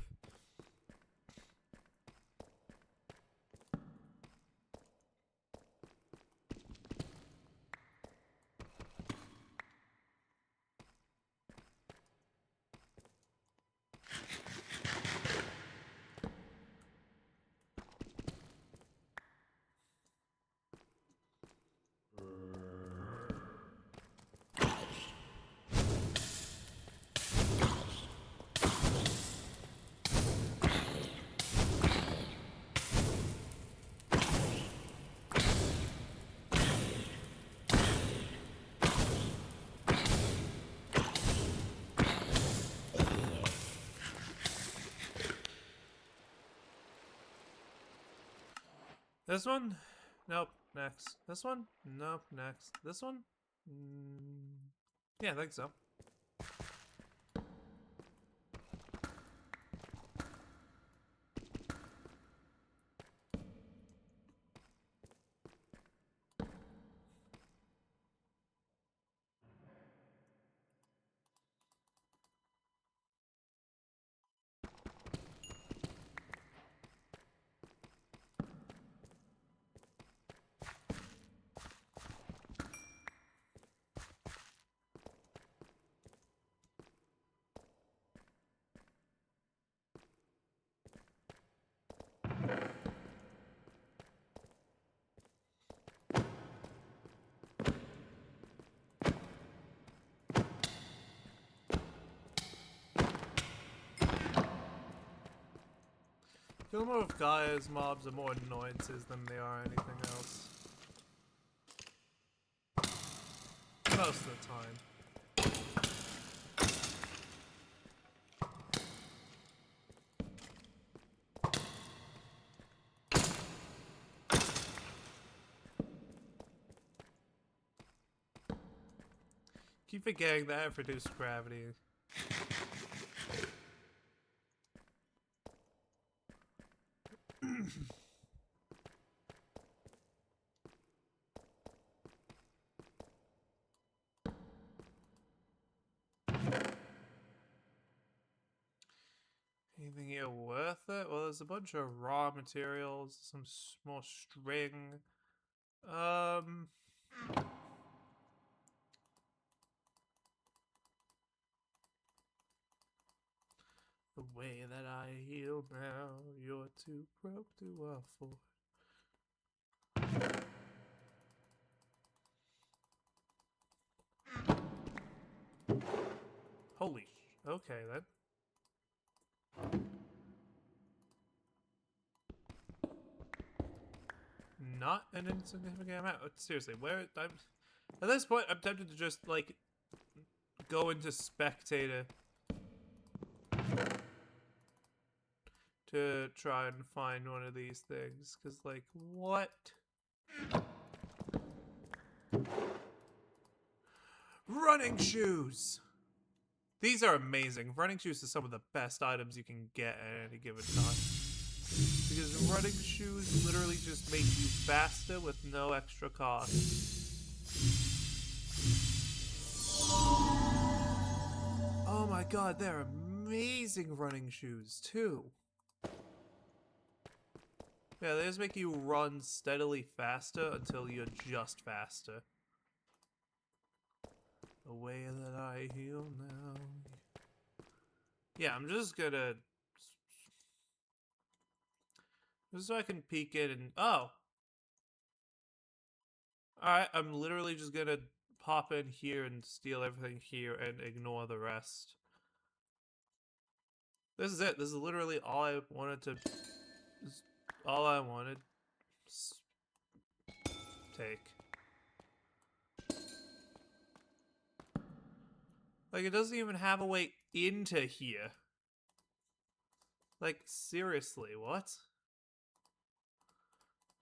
This one? Nope. Next. This one? Nope. Next. This one? Yeah, I think so. Kill more of Gaia's mobs are more annoyances than they are anything else. Most of the time. Keep forgetting that it reduced gravity. Anything here worth it? Well, there's a bunch of raw materials, some small string. The way that I heal now, you're too broke to afford. Holy okay then. Not an insignificant amount. Seriously, at this point, I'm tempted to just, like, go into spectator to try and find one of these things. Because, like, what? Running shoes! These are amazing. Running shoes are some of the best items you can get at any given time. Because running shoes literally just make you faster with no extra cost. Oh my god, they're amazing running shoes, too. Yeah, they just make you run steadily faster until you're just faster. The way that I heal now. Yeah, I'm just gonna... Just so I can peek in and... Oh! Alright, I'm literally just gonna pop in here and steal everything here and ignore the rest. This is it. This is literally all I wanted to... This is all I wanted. Take. Like, it doesn't even have a way into here. Like, seriously, what?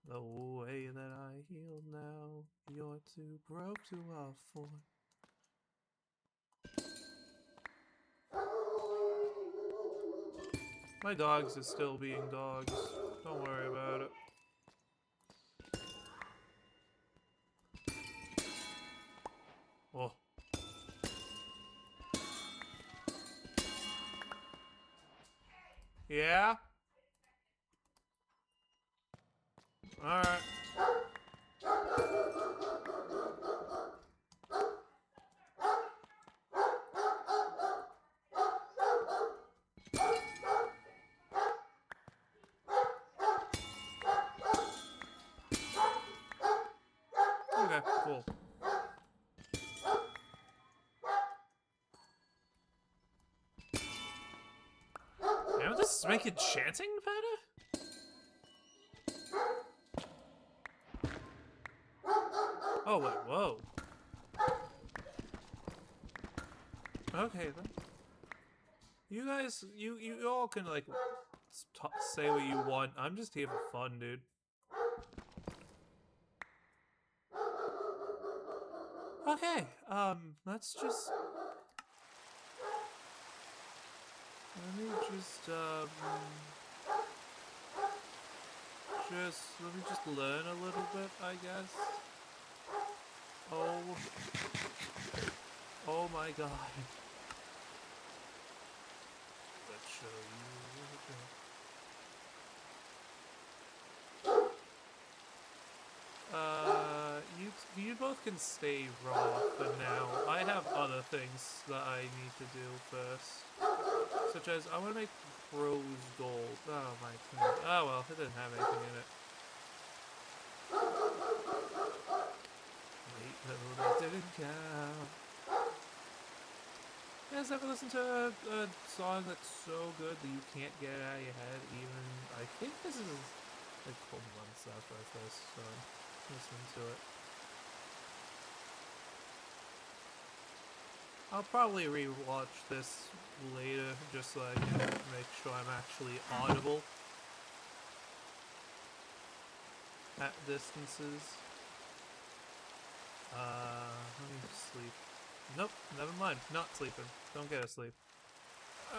The way that I heal now, you're too broke to afford. My dogs are still being dogs. Don't worry about it. Oh. Yeah? Alright. Okay, cool. Now this is making chanting better? Oh, wait, whoa. Okay, then. You guys, you all can, like, say what you want. I'm just here for fun, dude. Okay, let's just... Let me just learn a little bit, I guess. Oh my god. Let's show you. You both can stay raw for now. I have other things that I need to do first. Such as, I want to make rose gold. Oh my god. Oh well, it didn't have anything in it. Wait, no, that didn't count. You guys ever listen to a song that's so good that you can't get it out of your head even... I think this is a couple months after I first listened to it. I'll probably rewatch this later just so I can make sure I'm actually audible at distances. Let me sleep. Nope, never mind. Not sleeping. Don't get asleep.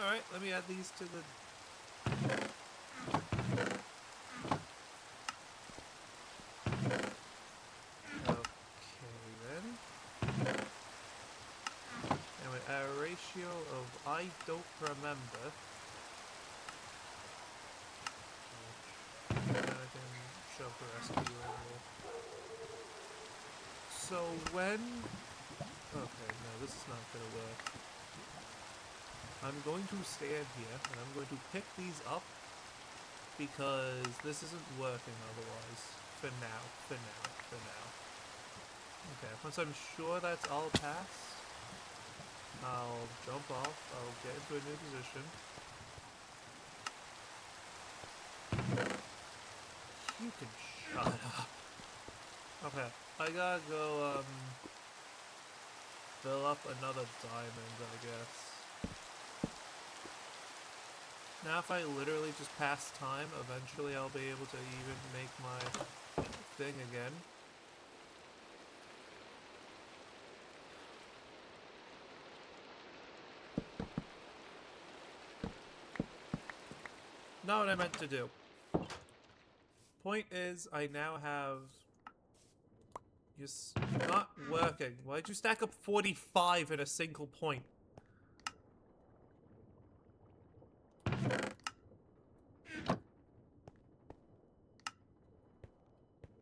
Alright, let me add these to the... Okay, then. And with our ratio of I don't remember... And I can shove the rest of you in here. So when... Okay, no, this is not gonna work. I'm going to stand here, and I'm going to pick these up, because this isn't working otherwise. For now, for now, for now. Okay, once I'm sure that's all passed, I'll jump off, I'll get into a new position. You can shut up. Okay, I gotta go, fill up another diamond, I guess. Now if I literally just pass time, eventually I'll be able to even make my thing again. Not what I meant to do. Point is, I now have... It's not working. Why'd you stack up 45 in a single point?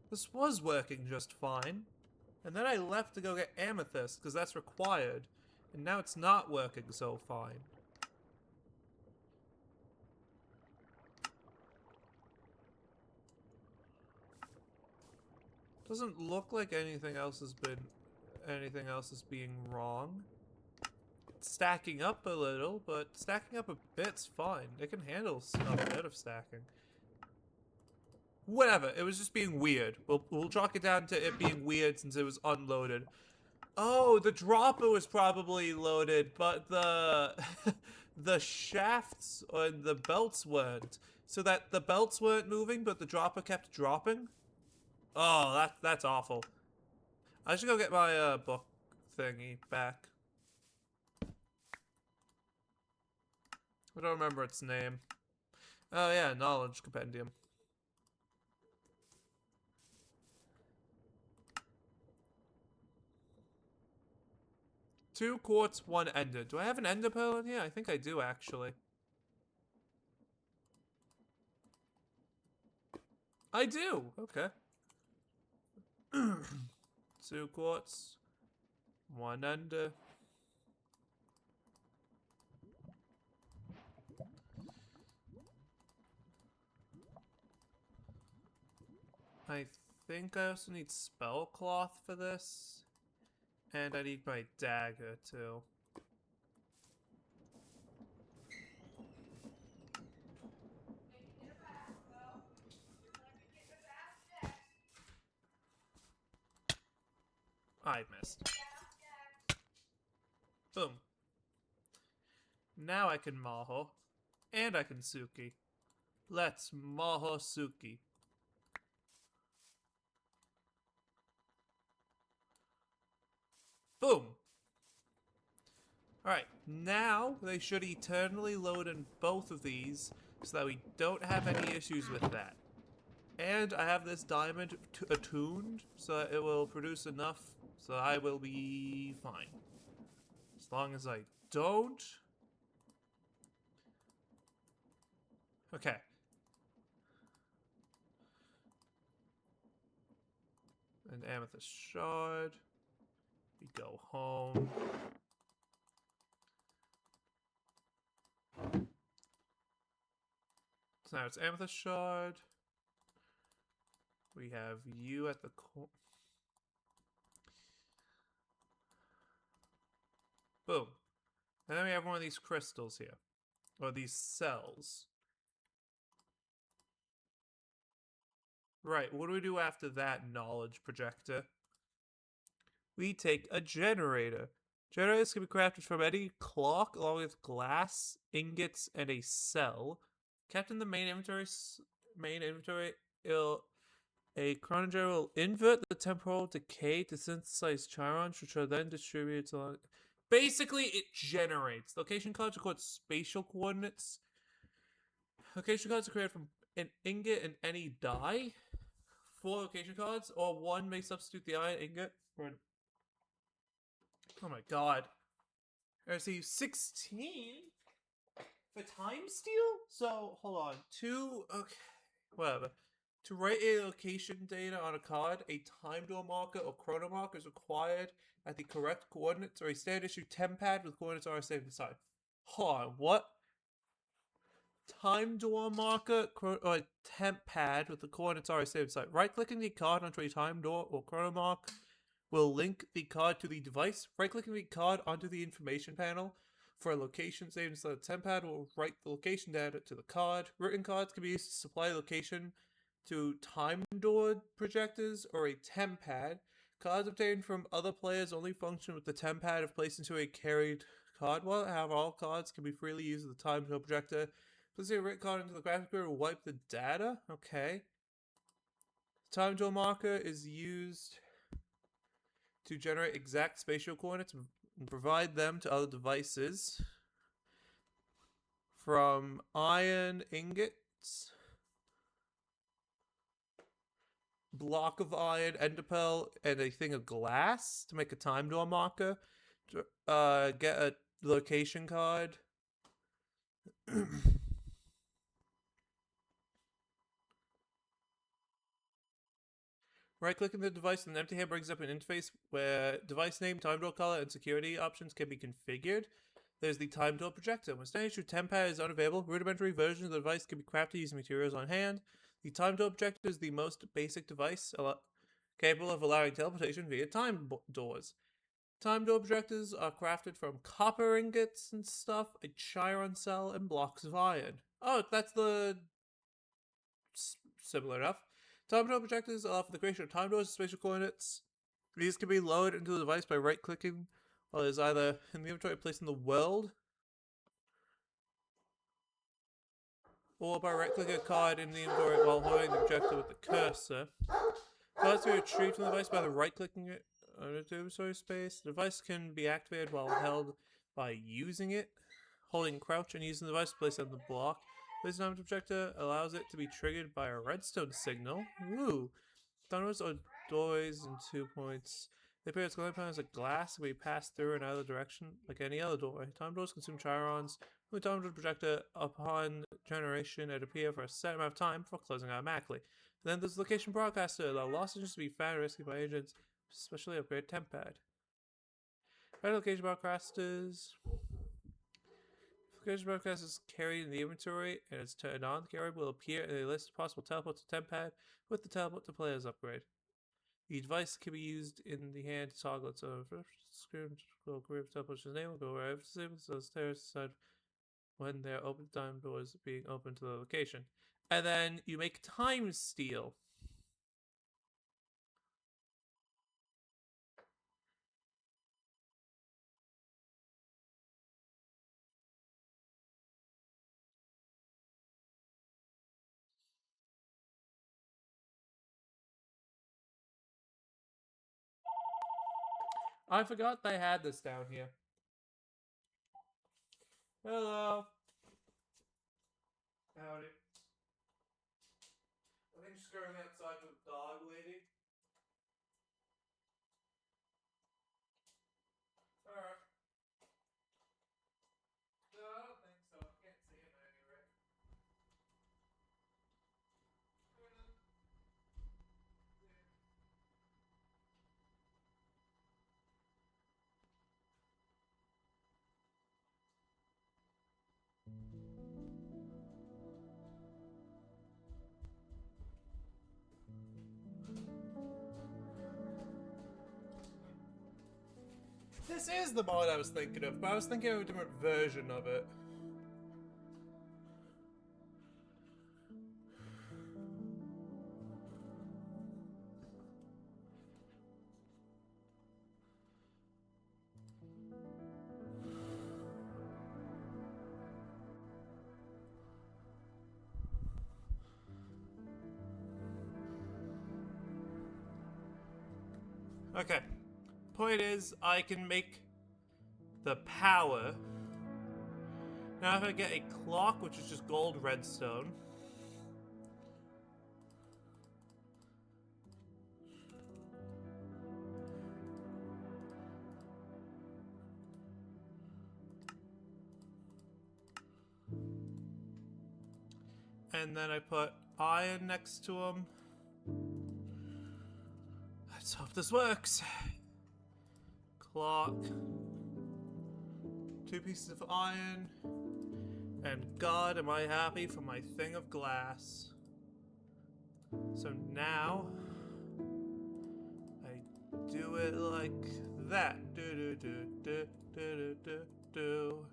This was working just fine. And then I left to go get amethyst, because that's required. And now it's not working so fine. Doesn't look like anything else is being wrong. It's stacking up a little, but stacking up a bit's fine. It can handle a bit of stacking. Whatever, it was just being weird. We'll chalk it down to it being weird since it was unloaded. Oh, the dropper was probably loaded, but the the shafts and the belts weren't. So that the belts weren't moving, but the dropper kept dropping. Oh, that's awful. I should go get my book thingy back. I don't remember its name. Oh yeah, knowledge compendium. Two quartz, one ender. Do I have an ender pearl in here? I think I do, actually. I do! Okay. 2 quartz, 1 ender. I think I also need spell cloth for this. And I need my dagger, too. I missed. Boom. Now I can Maho. And I can Suki. Let's Maho Suki. Boom. Alright, now they should eternally load in both of these so that we don't have any issues with that. And I have this diamond attuned so that it will produce enough so I will be fine. As long as I don't... Okay. An amethyst shard. We go home. So now it's amethyst shard. We have you at the core. Boom. And then we have one of these crystals here. Or these cells. Right, what do we do after that knowledge projector? We take a generator. Generators can be crafted from any clock along with glass, ingots, and a cell. Kept in the main inventory A chronogen will invert the temporal decay to synthesize chirons, which are then distributed to. Basically, it generates. Location cards record spatial coordinates. Location cards are created from an ingot and any die. 4 location cards, or 1 may substitute the iron ingot for an. Oh my god. I receive 16 for time steal? So, hold on. 2. Okay. Whatever. To write a location data on a card, a time door marker or chrono marker is required at the correct coordinates, or a standard issue tempad with coordinates are saved aside. Hold on, what? Time door marker or temp pad with the coordinates are saved aside. Right clicking the card onto a time door or chrono mark will link the card to the device. Right clicking the card onto the information panel for a location saved inside the temp pad will write the location data to the card. Written cards can be used to supply location to time door projectors or a temp pad. Cards obtained from other players only function with the temp pad if placed into a carried card wallet. However, all cards can be freely used with the time door projector. Placing a written card into the graphic grid will wipe the data. Okay. Time door marker is used to generate exact spatial coordinates and provide them to other devices. From iron ingots, block of iron, enderpearl, and a thing of glass to make a time door marker. Get a location card. Right-clicking the device in an empty hand brings up an interface where device name, time door color, and security options can be configured. There's the time door projector. When standard issue tempad is unavailable, rudimentary versions of the device can be crafted using materials on hand. The time door projector is the most basic device capable of allowing teleportation via time doors. Time door projectors are crafted from copper ingots and stuff, a chiron cell, and blocks of iron. Oh, that's the similar enough. Time door projectors allow for the creation of time doors and spatial coordinates. These can be lowered into the device by right-clicking while it is either in the inventory or placed in the world, or by right-clicking a card in the inventory while holding the projector with the cursor. Cards can be retrieved from the device by the right-clicking it on the inventory space. The device can be activated while held by using it, holding crouch and using the device to place it on the block. This time projector allows it to be triggered by a redstone signal. Ooh. Tunnels are doorways in 2 points. They appear as glowing panels of glass and can be passed through in either direction like any other doorway. Time doors consume chirons. With time door projector upon generation, it appear for a set amount of time before closing automatically. And then there's location broadcaster. Allow lost agents to be found and rescued by agents, especially upgrade temp pad. Right location broadcasters. Location broadcast is carried in the inventory and it's turned on. The carrier will appear in a list of possible teleports to temp pad with the teleport to player's upgrade. The device can be used in the hand to toggle its own screen. Will group teleportation's name will go wherever it's able to stairs decide when their open time doors being open to the location. And then you make time steal. I forgot they had this down here. Hello. Howdy. I think she's going outside with the dog lady. Alright. No, I don't think so. I can't see him anyway. This is the mod I was thinking of, but I was thinking of a different version of it. Okay. Point is, I can make the power. Now if I get a clock, which is just gold redstone. And then I put iron next to them. Let's hope this works. Clock. 2 pieces of iron. And God, am I happy for my thing of glass. So now, I do it like that. Do do do do do do do.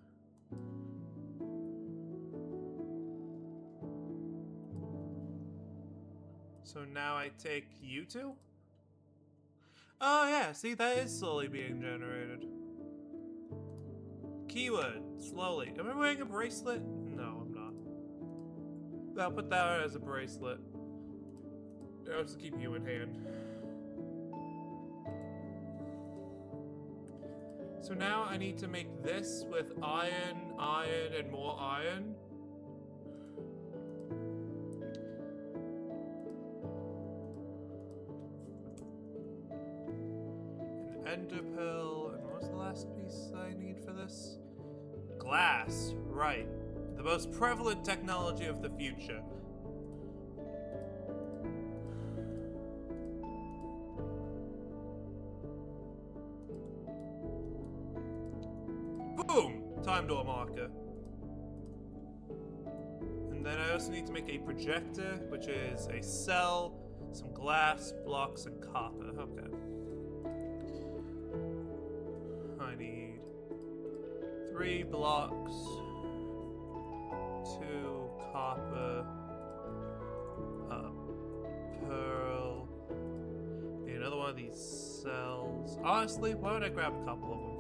So now I take you two? Oh yeah, see, that is slowly being generated. Keyword, slowly. Am I wearing a bracelet? No, I'm not. I'll put that as a bracelet. I'll just keep you in hand. So now I need to make this with iron, iron, and more iron. An ender pearl, and what was the last piece I need for this? Glass, right. The most prevalent technology of the future. Boom! Time door marker. And then I also need to make a projector, which is a cell, some glass, blocks, and copper. Okay. I need 3 blocks, 2 copper, a pearl, need another one of these cells. Honestly, why don't I grab a couple of them?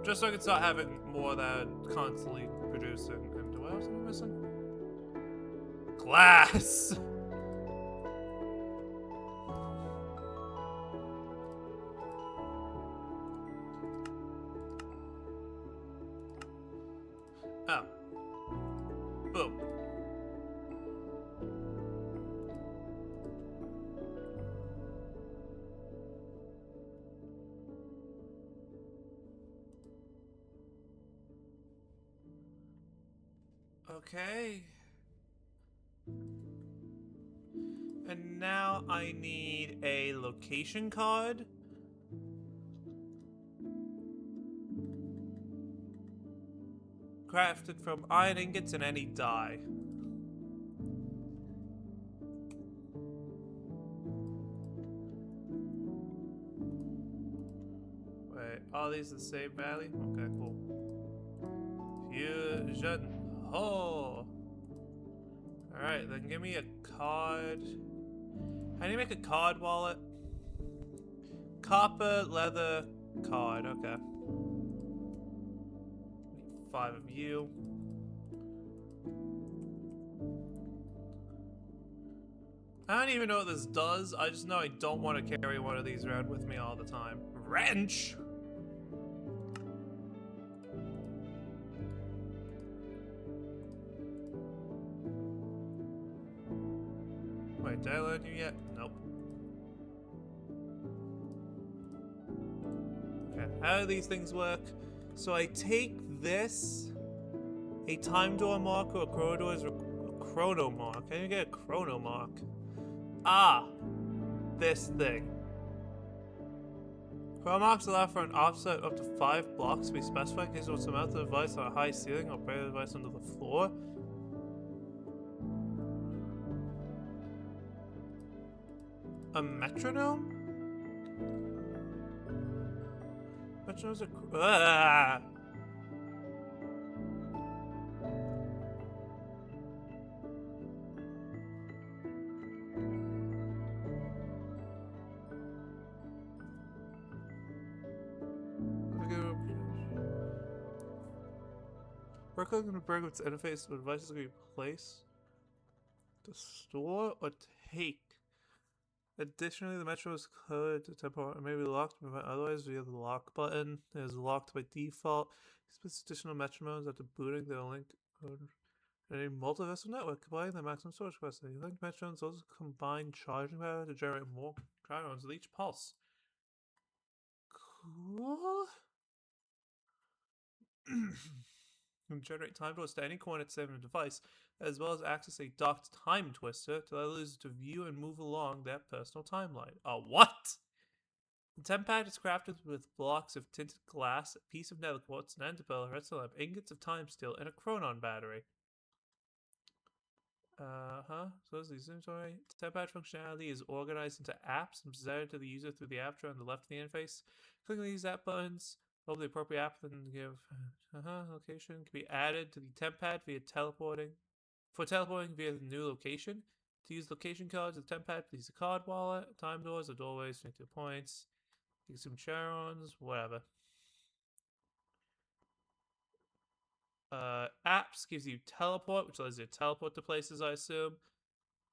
Just so I can start having more that constantly producing. And what else am I missing? Glass! Oh. Boom. Okay. And now I need a location card. Crafted from iron ingots and any dye. Wait, are these the same value? Okay, cool. Fusion. Oh! Alright, then give me a card. How do you make a card wallet? Copper, leather, card. Okay. 5 of you. I don't even know what this does. I just know I don't want to carry one of these around with me all the time. Wrench! Wait, did I learn you yet? Nope. Okay, how do these things work? So I take this, a time door mark or a chrono mark. How do you get a chrono mark? Ah, this thing. Chrono marks allow for an offset up to 5 blocks to be specified in case of some mount the device on a high ceiling or break the device under the floor. A metronome? Metronomes are. Ah! Work on the break its interface so devices can be placed to store or take. Additionally, the metro is code to temporarily may be locked, but otherwise via the lock button. It is locked by default. These additional metronomes after booting their link code. A multi-vessel network combining the maximum storage capacity. Linked metronomes also combine charging power to generate more trions with each pulse. Cool. Can generate time twists to any coordinate saving a device, as well as access a docked time twister to allow users to view and move along their personal timeline. A what? The tempad is crafted with blocks of tinted glass, a piece of nether quartz, an enderpearl, a redstone lamp, ingots of time steel, and a chronon battery. So as the inventory, tempad functionality is organized into apps and presented to the user through the app tray on the left of the interface. Clicking these app buttons, open the appropriate app, then give location can be added to the tempad via teleporting. For teleporting via the new location, to use location cards of the tempad, please the card wallet, time doors, or doorways, connect to points. You can consume charons, whatever. Apps gives you teleport, which allows you to teleport to places, I assume.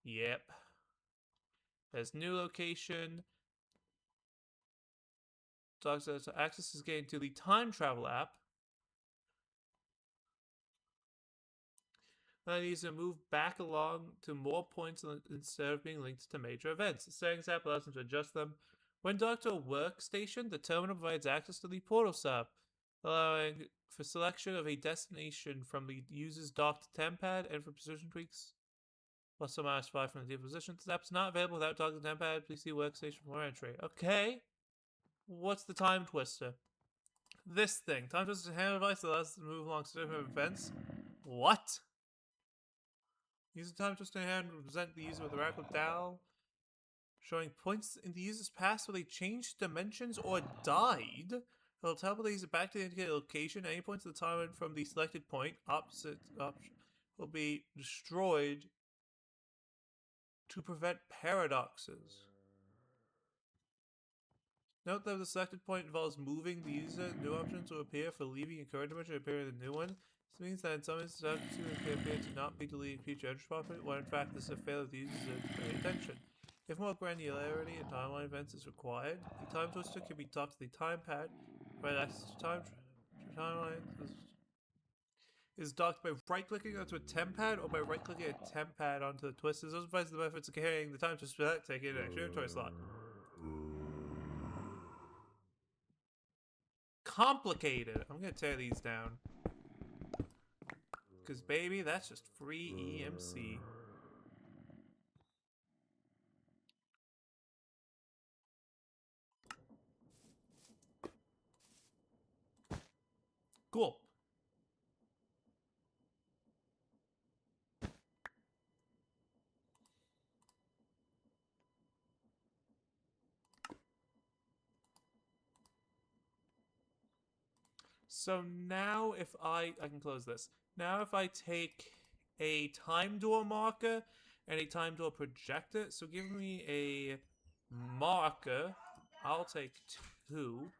Yep. There's new location. Access is gained to the time travel app. Then you to move back along to more points instead of being linked to major events. The settings app allows them to adjust them. When docked to a workstation, the terminal provides access to the portal sub, allowing for selection of a destination from the user's docked tempad and for position tweaks. Plus or minus 5 from the default position. This app is not available without docking the tempad. Please see workstation for more entry. Okay. What's the time twister? This thing. Time twister is a hand device that allows us to move along certain events. What? Use the time twister in hand to present the user with a radical dial, showing points in the user's past where they changed dimensions or died. It'll teleport the user back to the indicated location. Any points of the timeline from the selected point, opposite option, will be destroyed to prevent paradoxes. Note that the selected point involves moving the user. New options will appear for leaving a current dimension and appearing in the new one. This means that in some instances, can appear to not be deleted in future entry property, when in fact this is a failure of the user to pay attention. If more granularity in timeline events is required, the time twister can be docked to the time pad, provide access to timelines. Is docked by right-clicking onto a tempad or by right-clicking a tempad onto the twisters. Those provides the methods of carrying the time twister without taking an extra inventory slot. Complicated. I'm gonna tear these down. Because, baby, that's just free EMC. Cool. So now if I can close this. Now if I take a time door marker and a time door projector, so give me a marker. I'll take 2.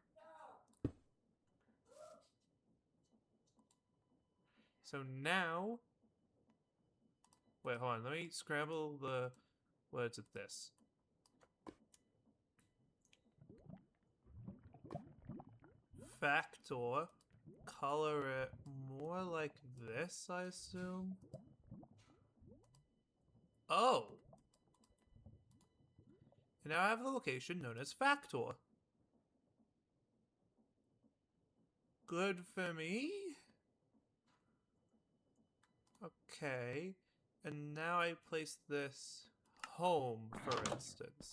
So now, wait, hold on. Let me scramble the words of this. Factor. Color it more like this, I assume. Oh. And now I have a location known as Factor. Good for me. Okay. And now I place this home, for instance.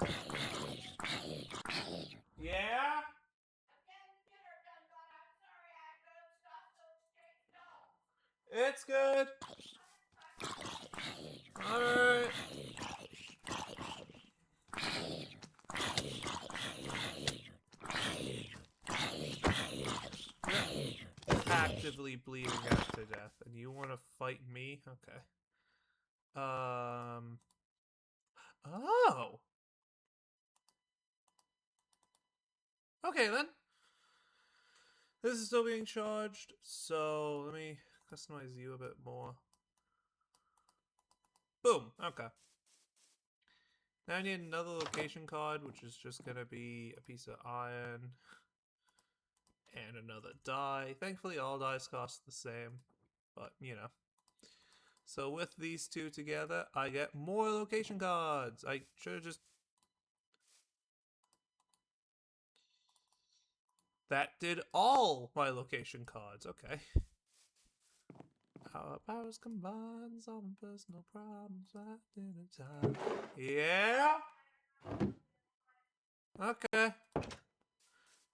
Yeah? It's good. Alright. Actively bleeding out to death, and you want to fight me? Okay. Oh. Okay then. This is still being charged, so let me customize you a bit more. Boom. Okay. Now I need another location card, which is just gonna be a piece of iron and another die. Thankfully, all dies cost the same, but you know. So with these two together, I get more location cards. I should have just... That did all my location cards. Okay. Our powers combine, solving personal problems at dinner time. Yeah. Okay.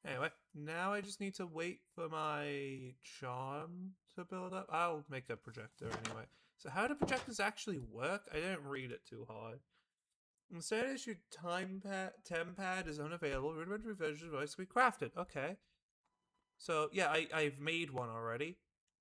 Anyway, now I just need to wait for my charm to build up. I'll make a projector anyway. So how do projectors actually work? I didn't read it too hard. Instead, issue tempad is unavailable. Rudimentary version of device can be crafted. Okay. So yeah, I've made one already.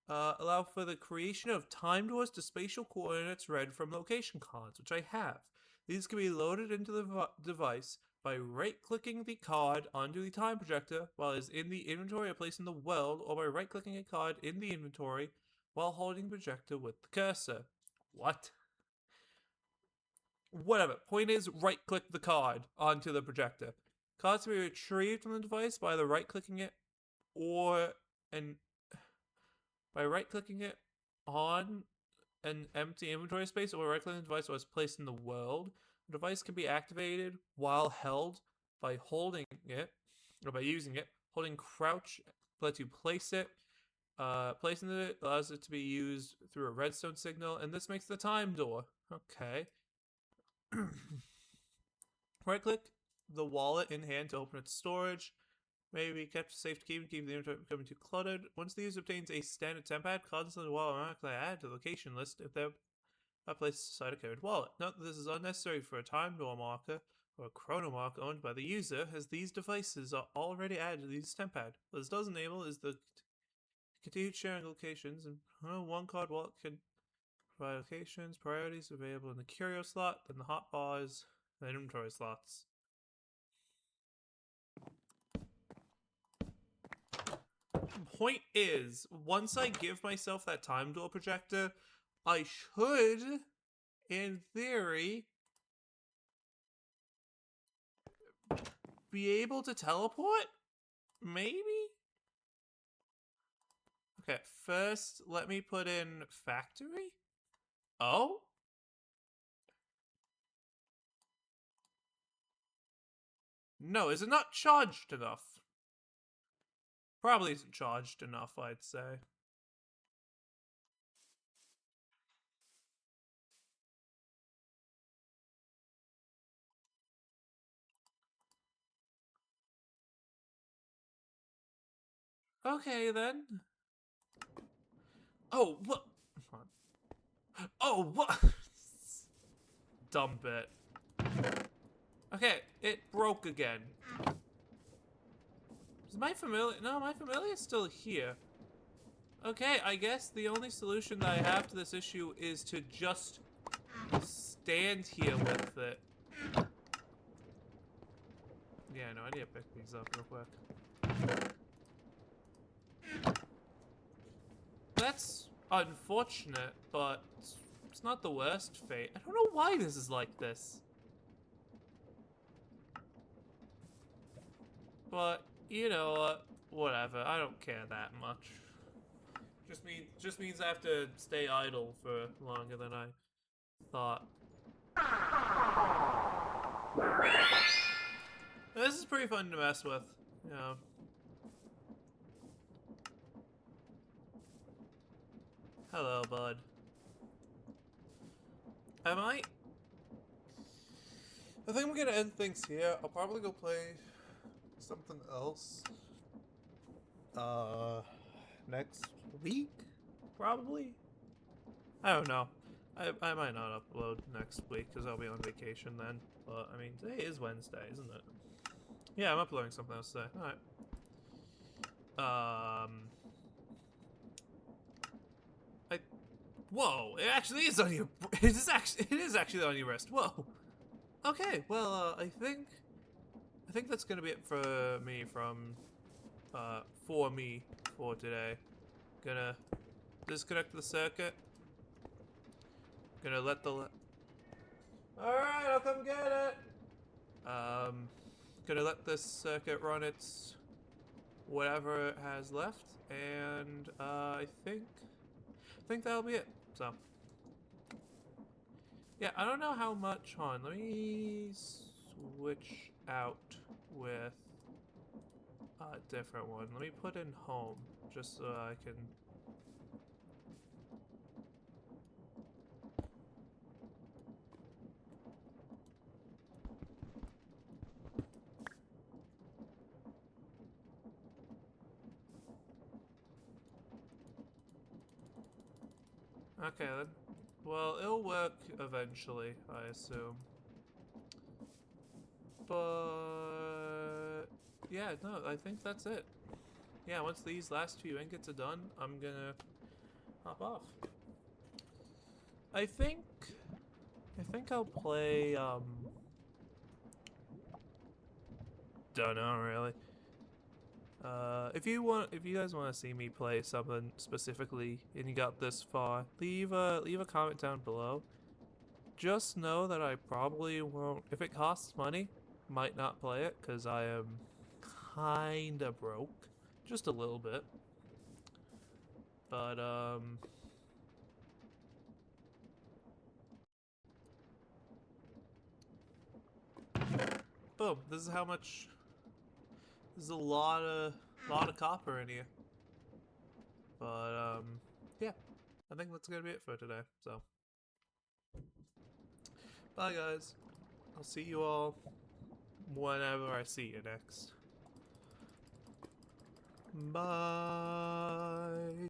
Allow for the creation of time doors to spatial coordinates read from location cards, which I have. These can be loaded into the device by right-clicking the card onto the time projector while it is in the inventory or placed in the world, or by right-clicking a card in the inventory while holding the projector with the cursor. What? Whatever. Point is, right-click the card onto the projector. Cards can be retrieved from the device by either right-clicking it or an by right-clicking it on an empty inventory space or right-clicking the device was placed in the world. The device can be activated while held by holding it, or by using it. Holding crouch lets you place it. Placing it allows it to be used through a redstone signal, and this makes the time door. Okay. Right-click the wallet in hand to open its storage. Maybe kept safe to keep the inventory from becoming too cluttered. Once the user obtains a standard tempad, cards in the wallet are automatically added to the location list if they're placed inside a carried wallet. Note that this is unnecessary for a time door marker or a chrono marker owned by the user, as these devices are already added to the user's tempad. What this does enable is the continued sharing locations, and one card wallet can provide locations, priorities available in the curio slot, then the hotbars, and inventory slots. Point is, once I give myself that time door projector, I should, in theory, be able to teleport? Maybe? Okay, first, let me put in factory. Oh? No, is it not charged enough? Probably isn't charged enough, I'd say. Okay, then. Oh, what? Oh, what? Dump it. Okay, it broke again. Is my familiar? No, my familiar is still here. Okay, I guess the only solution that I have to this issue is to just stand here with it. Yeah, no, I need to pick these up real quick. That's unfortunate, but it's not the worst fate. I don't know why this is like this. But, you know, whatever. I don't care that much. Just means I have to stay idle for longer than I thought. This is pretty fun to mess with. Yeah. Hello, bud. I think I'm gonna end things here. I'll probably go play something else. Next week? Probably? I don't know. I might not upload next week because I'll be on vacation then. But, I mean, today is Wednesday, isn't it? Yeah, I'm uploading something else today. Alright. Whoa! It actually is on your... It is actually on your wrist. Whoa! Okay, well, I think that's gonna be it for me for today. Gonna disconnect the circuit. Gonna let the Alright, I'll come get it. Gonna let this circuit run its whatever it has left, and I think that'll be it. So yeah, I don't know how much on. Let me switch out with a different one. Let me put in home just so I can. Okay then. Well, it'll work eventually, I assume. But yeah, no, I think that's it. Yeah, once these last few ingots are done, I'm gonna hop off. I think I'll play don't know really. If you guys want to see me play something specifically and you got this far, leave a comment down below. Just know that I probably won't. If it costs money, might not play it because I am kinda broke, just a little bit. But boom. This is how much. There's a lot of copper in here. But yeah, I think that's gonna be it for today. So bye guys. I'll see you all whenever I see you next. Bye.